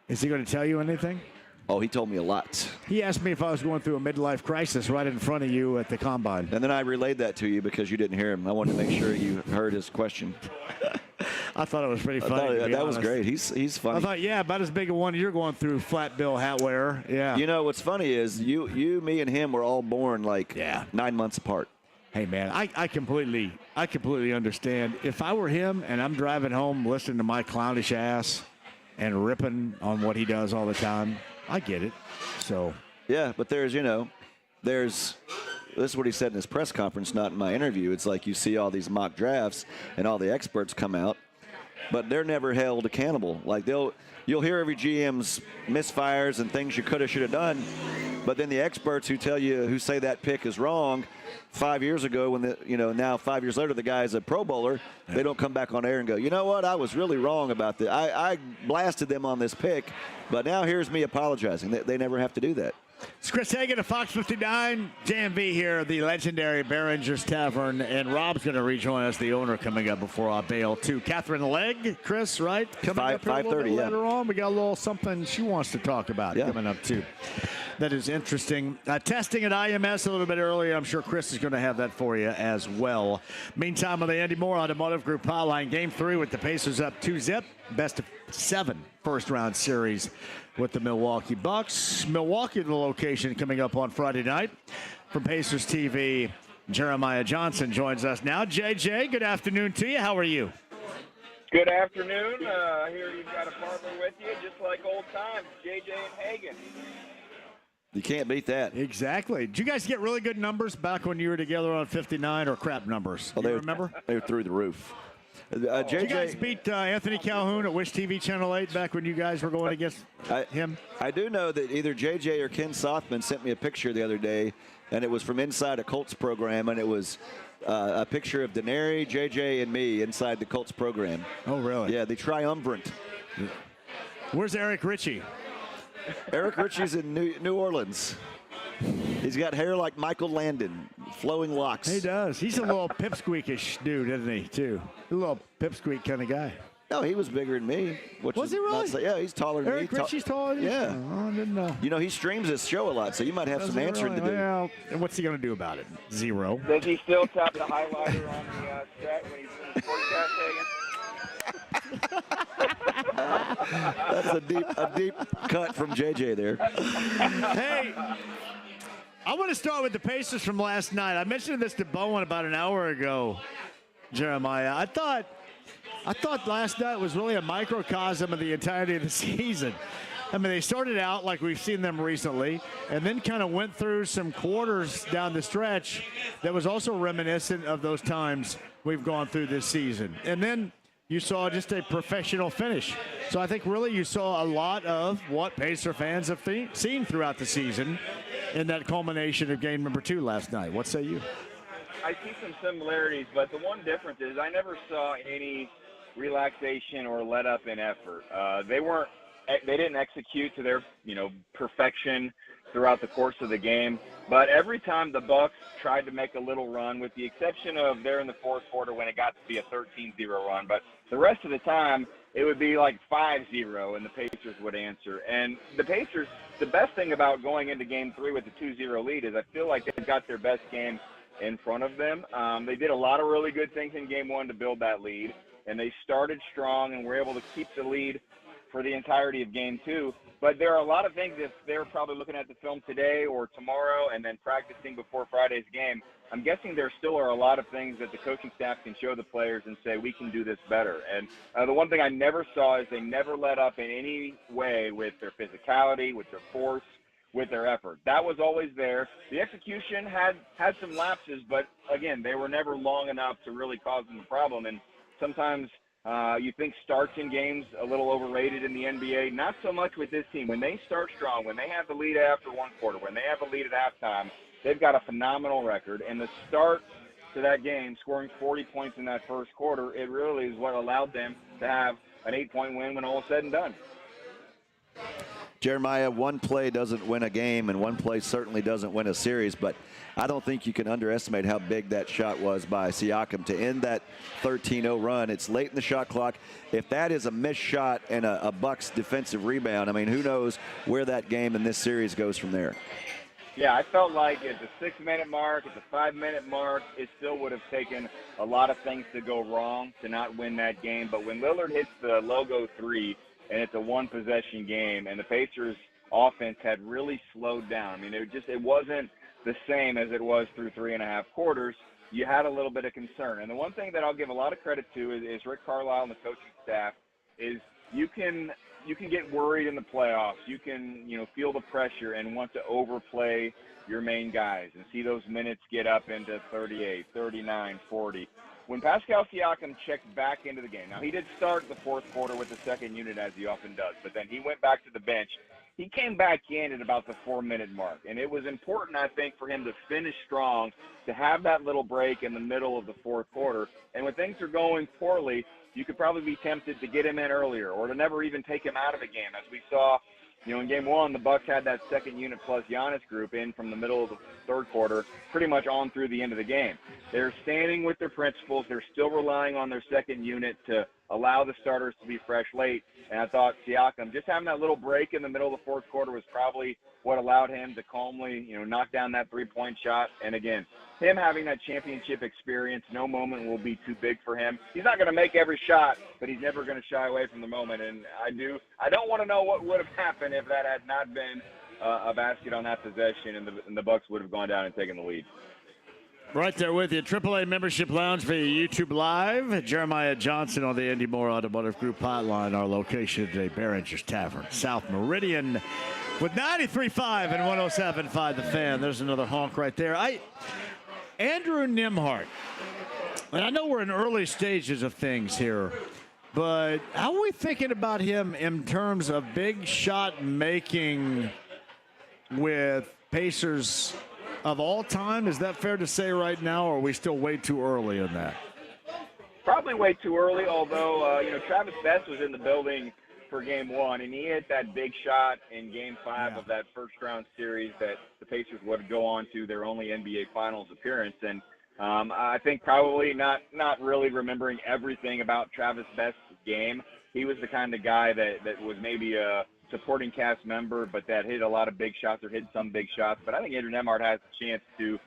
Speaker 10: Is he going to tell you anything?
Speaker 15: Oh, he told me a lot.
Speaker 10: He asked me if I was going through a midlife crisis right in front of you at the Combine.
Speaker 15: And then I relayed that to you because you didn't hear him. I wanted to make sure you heard his question.
Speaker 10: I thought it was pretty funny.
Speaker 15: That was great. He's funny.
Speaker 10: I thought, about as big a one you're going through, flat bill hat wearer. Yeah.
Speaker 15: What's funny is you, me, and him were all born 9 months apart.
Speaker 10: Hey, man, I completely understand. If I were him and I'm driving home listening to my clownish ass and ripping on what he does all the time, I get it. So.
Speaker 15: Yeah, but this is what he said in his press conference, not in my interview. It's like you see all these mock drafts and all the experts come out, but they're never held accountable. Like you'll hear every GM's misfires and things you could have, should have done, but then the experts who say that pick is wrong 5 years ago, when now 5 years later the guy is a Pro Bowler, they don't come back on air and go, you know what, I was really wrong about this. I blasted them on this pick, but now here's me apologizing. They never have to do that.
Speaker 10: It's Chris Hagan of Fox 59, JMV here, the legendary Barringers Tavern, and Rob's going to rejoin us, the owner, coming up before I bail, too. Katherine Legge, Chris, right? Coming up here a little bit later on. We got a little something she wants to talk about coming up, too. That is interesting. Testing at IMS a little bit earlier. I'm sure Chris is going to have that for you as well. Meantime, on the Andy Moore Automotive Group hotline, Game 3 with the Pacers up 2-zip. Best of 7 first-round series with the Milwaukee Bucks. Milwaukee, the location, coming up on Friday night. From Pacers TV, Jeremiah Johnson joins us now. JJ, good afternoon to you. How are you?
Speaker 18: Good afternoon. Here you've got a partner with you, just like old times, JJ and Hagan.
Speaker 15: You can't beat that.
Speaker 10: Exactly. Did you guys get really good numbers back when you were together on 59, or crap numbers? Do you remember?
Speaker 15: They were through the roof.
Speaker 10: Did you guys beat Anthony Calhoun at Wish TV Channel 8 back when you guys were going against him?
Speaker 15: I do know that either JJ or Ken Sothman sent me a picture the other day, and it was from inside a Colts program, and it was a picture of Denary, JJ, and me inside the Colts program.
Speaker 10: Oh, really?
Speaker 15: Yeah, the triumvirate.
Speaker 10: Where's Eric Ritchie?
Speaker 15: Eric Ritchie's in New Orleans. He's got hair like Michael Landon, flowing locks.
Speaker 10: He does. He's a little pipsqueakish dude, isn't he, too? A little pipsqueak kind of guy.
Speaker 15: No, he was bigger than me.
Speaker 10: Was he really?
Speaker 15: Yeah, he's taller than me.
Speaker 10: Eric Ritchie's taller than you?
Speaker 15: Yeah.
Speaker 10: Oh, I didn't know.
Speaker 15: He streams his show a lot, so you might have some answering to do.
Speaker 10: Well, and what's he going to do about it? Zero.
Speaker 18: Does he still tap the highlighter on the set when he's in the sportscast, Hagan?
Speaker 15: That's a deep cut from JJ there.
Speaker 10: Hey, I want to start with the Pacers from last night. I mentioned this to Bowen about an hour ago, Jeremiah. I thought last night was really a microcosm of the entirety of the season. I mean, they started out like we've seen them recently, and then kind of went through some quarters down the stretch that was also reminiscent of those times we've gone through this season. And then you saw just a professional finish. So I think really you saw a lot of what Pacer fans have seen throughout the season in that culmination of game number 2 last night. What say you?
Speaker 18: I see some similarities, but the one difference is I never saw any relaxation or let up in effort. They didn't execute to their, perfection throughout the course of the game. But every time the Bucks tried to make a little run, with the exception of there in the fourth quarter when it got to be a 13-0 run, but the rest of the time it would be like 5-0 and the Pacers would answer. And the Pacers, the best thing about going into game 3 with a 2-0 lead is I feel like they've got their best game in front of them. They did a lot of really good things in game 1 to build that lead, and they started strong and were able to keep the lead for the entirety of Game 2. But there are a lot of things, if they're probably looking at the film today or tomorrow and then practicing before Friday's game, I'm guessing there still are a lot of things that the coaching staff can show the players and say, we can do this better. And the one thing I never saw is they never let up in any way with their physicality, with their force, with their effort. That was always there. The execution had some lapses, but again, they were never long enough to really cause them a problem. And sometimes you think starts in games a little overrated in the NBA. Not so much with this team. When they start strong, when they have the lead after one quarter, when they have the lead at halftime, they've got a phenomenal record. And the start to that game, scoring 40 points in that first quarter, it really is what allowed them to have an 8-point win when all is said and done.
Speaker 15: Jeremiah, one play doesn't win a game, and one play certainly doesn't win a series, but I don't think you can underestimate how big that shot was by Siakam to end that 13-0 run. It's late in the shot clock. If that is a missed shot and a Bucks defensive rebound, I mean, who knows where that game in this series goes from there.
Speaker 18: Yeah, I felt like at the 6-minute mark, at the 5-minute mark, it still would have taken a lot of things to go wrong to not win that game. But when Lillard hits the logo three, and it's a one-possession game, and the Pacers' offense had really slowed down. I mean, it wasn't the same as it was through 3.5 quarters. You had a little bit of concern. And the one thing that I'll give a lot of credit to is Rick Carlisle and the coaching staff is you can get worried in the playoffs. You can, feel the pressure and want to overplay your main guys and see those minutes get up into 38, 39, 40. When Pascal Siakam checked back into the game, now he did start the fourth quarter with the second unit as he often does, but then he went back to the bench. He came back in at about the 4-minute mark, and it was important, I think, for him to finish strong, to have that little break in the middle of the fourth quarter. And when things are going poorly, you could probably be tempted to get him in earlier or to never even take him out of a game. As we saw, in Game 1, the Bucks had that second unit plus Giannis group in from the middle of the third quarter, pretty much on through the end of the game. They're standing with their principles. They're still relying on their second unit to allow the starters to be fresh late. And I thought Siakam, just having that little break in the middle of the fourth quarter was probably what allowed him to calmly, knock down that three-point shot. And again, him having that championship experience, no moment will be too big for him. He's not going to make every shot, but he's never going to shy away from the moment. And I don't want to know what would have happened if that had not been a basket on that possession and the Bucks would have gone down and taken the lead.
Speaker 10: Right there with you. AAA Membership Lounge via YouTube Live. Jeremiah Johnson on the Andy Moore Automotive Group hotline. Our location today, Barringers Tavern, South Meridian, with 93.5 and 107.5 The Fan. There's another honk right there. Andrew Nembhard, and I know we're in early stages of things here, but how are we thinking about him in terms of big shot making with Pacers of all time? Is that fair to say right now, or are we still way too early in that?
Speaker 18: Probably way too early, although, Travis Best was in the building for Game 1, and he hit that big shot in Game 5 of that first-round series that the Pacers would go on to their only NBA Finals appearance. And I think probably not really remembering everything about Travis Best's game. He was the kind of guy that was maybe a supporting cast member, but that hit a lot of big shots or hit some big shots. But I think Andrew Nembhard has a chance to,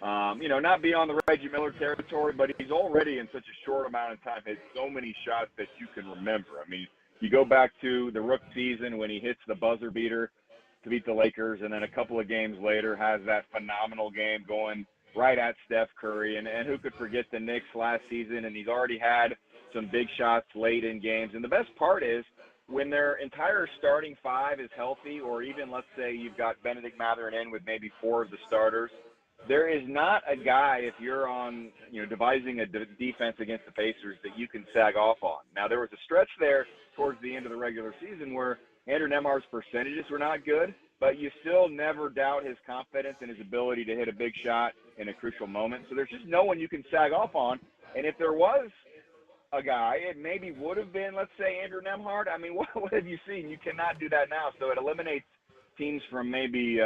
Speaker 18: not be on the Reggie Miller territory, but he's already in such a short amount of time hit so many shots that you can remember. I mean, you go back to the rookie season when he hits the buzzer beater to beat the Lakers, and then a couple of games later has that phenomenal game going right at Steph Curry. And who could forget the Knicks last season? And he's already had some big shots late in games. And the best part is when their entire starting five is healthy, or even let's say you've got Benedict Mathurin in with maybe 4 of the starters, there is not a guy, if you're on, devising a defense against the Pacers, that you can sag off on. Now, there was a stretch there towards the end of the regular season where Andrew Nembhard's percentages were not good, but you still never doubt his confidence and his ability to hit a big shot in a crucial moment. So there's just no one you can sag off on. And if there was a guy, it maybe would have been, let's say, Andrew Nembhard. I mean, what have you seen? You cannot do that now. So it eliminates teams from maybe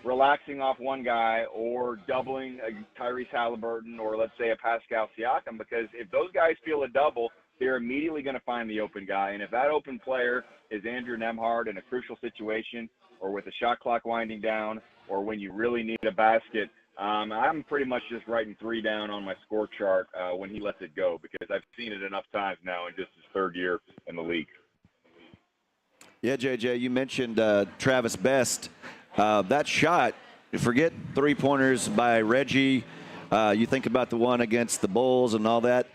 Speaker 18: relaxing off one guy or doubling a Tyrese Halliburton or, let's say, a Pascal Siakam, because if those guys feel a double, they're immediately going to find the open guy. And if that open player is Andrew Nembhard in a crucial situation or with the shot clock winding down or when you really need a basket, I'm pretty much just writing 3 down on my score chart when he lets it go, because I've seen it enough times now in just his third year in the league.
Speaker 15: Yeah, JJ, you mentioned Travis Best. That shot, forget three-pointers by Reggie. You think about the one against the Bulls and all that.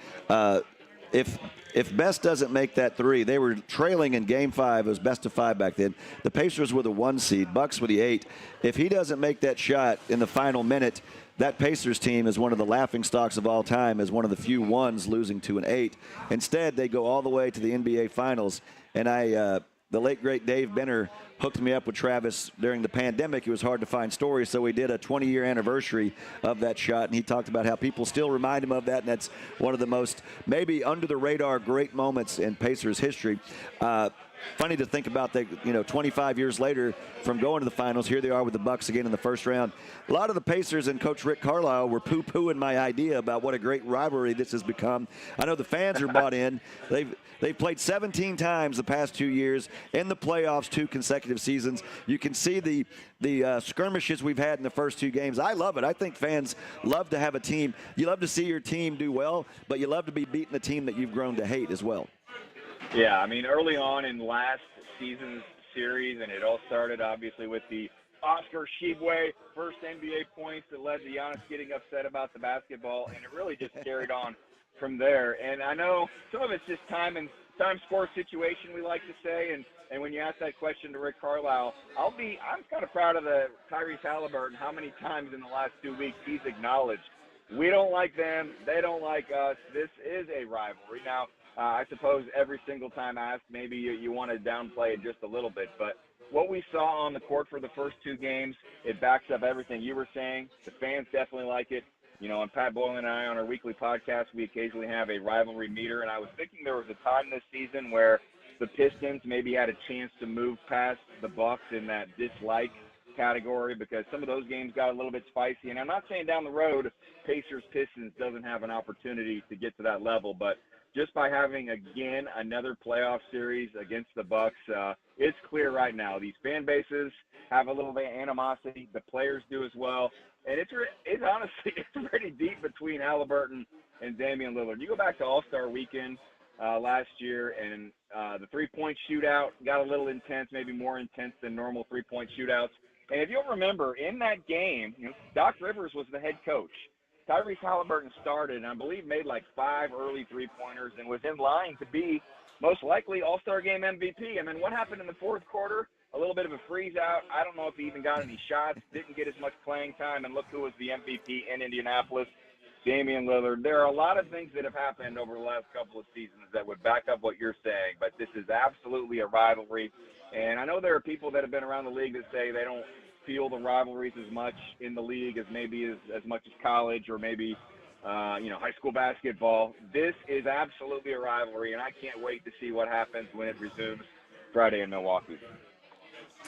Speaker 15: If Best doesn't make that three, they were trailing in Game 5. It was best of 5 back then. The Pacers were the 1 seed, Bucks were the 8. If he doesn't make that shot in the final minute, that Pacers team is one of the laughingstocks of all time, as one of the few ones losing to an 8. Instead, they go all the way to the NBA Finals. And the late, great Dave Benner hooked me up with Travis during the pandemic. It was hard to find stories, so we did a 20-year anniversary of that shot, and he talked about how people still remind him of that, and that's one of the most maybe under-the-radar great moments in Pacers history. Funny to think about that, 25 years later from going to the finals, here they are with the Bucks again in the first round. A lot of the Pacers and Coach Rick Carlisle were poo-pooing my idea about what a great rivalry this has become. I know the fans are bought in. They've played 17 times the past 2 years in the playoffs, 2 consecutive seasons. You can see the skirmishes we've had in the first 2 games. I love it. I think fans love to have a team. You love to see your team do well, but you love to be beating a team that you've grown to hate as well.
Speaker 18: Yeah, I mean, early on in last season's series, and it all started obviously with the Oscar Tshiebwe first NBA points that led to Giannis getting upset about the basketball, and it really just carried on from there. And I know some of it's just time sport situation, we like to say, and when you ask that question to Rick Carlisle, I'm kind of proud of the Tyrese Halliburton, how many times in the last 2 weeks he's acknowledged, we don't like them, they don't like us, this is a rivalry. Now, I suppose every single time asked, maybe you want to downplay it just a little bit. But what we saw on the court for the first 2 games, it backs up everything you were saying. The fans definitely like it. And Pat Bowen and I on our weekly podcast, we occasionally have a rivalry meter. And I was thinking there was a time this season where the Pistons maybe had a chance to move past the Bucks in that dislike category, because some of those games got a little bit spicy. And I'm not saying down the road Pacers-Pistons doesn't have an opportunity to get to that level, but just by having, again, another playoff series against the Bucks, it's clear right now. These fan bases have a little bit of animosity. The players do as well. And it's honestly, it's pretty deep between Halliburton and Damian Lillard. You go back to All-Star Weekend last year, and the three-point shootout got a little intense, maybe more intense than normal three-point shootouts. And if you'll remember, in that game, Doc Rivers was the head coach. Tyrese Halliburton started, and I believe made like 5 early three-pointers and was in line to be most likely All-Star Game MVP. And then what happened in the fourth quarter? A little bit of a freeze-out. I don't know if he even got any shots, didn't get as much playing time, and look who was the MVP in Indianapolis, Damian Lillard. There are a lot of things that have happened over the last couple of seasons that would back up what you're saying, but this is absolutely a rivalry. And I know there are people that have been around the league that say they don't feel the rivalries as much in the league as maybe as much as college or maybe high school basketball. This is absolutely a rivalry, and I can't wait to see what happens when it resumes Friday in Milwaukee.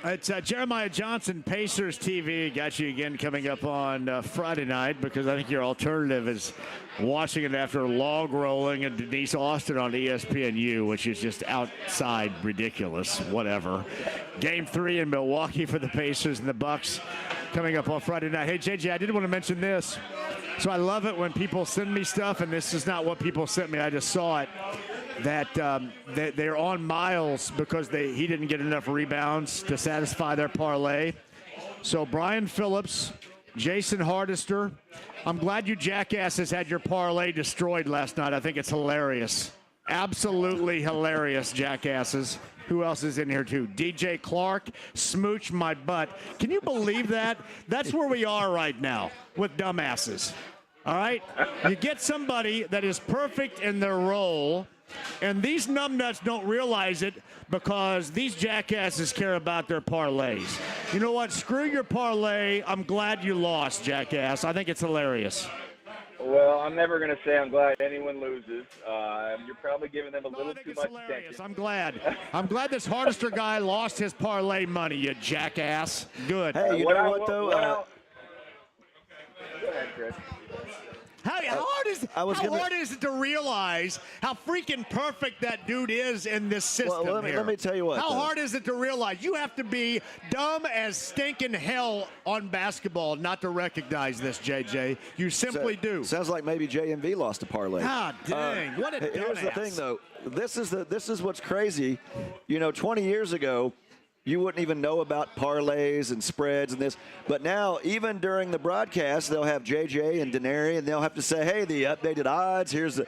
Speaker 10: It's Jeremiah Johnson, Pacers TV. Got you again coming up on Friday night, because I think your alternative is watching it after log rolling and Denise Austin on ESPNU, which is just outside ridiculous. Whatever. Game 3 in Milwaukee for the Pacers and the Bucks coming up on Friday night. Hey, JJ, I did want to mention this. So I love it when people send me stuff, and this is not what people sent me. I just saw it. That they're on Miles because he didn't get enough rebounds to satisfy their parlay. So Brian Phillips, Jason Hardister, I'm glad you jackasses had your parlay destroyed last night. I think it's hilarious. Absolutely hilarious, jackasses. Who else is in here too? DJ Clark, smooch my butt. Can you believe that? That's where we are right now with dumbasses. All right? You get somebody that is perfect in their role, and these numbnuts don't realize it because these jackasses care about their parlays. You know what? Screw your parlay. I'm glad you lost, jackass. I think it's hilarious.
Speaker 18: Well, I'm never going to say I'm glad anyone loses. You're probably giving them a little too much attention.
Speaker 10: I'm glad. I'm glad this Hardister guy lost his parlay money, you jackass. Good.
Speaker 15: Hey, you know what, though?
Speaker 18: Go ahead, Chris.
Speaker 10: Wait, how hard is it to realize how freaking perfect that dude is in this system?
Speaker 15: Well, let me tell you what.
Speaker 10: How hard is it to realize you have to be dumb as stinking hell on basketball not to recognize this, JJ? You simply do.
Speaker 15: Sounds like maybe JMV lost a parlay.
Speaker 10: God dang, what a dumbass.
Speaker 15: Here's the thing, though. This is what's crazy. 20 years ago, you wouldn't even know about parlays and spreads and this. But now, even during the broadcast, they'll have JJ and Denary, and they'll have to say, hey, the updated odds, here's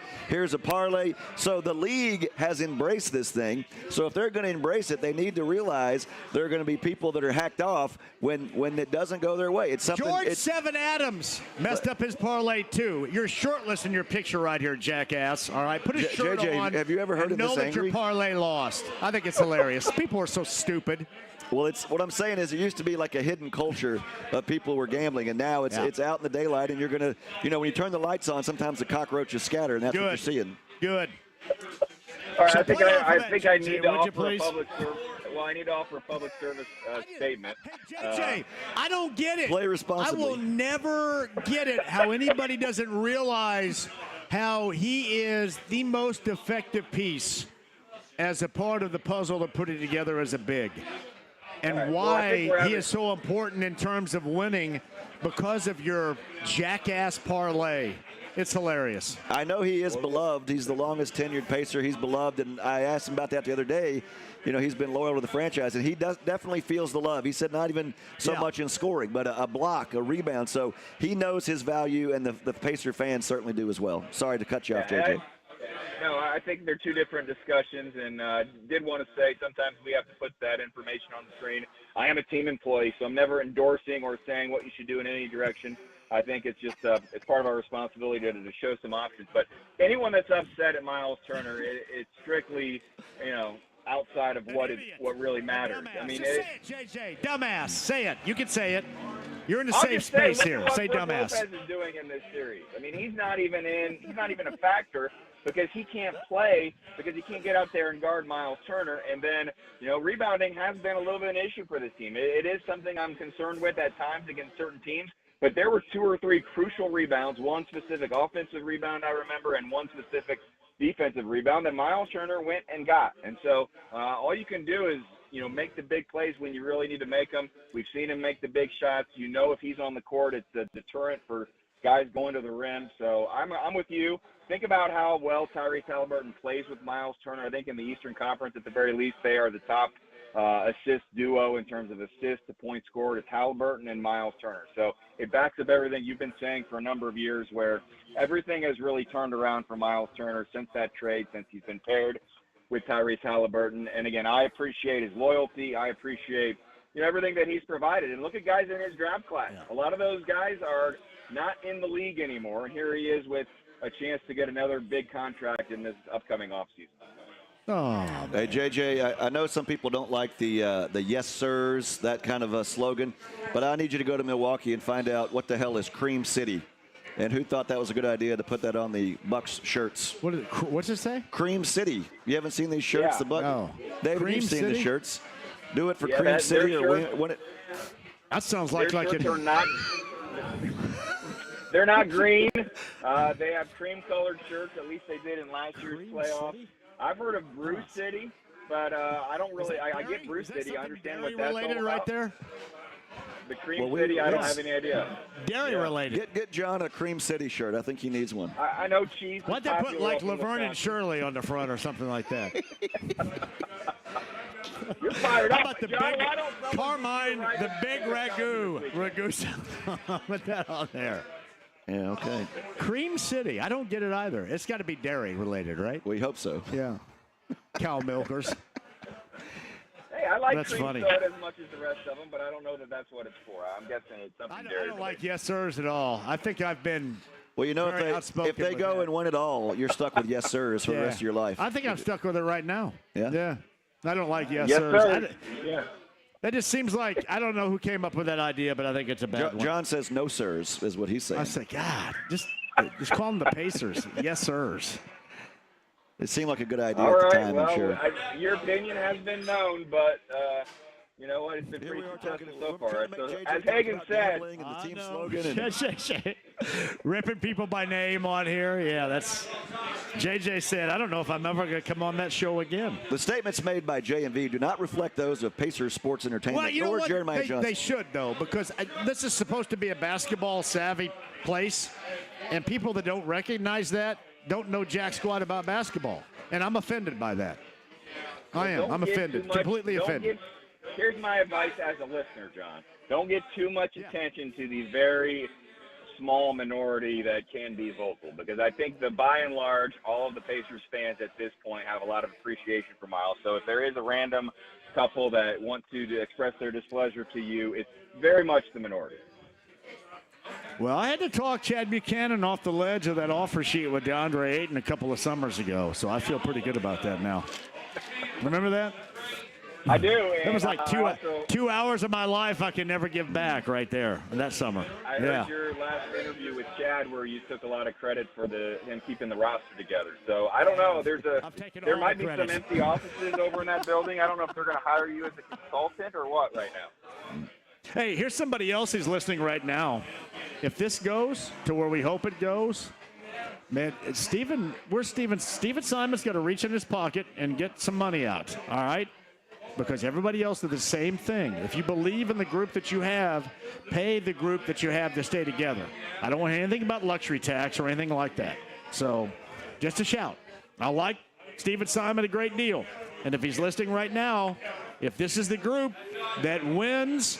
Speaker 15: a parlay. So the league has embraced this thing. So if they're going to embrace it, they need to realize there are going to be people that are hacked off when it doesn't go their way. It's something.
Speaker 10: George Seven Adams messed up his parlay, too. You're shirtless in your picture right here, jackass. All right, put a shirt
Speaker 15: JJ,
Speaker 10: on.
Speaker 15: have you ever heard of this
Speaker 10: know that
Speaker 15: angry?
Speaker 10: your parlay lost. I think it's hilarious. People are so stupid.
Speaker 15: Well, it's what I'm saying is it used to be like a hidden culture of people who were gambling, and now it's out in the daylight, and you're going to, when you turn the lights on, sometimes the cockroaches scatter, and that's what you're seeing.
Speaker 10: Good.
Speaker 18: All right, I think I need to offer a public service. Well, I need to offer a public service statement.
Speaker 10: JJ, I don't get it.
Speaker 15: Play responsibly.
Speaker 10: I will never get it how anybody doesn't realize how he is the most effective piece as a part of the puzzle to put it together as a big. And why he is so important in terms of winning because of your jackass parlay. It's hilarious.
Speaker 15: I know he is beloved. He's the longest tenured pacer. He's beloved, and I asked him about that the other day. He's been loyal to the franchise, and he definitely feels the love. He said not even so much in scoring, but a block, a rebound. So he knows his value, and the Pacer fans certainly do as well. Sorry to cut you off, JJ.
Speaker 18: No, I think they're two different discussions, and did want to say sometimes we have to put that information on the screen. I am a team employee, so I'm never endorsing or saying what you should do in any direction. I think it's just it's part of our responsibility to show some options. But anyone that's upset at Miles Turner, it's strictly, outside of what really matters.
Speaker 10: Dumbass.
Speaker 18: I mean,
Speaker 10: say it, JJ. Dumbass. Say it. You can say it. You're in a safe space here. Say dumbass.
Speaker 18: What Lopez is doing in this series. I mean, he's not even a factor because he can't play because he can't get out there and guard Miles Turner. And then, rebounding has been a little bit of an issue for this team. It is something I'm concerned with at times against certain teams. But there were 2 or 3 crucial rebounds, one specific offensive rebound I remember, and one specific defensive rebound that Miles Turner went and got. And so all you can do is, make the big plays when you really need to make them. We've seen him make the big shots. If he's on the court, it's a deterrent for guys going to the rim. So I'm with you. Think about how well Tyrese Halliburton plays with Miles Turner. I think in the Eastern Conference, at the very least, they are the top assist duo in terms of assist to point scored. It's Halliburton and Miles Turner. So it backs up everything you've been saying for a number of years where everything has really turned around for Miles Turner since that trade, since he's been paired with Tyrese Halliburton. And again, I appreciate his loyalty. I appreciate everything that he's provided. And look at guys in his draft class. A lot of those guys are not in the league anymore. And here he is with a chance to get another big contract in this upcoming offseason.
Speaker 10: Oh,
Speaker 15: hey, JJ, I know some people don't like the yes sirs, that kind of a slogan, but I need you to go to Milwaukee and find out what the hell is Cream City. And who thought that was a good idea to put that on the Bucks shirts?
Speaker 10: What's it say?
Speaker 15: Cream City. You haven't seen these shirts?
Speaker 18: Yeah.
Speaker 15: The Bucks.
Speaker 10: No.
Speaker 15: David,
Speaker 10: Cream
Speaker 15: you've seen
Speaker 10: City?
Speaker 15: the shirts. Do it for Cream City or win it.
Speaker 10: That sounds like
Speaker 18: Their shirts are not. They're not green. They have cream-colored shirts. At least they did in last year's playoffs. I've heard of Brew City, but I don't really. I get Brew City. I understand what that's all about.
Speaker 10: Right there.
Speaker 18: The Cream City, I don't have any idea.
Speaker 10: Dairy related.
Speaker 15: Get John a Cream City shirt. I think he needs one.
Speaker 18: I know cheese.
Speaker 10: Why'd they put like Laverne and Shirley on the front or something like that?
Speaker 18: You're fired
Speaker 10: How
Speaker 18: up.
Speaker 10: about the
Speaker 18: John,
Speaker 10: big
Speaker 18: why don't someone
Speaker 10: Carmine,
Speaker 18: write
Speaker 10: the
Speaker 18: a
Speaker 10: big ragu? Put that on there.
Speaker 15: Yeah, okay.
Speaker 10: Cream City. I don't get it either. It's got to be dairy related, right?
Speaker 15: We hope so.
Speaker 10: Yeah. Cow milkers.
Speaker 18: Hey, I like
Speaker 10: That's
Speaker 18: cream
Speaker 10: funny.
Speaker 18: soda as much as the rest of them, but I don't know that that's what it's for. I'm guessing it's something dairy.
Speaker 10: I don't like yes sirs at all. I think I've been.
Speaker 15: Well,
Speaker 10: very
Speaker 15: if
Speaker 10: outspoken
Speaker 15: they
Speaker 10: with
Speaker 15: go
Speaker 10: that.
Speaker 15: and win it all, you're stuck with yes sirs for the rest of your life.
Speaker 10: I think I'm stuck with it right now.
Speaker 15: Yeah?
Speaker 10: Yeah. I don't like yes
Speaker 18: Yes,
Speaker 10: sirs.
Speaker 18: sir. Yeah.
Speaker 10: That just seems like, I don't know who came up with that idea, but I think it's a bad one.
Speaker 15: John says no sirs is what he's saying.
Speaker 10: I say, God, just call them the Pacers. Yes sirs.
Speaker 15: It seemed like a good idea
Speaker 18: All
Speaker 15: at the
Speaker 18: right,
Speaker 15: time,
Speaker 18: well,
Speaker 15: I'm sure.
Speaker 18: your opinion has been known, but you know what? It's been pretty successful so
Speaker 15: we're
Speaker 18: far.
Speaker 15: trying to
Speaker 18: So,
Speaker 15: make JJ
Speaker 18: as
Speaker 15: talk
Speaker 18: Hagan
Speaker 15: about
Speaker 18: said,
Speaker 15: gambling and the team slogan. And
Speaker 10: ripping people by name on here. Yeah, that's JJ said. I don't know if I'm ever going to come on that show again.
Speaker 15: The statements made by JMV do not reflect those of Pacers Sports Entertainment
Speaker 10: Well, you know
Speaker 15: or
Speaker 10: what?
Speaker 15: Jeremiah Johnson.
Speaker 10: They should, though, because this is supposed to be a basketball-savvy place, and people that don't recognize that don't know jack squat about basketball, and I'm offended by that. I am. I'm offended, completely offended.
Speaker 18: Here's my advice as a listener, John. Don't get too much attention to the very small minority that can be vocal, because I think that by and large, all of the Pacers fans at this point have a lot of appreciation for Miles. So if there is a random couple that want to express their displeasure to you, it's very much the minority.
Speaker 10: Well, I had to talk Chad Buchanan off the ledge of that offer sheet with DeAndre Ayton a couple of summers ago, so I feel pretty good about that now. Remember that?
Speaker 18: I do.
Speaker 10: It was like 2 hours of my life I can never give back right there that summer.
Speaker 18: I heard your last interview with Chad where you took a lot of credit for him keeping the roster together. So I don't know. There might be some empty offices over in that building. I don't know if they're going to hire you as a consultant or what right now.
Speaker 10: Hey, here's somebody else who's listening right now. If this goes to where we hope it goes, man, Steven Simon's got to reach in his pocket and get some money out, all right? Because everybody else did the same thing. If you believe in the group that you have, pay the group that you have to stay together. I don't want anything about luxury tax or anything like that. So just a shout. I like Steven Simon a great deal. And if he's listening right now, if this is the group that wins,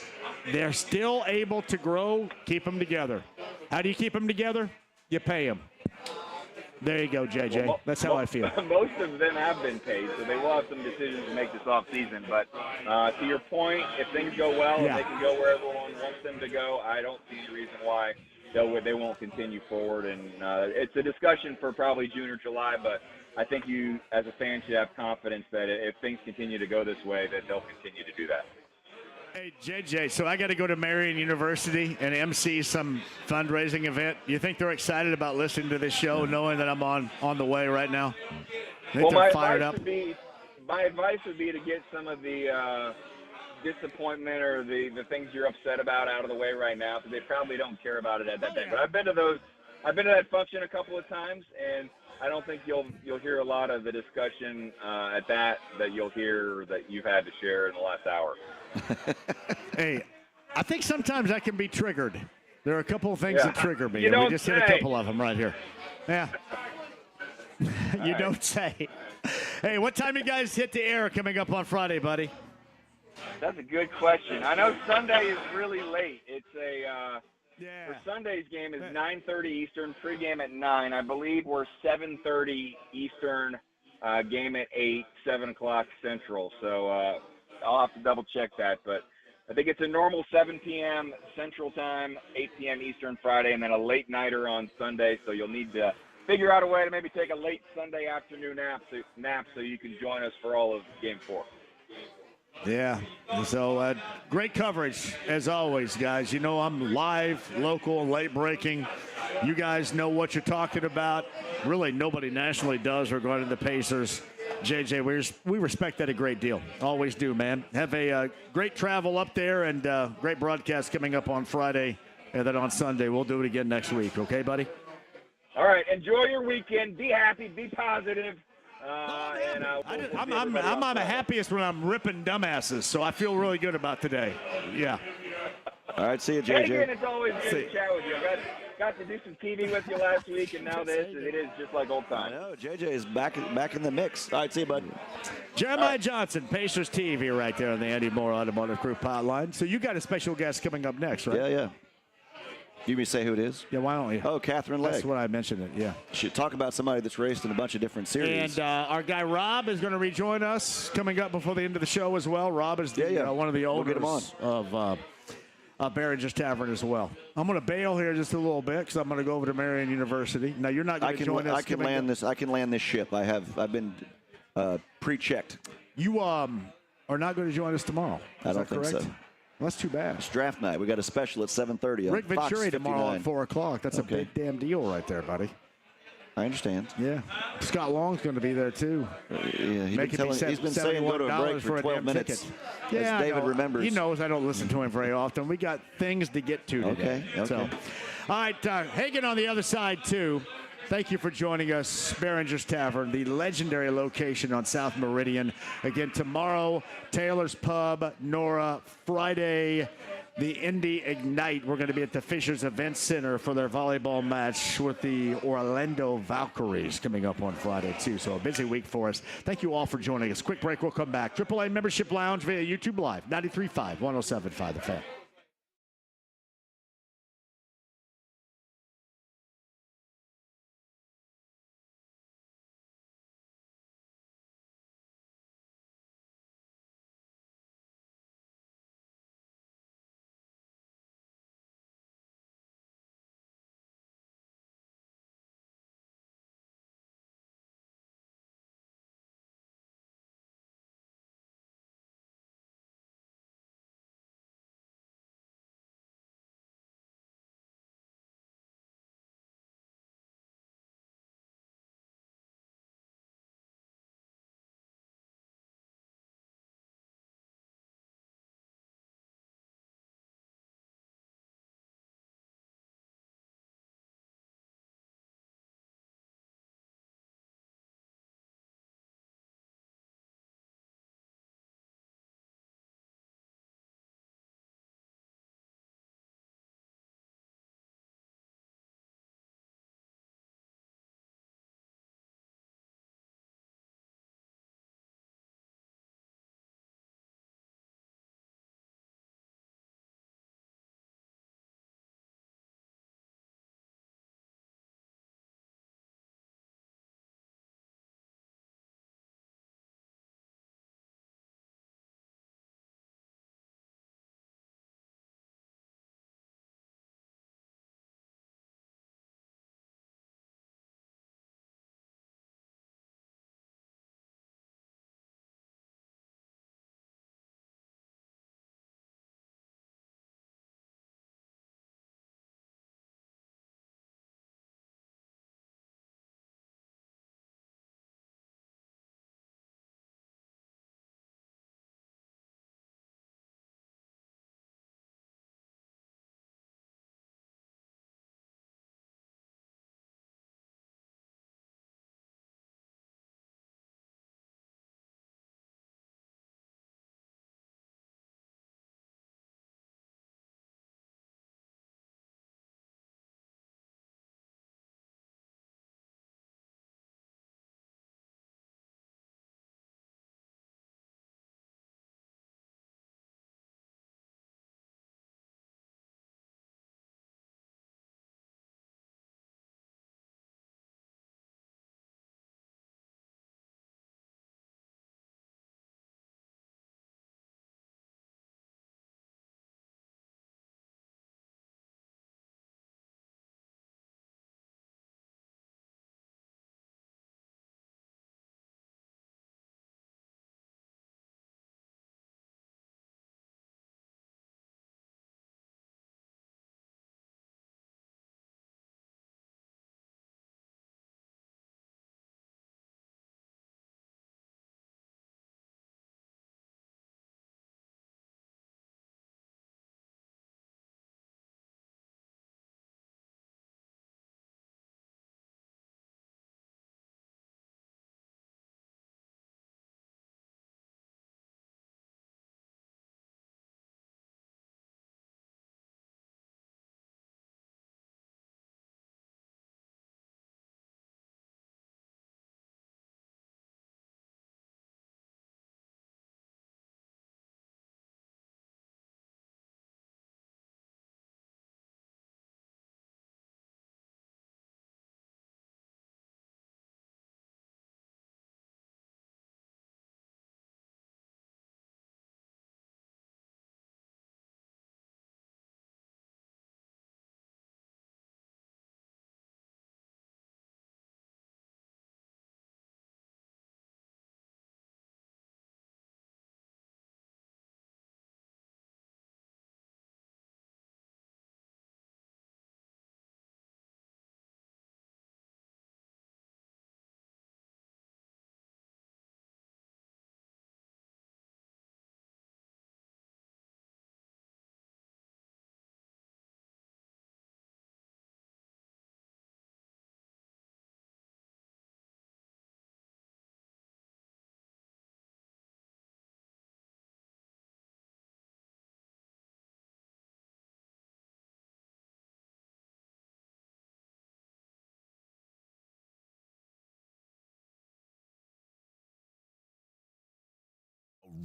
Speaker 10: they're still able to grow, keep them together. How do you keep them together? You pay them. There you go, JJ.
Speaker 18: Well,
Speaker 10: that's how I feel.
Speaker 18: Most of them have been paid, so they will have some decisions to make this offseason. But to your point, if things go well and they can go where everyone wants them to go, I don't see any reason why they won't continue forward. And it's a discussion for probably June or July, but I think you, as a fan, should have confidence that if things continue to go this way, that they'll continue to do that.
Speaker 10: Hey, JJ, so I got to go to Marion University and MC some fundraising event. You think they're excited about listening to this show, knowing that I'm on the way right now?
Speaker 18: Well, my advice would be to get some of the disappointment or the things you're upset about out of the way right now, because they probably don't care about it at that time. But I've been to that function a couple of times, and I don't think you'll hear a lot of the discussion at that you'll hear that you've had to share in the last hour.
Speaker 10: Hey, I think sometimes I can be triggered. There are a couple of things that trigger me.
Speaker 18: You
Speaker 10: We just hit a couple of them right here. Yeah. You
Speaker 18: All
Speaker 10: don't say. Hey, what time you guys hit the air coming up on Friday, buddy?
Speaker 18: That's a good question. I know Sunday is really late. It's for Sunday's game is 9:30 Eastern, pregame at 9. I believe we're 7:30 Eastern, game at 8, 7 o'clock Central. So I'll have to double check that, but I think it's a normal 7 p.m. Central Time, 8 p.m. Eastern Friday, and then a late nighter on Sunday. So you'll need to figure out a way to maybe take a late Sunday afternoon nap so you can join us for all of Game 4.
Speaker 10: Yeah. So great coverage as always, guys. You know I'm live, local, late breaking. You guys know what you're talking about. Really, nobody nationally does regarding the Pacers. JJ, we respect that a great deal. Always do, man. Have a great travel up there and great broadcast coming up on Friday. And then on Sunday, we'll do it again next week. Okay, buddy?
Speaker 18: All right. Enjoy your weekend. Be happy. Be positive.
Speaker 10: I'm the happiest when I'm ripping dumbasses, so I feel really good about today. Yeah.
Speaker 15: All right, see you, JJ.
Speaker 18: Again, it's always good to chat with you. I got to do some TV with you last week, and now this. It is just like old times.
Speaker 15: I know. JJ is back in the mix. All right, see you, bud.
Speaker 10: Jeremiah Johnson, Pacers TV right there on the Andy Moore Automotive Group hotline. So you got a special guest coming up next, right?
Speaker 15: Yeah. You want me to say who it is?
Speaker 10: Yeah, why don't you?
Speaker 15: Oh, Katherine Legge.
Speaker 10: That's what I mentioned it, yeah.
Speaker 15: Should talk about somebody that's raced in a bunch of different series.
Speaker 10: And our guy Rob is going to rejoin us coming up before the end of the show as well. Rob is one of the owners of Barringers Tavern as well. I'm going to bail here just a little bit because I'm going to go over to Marion University. Now, you're not going to join us.
Speaker 15: I can land this ship. I've been pre-checked.
Speaker 10: You are not going to join us tomorrow.
Speaker 15: I don't think so.
Speaker 10: Well, that's too bad.
Speaker 15: It's draft night. We got a special at 7:30.
Speaker 10: Rick Venturi tomorrow at 4 o'clock. That's a big damn deal right there, buddy.
Speaker 15: I understand.
Speaker 10: Yeah. Scott Long's going to be there, too.
Speaker 15: Yeah, he's been saying go to a break for 12 minutes.
Speaker 10: Yeah,
Speaker 15: as David remembers.
Speaker 10: He knows I don't listen to him very often. We got things to get to today.
Speaker 15: Okay.
Speaker 10: So, all right, Hagen on the other side, too. Thank you for joining us, Barringers Tavern, the legendary location on South Meridian. Again, tomorrow, Taylor's Pub, Nora. Friday, the Indy Ignite. We're going to be at the Fishers Event Center for their volleyball match with the Orlando Valkyries coming up on Friday, too. So a busy week for us. Thank you all for joining us. Quick break. We'll come back. AAA Membership Lounge via YouTube Live, 93.5, 107.5 The Fan.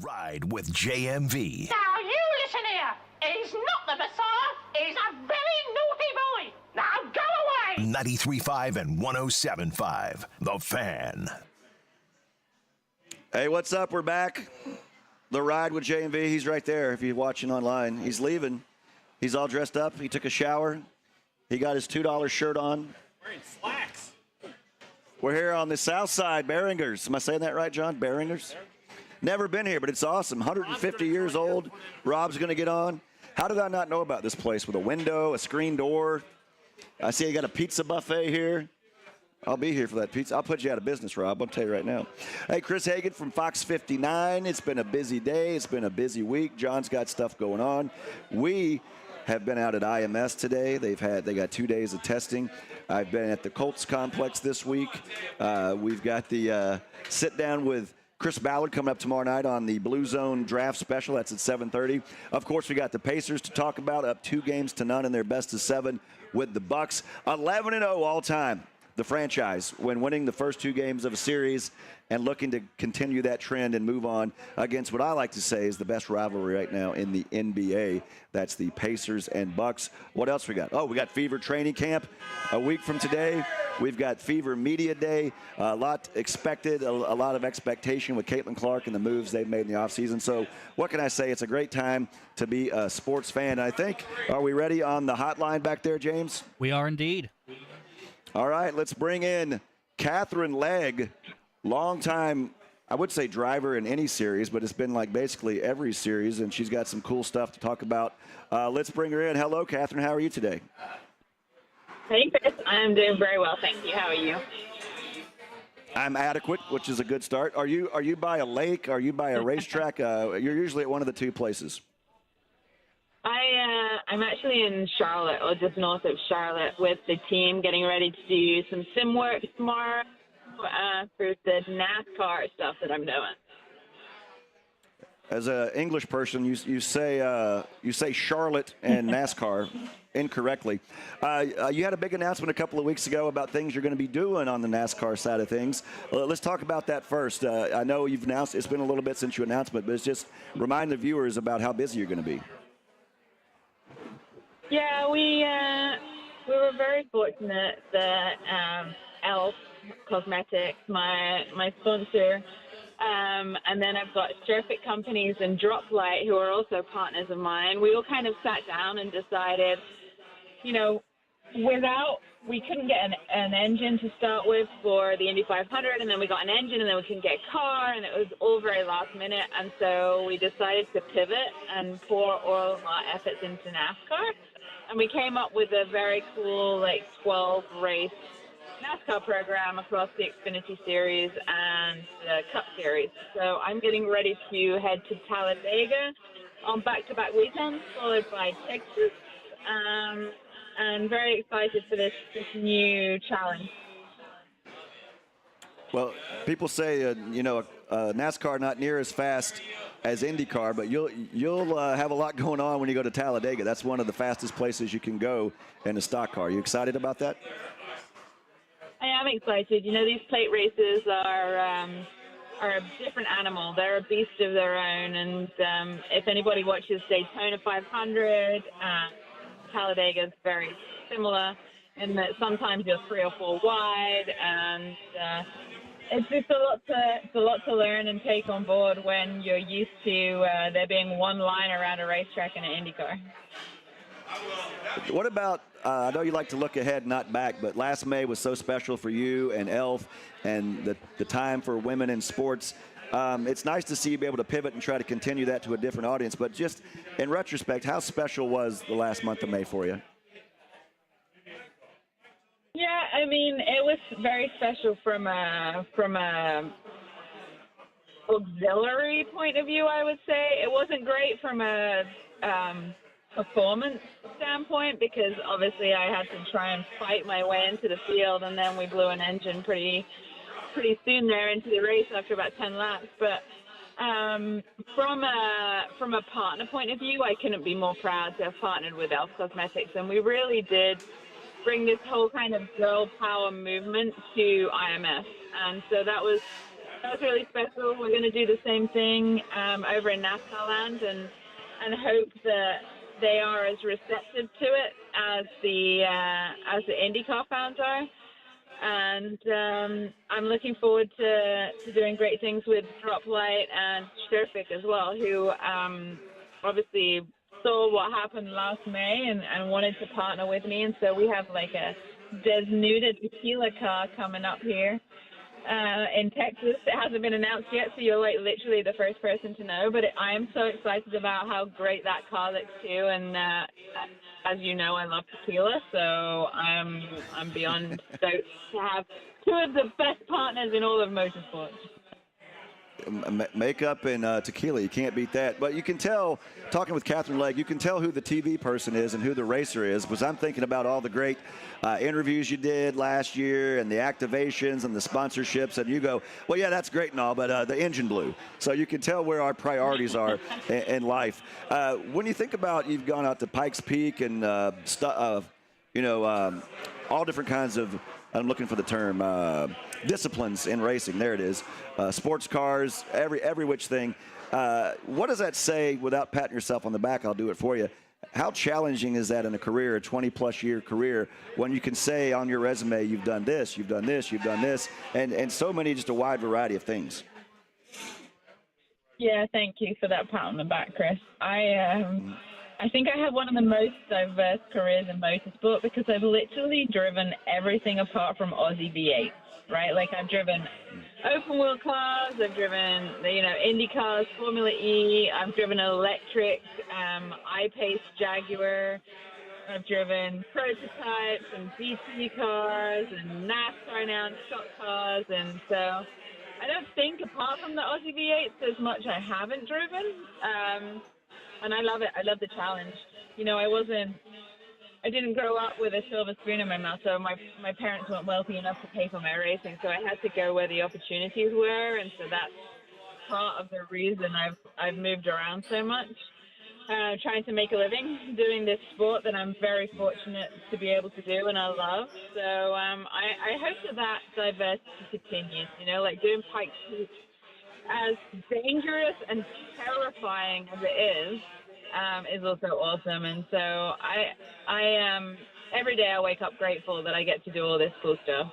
Speaker 8: Ride with JMV.
Speaker 5: Now you listen here. He's not the Messiah. He's a very naughty boy. Now go away.
Speaker 8: 93.5 and 107.5. The Fan.
Speaker 15: Hey, what's up? We're back. The Ride with JMV. He's right there if you're watching online. He's leaving. He's all dressed up. He took a shower. He got his $2 shirt on.
Speaker 16: Wearing slacks.
Speaker 15: We're here on the south side, Barringers. Am I saying that right, John? Barringers? Never been here, but it's awesome. 150 years old. Rob's going to get on. How did I not know about this place with a window, a screen door? I see you got a pizza buffet here. I'll be here for that pizza. I'll put you out of business, Rob. I'll tell you right now. Hey, Chris Hagan from Fox 59. It's been a busy day. It's been a busy week. John's got stuff going on. We have been out at IMS today. They got 2 days of testing. I've been at the Colts complex this week. We've got the sit down with Chris Ballard coming up tomorrow night on the Blue Zone Draft Special. That's at 7:30. Of course, we got the Pacers to talk about, up 2-0 in their best of 7 with the Bucks. 11-0 all time. The franchise when winning the first 2 games of a series and looking to continue that trend and move on against what I like to say is the best rivalry right now in the NBA. That's the Pacers and Bucks. What else we got? Oh, we got Fever Training Camp a week from today. We've got Fever Media Day. A lot expected, a lot of expectation with Caitlin Clark and the moves they've made in the offseason. So what can I say? It's a great time to be a sports fan. I think, are we ready on the hotline back there, James?
Speaker 19: We are indeed.
Speaker 15: All right, let's bring in Katherine Legge, longtime, I would say driver in any series, but it's been like basically every series, and she's got some cool stuff to talk about. Let's bring her in. Hello, Katherine. How are you today?
Speaker 20: Hey, Chris. I'm doing very well, thank you. How are you?
Speaker 15: I'm adequate, which is a good start. Are you by a lake? Are you by a racetrack? You're usually at one of the 2 places.
Speaker 20: I'm actually in Charlotte, or just north of Charlotte, with the team getting ready to do some sim work tomorrow for the NASCAR stuff that I'm doing.
Speaker 15: As an English person, you say Charlotte and NASCAR incorrectly. You had a big announcement a couple of weeks ago about things you're going to be doing on the NASCAR side of things. Let's talk about that first. I know you've announced, it's been a little bit since you announced it, but it's just remind the viewers about how busy you're going to be.
Speaker 20: Yeah, we were very fortunate that Elf Cosmetics, my sponsor, and then I've got Sherfit Companies and Droplight, who are also partners of mine. We all kind of sat down and decided, we couldn't get an engine to start with for the Indy 500, and then we got an engine, and then we couldn't get a car, and it was all very last minute. And so we decided to pivot and pour all of our efforts into NASCAR. And we came up with a very cool, 12-race NASCAR program across the Xfinity Series and the Cup Series. So I'm getting ready to head to Talladega on back-to-back weekends, followed by Texas. And very excited for this new challenge.
Speaker 15: Well, people say, NASCAR not near as fast as IndyCar, but you'll have a lot going on when you go to Talladega. That's one of the fastest places you can go in a stock car. Are you excited about that?
Speaker 20: I am excited. These plate races are a different animal. They're a beast of their own. And if anybody watches Daytona 500, Talladega is very similar in that sometimes you're 3 or 4 wide, and it's just a lot to learn and take on board when you're used to there being one line around a racetrack in an IndyCar.
Speaker 15: What about, I know you like to look ahead, not back, but last May was so special for you and Elf and the time for women in sports. It's nice to see you be able to pivot and try to continue that to a different audience, but just in retrospect, how special was the last month of May for you?
Speaker 20: Yeah, I mean, it was very special from a auxiliary point of view, I would say. It wasn't great from a performance standpoint because obviously I had to try and fight my way into the field, and then we blew an engine pretty soon there into the race after about 10 laps. But from a partner point of view, I couldn't be more proud to have partnered with Elf Cosmetics, and we really did bring this whole kind of girl power movement to IMS. And so that was that was really special. We're going to do the same thing over in NASCAR land and hope that they are as receptive to it as the IndyCar fans are. And I'm looking forward to doing great things with Droplight and Sherfick as well, who obviously saw what happened last May and wanted to partner with me. And so we have like a Desnuda tequila car coming up here in Texas. It hasn't been announced yet, so you're like literally the first person to know. But I am so excited about how great that car looks too. And as you know, I love tequila, so I'm beyond stoked to have two of the best partners in all of motorsports.
Speaker 15: Makeup and tequila, you can't beat that. But you can tell, talking with Katherine Legge, you can tell who the TV person is and who the racer is, because I'm thinking about all the great interviews you did last year and the activations and the sponsorships, and you go, well, yeah, that's great and all, but the engine blew. So you can tell where our priorities are in life. When you think about, you've gone out to Pikes Peak and all different kinds of, I'm looking for the term, disciplines in racing. There it is. Sports cars, every which thing. What does that say, without patting yourself on the back, I'll do it for you. How challenging is that in a career, a 20-plus year career, when you can say on your resume, you've done this, you've done this, you've done this, and so many, just a wide variety of things?
Speaker 20: Yeah, thank you for that pat on the back, Chris. I think I have one of the most diverse careers in motorsport because I've literally driven everything apart from Aussie V8, right? Like I've driven open wheel cars, I've driven, Indy cars, Formula E, I've driven electric, I-Pace Jaguar, I've driven prototypes and GT cars and NASCAR now and stock cars, and so I don't think apart from the Aussie V8 there's much I haven't driven. And I love it. I love the challenge. I didn't grow up with a silver spoon in my mouth, so my parents weren't wealthy enough to pay for my racing, so I had to go where the opportunities were, and so that's part of the reason I've moved around so much, trying to make a living doing this sport that I'm very fortunate to be able to do and I love. So I hope that diversity continues, like doing Pikes Peak, as dangerous and terrifying as it is also awesome. And so I am every day I wake up grateful that I get to do all this cool stuff.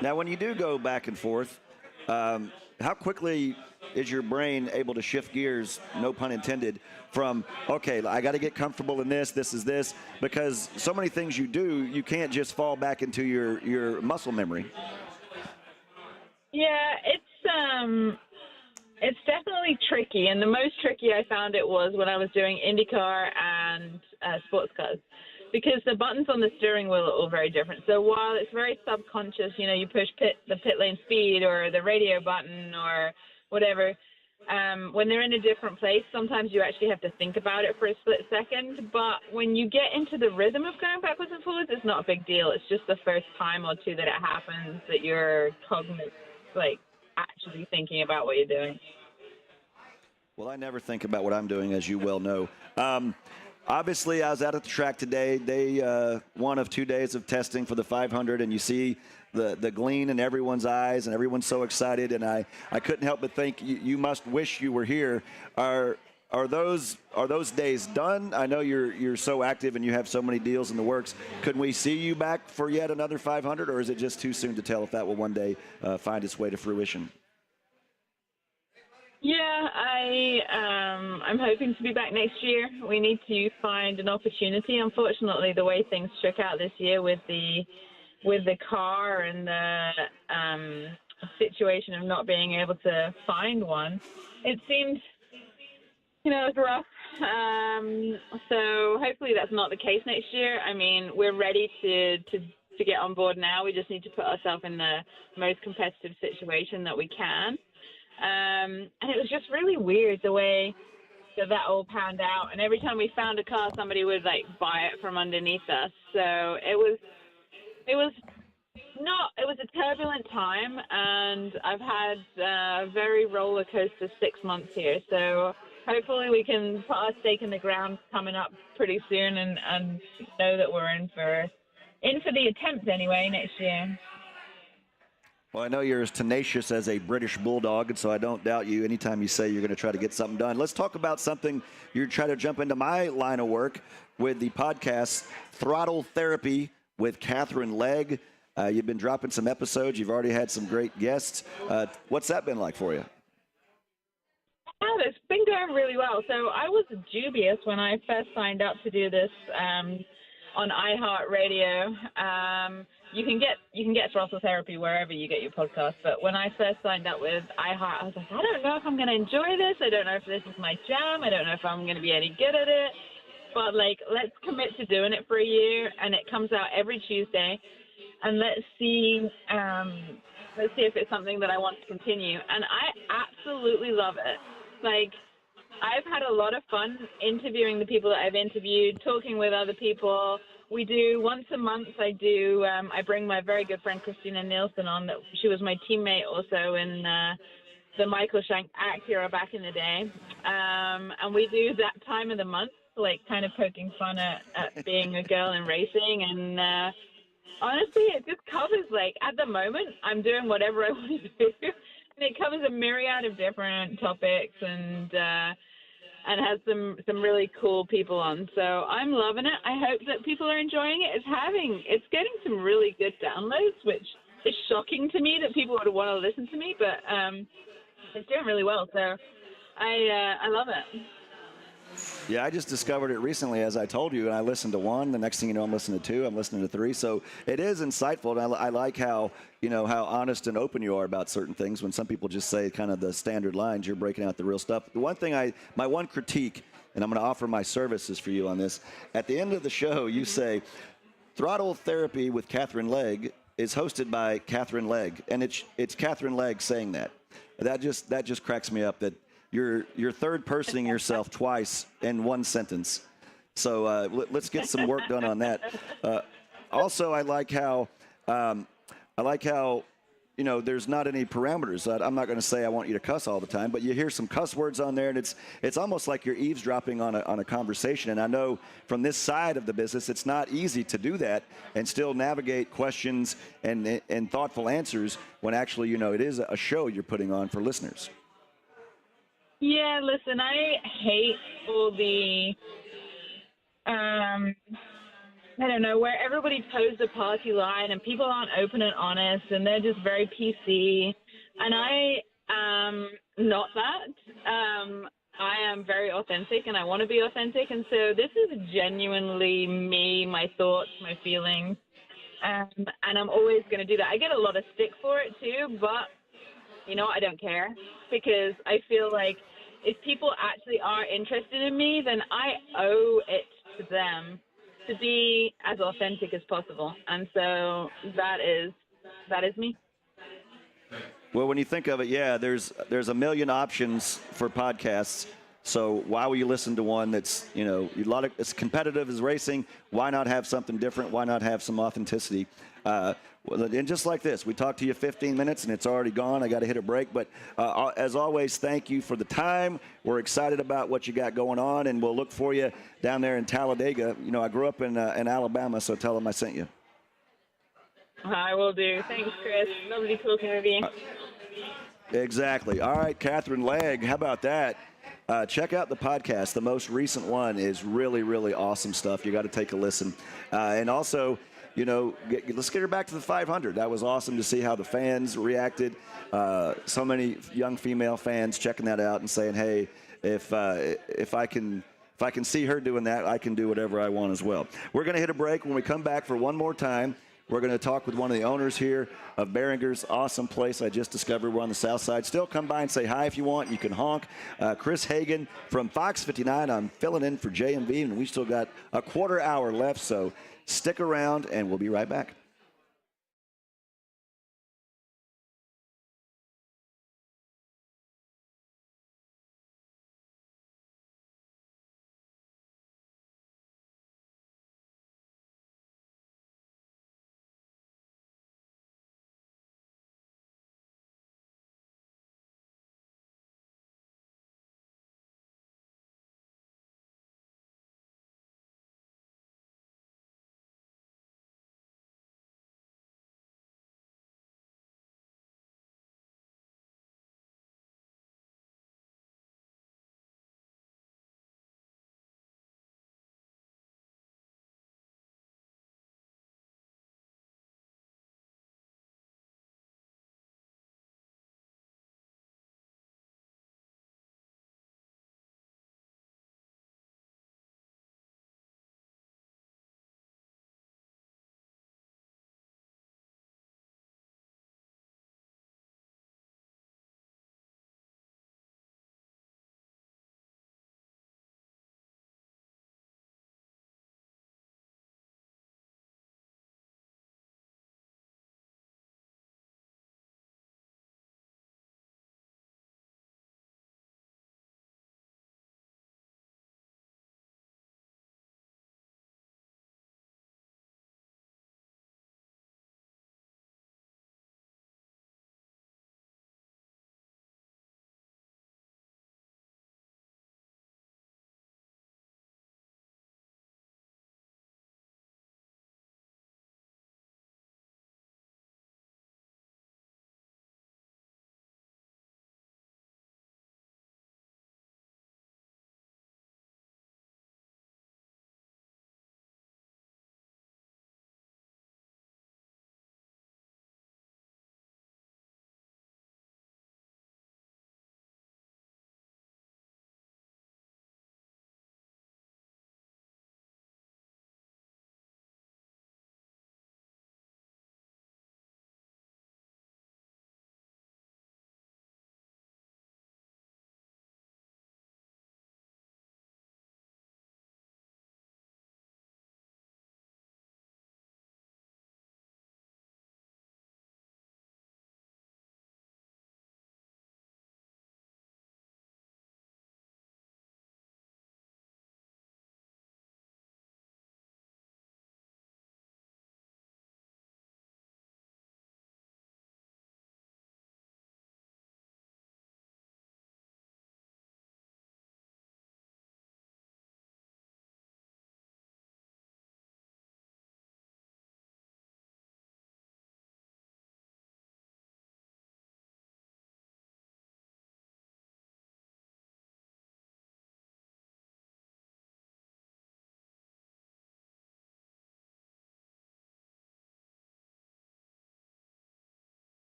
Speaker 15: Now, when you do go back and forth, how quickly is your brain able to shift gears, no pun intended, from, okay, I got to get comfortable in this is this, because so many things you do, you can't just fall back into your muscle memory.
Speaker 20: Yeah, it's definitely tricky, and the most tricky I found it was when I was doing IndyCar and sports cars, because the buttons on the steering wheel are all very different. So while it's very subconscious, you push the pit lane speed or the radio button or whatever, when they're in a different place, sometimes you actually have to think about it for a split second. But when you get into the rhythm of going backwards and forwards, it's not a big deal. It's just the first time or two that it happens that you're cognizant, actually thinking about what you're doing.
Speaker 15: Well, I never think about what I'm doing, as you well know. Obviously, I was out at the track today. Day one of 2 days of testing for the 500, and you see the gleam in everyone's eyes, and everyone's so excited. And I couldn't help but think you must wish you were here. Are those days done? I know you're so active and you have so many deals in the works. Could we see you back for yet another 500, or is it just too soon to tell if that will one day find its way to fruition?
Speaker 20: Yeah, I'm hoping to be back next year. We need to find an opportunity. Unfortunately, the way things shook out this year with the car and the situation of not being able to find one, it seemed, it was rough. So hopefully that's not the case next year. I mean, we're ready to get on board now. We just need to put ourselves in the most competitive situation that we can. And it was just really weird the way that all panned out. And every time we found a car, somebody would buy it from underneath us. So it was a turbulent time, and I've had a very roller coaster 6 months here. So hopefully we can put our stake in the ground coming up pretty soon and know that we're in for the attempt anyway next year.
Speaker 15: Well, I know you're as tenacious as a British bulldog, and so I don't doubt you anytime you say you're going to try to get something done. Let's talk about something you're trying to jump into my line of work with the podcast Throttle Therapy with Katherine Legge. You've been dropping some episodes. You've already had some great guests. What's that been like for you?
Speaker 20: Oh, it's been going really well. So I was dubious when I first signed up to do this on iHeartRadio. You can get Throttle Therapy wherever you get your podcast. But when I first signed up with iHeart, I was like, I don't know if I'm going to enjoy this. I don't know if this is my jam. I don't know if I'm going to be any good at it. But let's commit to doing it for a year, and it comes out every Tuesday. And let's see if it's something that I want to continue. And I absolutely love it. I've had a lot of fun interviewing the people that I've interviewed, talking with other people. We do once a month. I bring my very good friend Christina Nielsen on. That she was my teammate also in the Michael Shank Act era back in the day. And we do that time of the month, kind of poking fun at being a girl in racing. And honestly, it just covers, at the moment, I'm doing whatever I want to do. And it covers a myriad of different topics and has some really cool people on. So I'm loving it. I hope that people are enjoying it. It's getting some really good downloads, which is shocking to me that people would want to listen to me, but it's doing really well. So I love it.
Speaker 15: Yeah, I just discovered it recently, as I told you, and I listened to one. The next thing you know, I'm listening to two. I'm listening to three. So it is insightful, and I like how how honest and open you are about certain things. When some people just say kind of the standard lines, you're breaking out the real stuff. The one thing my one critique, and I'm going to offer my services for you on this. At the end of the show, you say, Throttle Therapy with Katherine Legge is hosted by Katherine Legge, and it's Katherine Legge saying that. That just cracks me up that you're third-personing yourself twice in one sentence. So let's get some work done on that. Also, I like how there's not any parameters. I'm not going to say I want you to cuss all the time, but you hear some cuss words on there, and it's almost like you're eavesdropping on a conversation. And I know from this side of the business, it's not easy to do that and still navigate questions and thoughtful answers when actually it is a show you're putting on for listeners.
Speaker 20: Yeah, listen, I hate all the, I don't know, where everybody toes the party line and people aren't open and honest and they're just very PC. And I am not that. I am very authentic and I want to be authentic. And so this is genuinely me, my thoughts, my feelings. And I'm always going to do that. I get a lot of stick for it too, but I don't care, because I feel like if people actually are interested in me, then I owe it to them to be as authentic as possible. And so that is me.
Speaker 15: Well, when you think of it, yeah, there's a million options for podcasts. So why will you listen to one that's, it's competitive as racing? Why not have something different? Why not have some authenticity? And just like this, we talked to you 15 minutes and it's already gone. I got to hit a break. But as always, thank you for the time. We're excited about what you got going on, and we'll look for you down there in Talladega. I grew up in Alabama, so tell them I sent you.
Speaker 20: I will do. Thanks, Chris. Lovely talking with you.
Speaker 15: Exactly. All right, Katherine Legge, how about that? Check out the podcast. The most recent one is really, really awesome stuff. You got to take a listen. And also, let's get her back to the 500. That was awesome to see how the fans reacted. So many young female fans checking that out and saying, hey, if I can see her doing that, I can do whatever I want as well. We're going to hit a break. When we come back for one more time, we're going to talk with one of the owners here of Barringers. Awesome place I just discovered. We're on the south side. Still come by and say hi if you want. You can honk. Chris Hagan from Fox 59. I'm filling in for JMV, and we still got a quarter hour left, so stick around, and we'll be right back.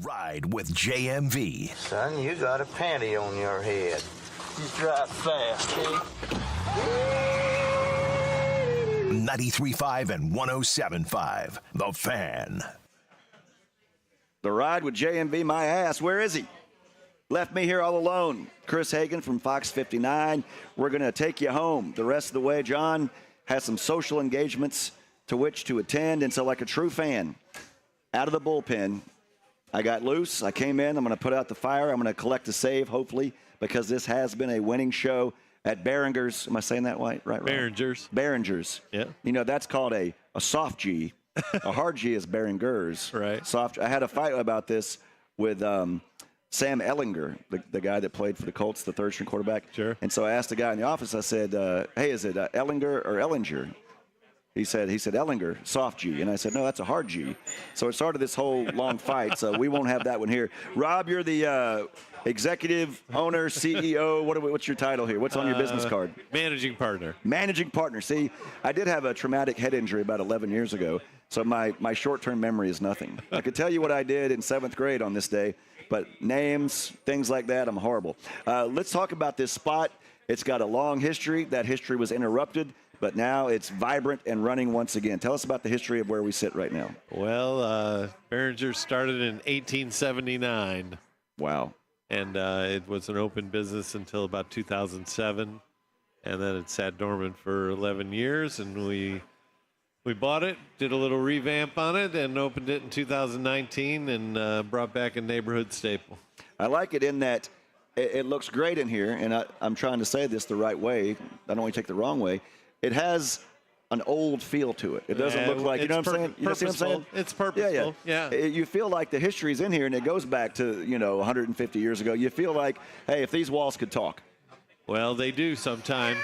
Speaker 8: Ride with JMV.
Speaker 2: Son, you got a panty on your head. You drive fast, eh?
Speaker 8: 93.5 and 107.5. The Fan.
Speaker 15: The Ride with JMV, my ass. Where is he? Left me here all alone. Chris Hagan from Fox 59. We're going to take you home the rest of the way. John has some social engagements to which to attend. And so, like a true fan, out of the bullpen, I got loose. I came in. I'm going to put out the fire. I'm going to collect a save, hopefully, because this has been a winning show at Barringers. Am I saying that right?
Speaker 13: Barringers.
Speaker 15: Barringers.
Speaker 13: Yeah.
Speaker 15: You know, that's called a soft G. A hard G is Barringers.
Speaker 13: Right.
Speaker 15: Soft. I had a fight about this with Sam Ellinger, the guy that played for the Colts, the third-string quarterback.
Speaker 13: Sure.
Speaker 15: And so I asked the guy in the office, I said, hey, is it Ellinger or Ellinger? He said Ellinger, soft G. And I said, no, that's a hard G. So it started this whole long fight, so we won't have that one here. Rob, you're the executive owner, CEO. What's your title here? What's on your business card?
Speaker 13: Managing partner.
Speaker 15: Managing partner. See, I did have a traumatic head injury about 11 years ago, so my short-term memory is nothing. I could tell you what I did in 7th grade on this day, but names, things like that, I'm horrible. Let's talk about this spot. It's got a long history. That history was interrupted, but now it's vibrant and running once again. Tell us about the history of where we sit right now.
Speaker 13: Well, Barringers started in 1879.
Speaker 15: Wow.
Speaker 13: And it was an open business until about 2007. And then it sat dormant for 11 years. And we bought it, did a little revamp on it, and opened it in 2019 and brought back a neighborhood staple.
Speaker 15: I like it in that it looks great in here. And I'm trying to say this the right way. I don't want to take the wrong way. It has an old feel to it. It doesn't look like, you know what I'm saying? You see what I'm saying?
Speaker 13: It's purposeful. Yeah.
Speaker 15: You feel like the history's in here, and it goes back to, 150 years ago. You feel like, hey, if these walls could talk.
Speaker 13: Well, they do sometime.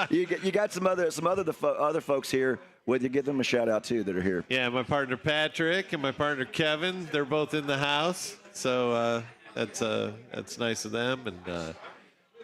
Speaker 15: You got some other folks here with you. Give them a shout out too that are here.
Speaker 13: Yeah, my partner Patrick and my partner Kevin. They're both in the house, so that's nice of them. And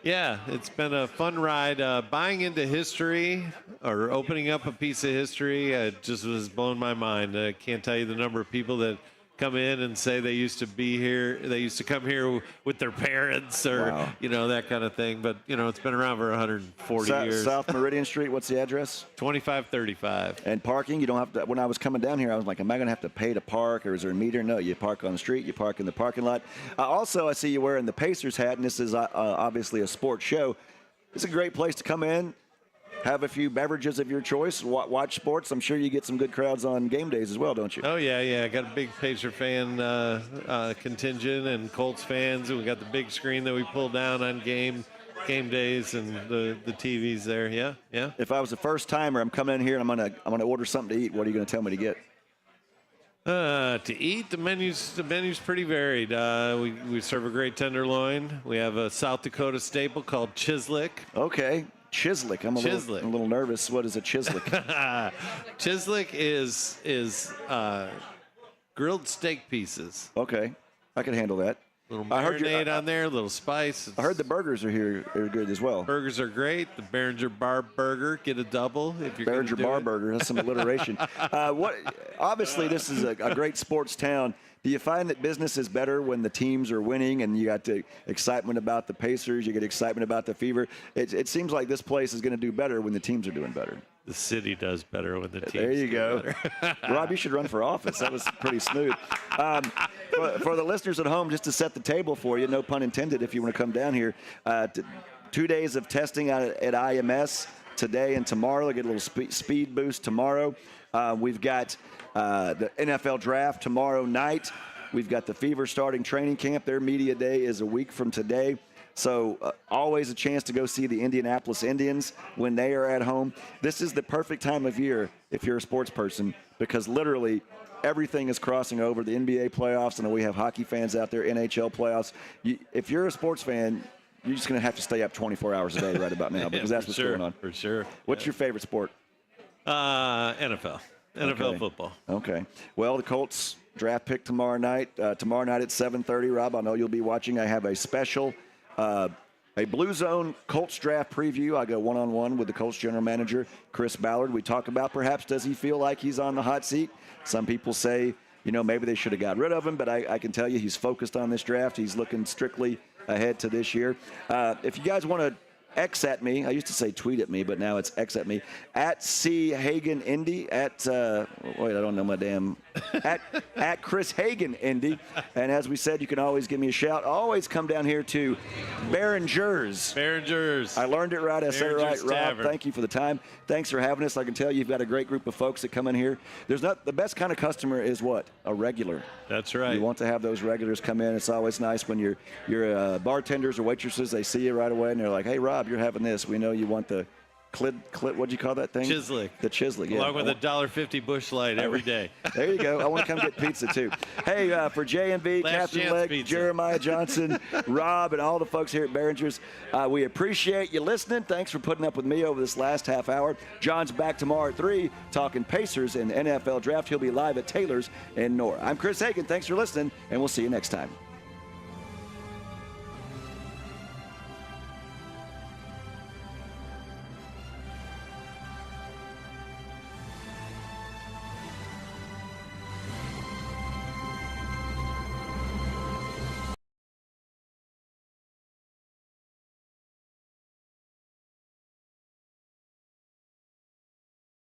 Speaker 13: yeah, it's been a fun ride. Buying into history or opening up a piece of history just was blowing my mind. I can't tell you the number of people that come in and say they used to be here. They used to come here with their parents or, that kind of thing. But, it's been around for 140 years.
Speaker 15: South Meridian Street, what's the address?
Speaker 13: 2535.
Speaker 15: And parking, you don't have to. When I was coming down here, I was like, am I going to have to pay to park or is there a meter? No, you park on the street, you park in the parking lot. Also, I see you wearing the Pacers hat, and this is obviously a sports show. It's a great place to come in. Have a few beverages of your choice, watch sports. I'm sure you get some good crowds on game days as well, don't you?
Speaker 13: Oh, yeah. I got a big Pacer fan contingent and Colts fans. And we got the big screen that we pull down on game days and the TVs there. Yeah.
Speaker 15: If I was a first timer, I'm coming in here and I'm gonna order something to eat. What are you gonna tell me to get?
Speaker 13: To eat, the menu's pretty varied. We serve a great tenderloin. We have a South Dakota staple called Chislick.
Speaker 15: Okay. Chislick. I'm a little nervous. What is a Chislick?
Speaker 13: Chislick is grilled steak pieces.
Speaker 15: Okay, I can handle that.
Speaker 13: Little marinade on there, a little spice.
Speaker 15: I heard the burgers are good as well.
Speaker 13: Burgers are great. The Barringer Bar Burger, get a double if you're going to do
Speaker 15: Barringer Bar
Speaker 13: it.
Speaker 15: Burger. That's some alliteration. Obviously, this is a great sports town. Do you find that business is better when the teams are winning and you got the excitement about the Pacers, you get excitement about the Fever? It seems like this place is going to do better when the teams are doing better.
Speaker 13: The city does better when the teams
Speaker 15: There you
Speaker 13: do
Speaker 15: go.
Speaker 13: better.
Speaker 15: Rob, you should run for office. That was pretty smooth. For the listeners at home, just to set the table for you, no pun intended, if you want to come down here, 2 days of testing at IMS today and tomorrow. They'll get a little speed boost tomorrow. We've got the NFL draft tomorrow night. We've got the Fever starting training camp. Their media day is a week from today. So always a chance to go see the Indianapolis Indians when they are at home. This is the perfect time of year if you're a sports person because literally everything is crossing over. The NBA playoffs, and we have hockey fans out there, NHL playoffs. If you're a sports fan, you're just going to have to stay up 24 hours a day right about now because that's what's going on.
Speaker 13: For sure.
Speaker 15: What's your favorite sport?
Speaker 13: NFL. NFL football.
Speaker 15: Okay. Well, the Colts draft pick tomorrow night. Tomorrow night at 7:30. Rob, I know you'll be watching. I have a special, a Blue Zone Colts draft preview. I go one-on-one with the Colts general manager, Chris Ballard. We talk about perhaps does he feel like he's on the hot seat. Some people say maybe they should have got rid of him, but I can tell you he's focused on this draft. He's looking strictly ahead to this year. If you guys want to X at me. I used to say tweet at me, but now it's X at me. At C Hagen Indy. At wait, I don't know my damn. At Chris Hagen Indy. And as we said, you can always give me a shout. Always come down here to Barringers.
Speaker 13: Barringers.
Speaker 15: I learned it right. I said it right. Rob,
Speaker 13: Tavern.
Speaker 15: thank you for the time. Thanks for having us. I can tell you've got a great group of folks that come in here. There's not the best kind of customer is what? A regular.
Speaker 13: That's right.
Speaker 15: You want to have those regulars come in. It's always nice when your bartenders or waitresses, they see you right away and they're like, hey, Rob, you're having this. We know you want the what'd you call that thing?
Speaker 13: Chislic.
Speaker 15: The Chislic, yeah.
Speaker 13: Along with a $1.50 Busch Light every day.
Speaker 15: There you go. I want to come get pizza, too. Hey, for JMV, Katherine Legge, Jeremiah Johnson, Rob, and all the folks here at Barringers, we appreciate you listening. Thanks for putting up with me over this last half hour. John's back tomorrow at 3 talking Pacers and NFL Draft. He'll be live at Taylor's in Nora. I'm Chris Hagen. Thanks for listening, and we'll see you next time.